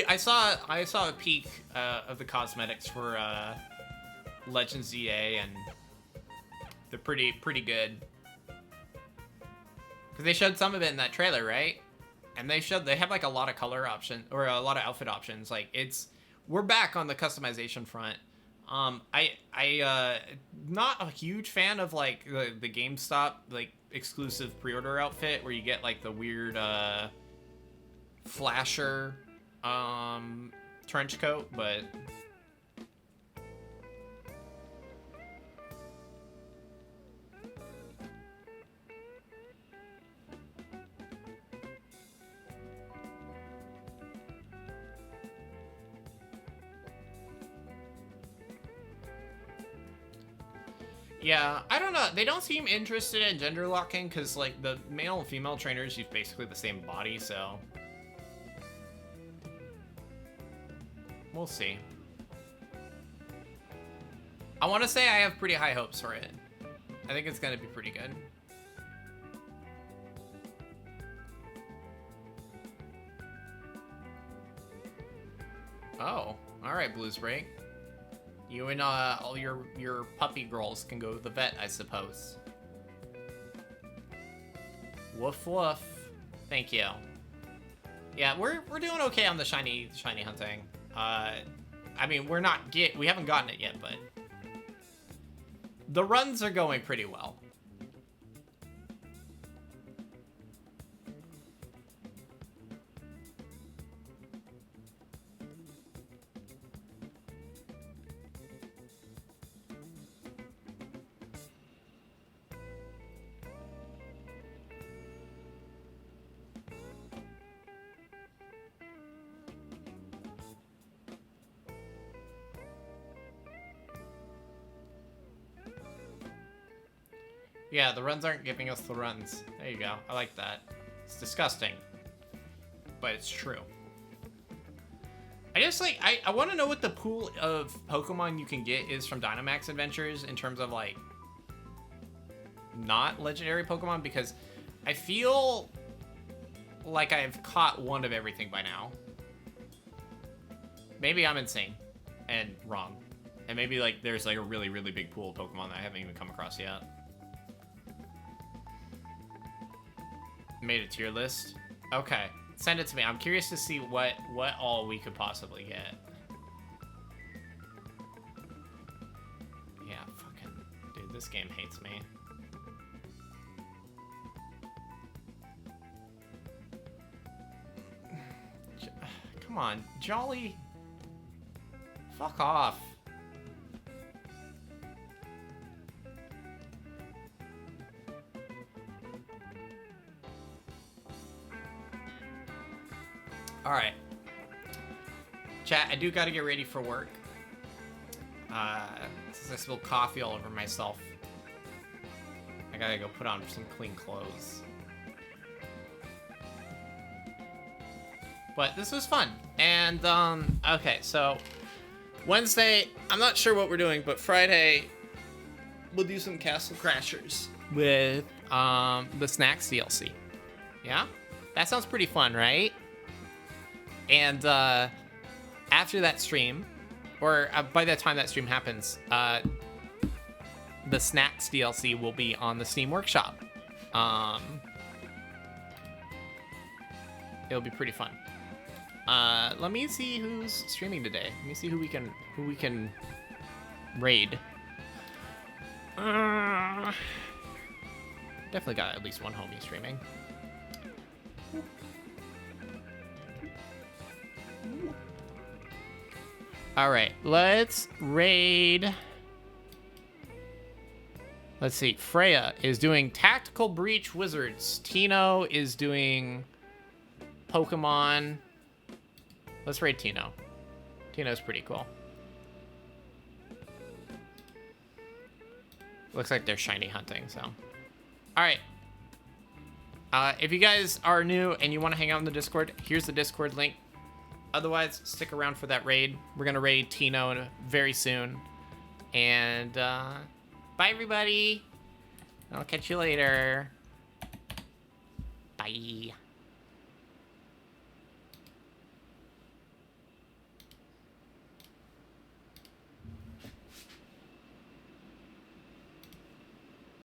[SPEAKER 2] I saw a peek of the cosmetics for Legends EA, and they're pretty good. Cause they showed some of it in that trailer, right? And they have like a lot of color options or a lot of outfit options. Like we're back on the customization front. I not a huge fan of like the GameStop like exclusive pre-order outfit where you get like the weird flasher trench coat, but yeah, I don't know. They don't seem interested in gender locking because, like, the male and female trainers use basically the same body, so we'll see. I want to say I have pretty high hopes for it. I think it's going to be pretty good. Oh, all right, Blues Break. You and all your puppy girls can go to the vet, I suppose. Woof woof. Thank you. Yeah, we're doing okay on the shiny hunting. I mean, we haven't gotten it yet, but the runs are going pretty well. Yeah, the runs aren't giving us the runs. There you go. I like that. It's disgusting, but it's true. I just like, I want to know what the pool of Pokemon you can get is from Dynamax Adventures in terms of like not legendary Pokemon, because I feel like I've caught one of everything by now. Maybe I'm insane and wrong. And maybe like there's like a really, really big pool of Pokemon that I haven't even come across yet. Made a tier list. Okay, send it to me. I'm curious to see what all we could possibly get. Yeah, fucking dude, this game hates me. Come on, Jolly. Fuck off. All right. Chat, I do got to get ready for work. Since I spilled coffee all over myself, I gotta go put on some clean clothes. But this was fun. And, okay, so Wednesday, I'm not sure what we're doing, but Friday, we'll do some Castle Crashers with, the Snacks DLC. Yeah? That sounds pretty fun, right? And, after that stream, or by the time that stream happens, the Snacks DLC will be on the Steam Workshop. It'll be pretty fun. Let me see who's streaming today. Let me see who we can raid. Definitely got at least one homie streaming. All right, let's raid. Let's see. Freya is doing Tactical Breach Wizards. Tino is doing Pokemon. Let's raid Tino. Tino's pretty cool. Looks like they're shiny hunting, so. All right. If you guys are new and you want to hang out in the Discord, here's the Discord link. Otherwise, stick around for that raid. We're going to raid Tino very soon. And, bye, everybody. I'll catch you later. Bye.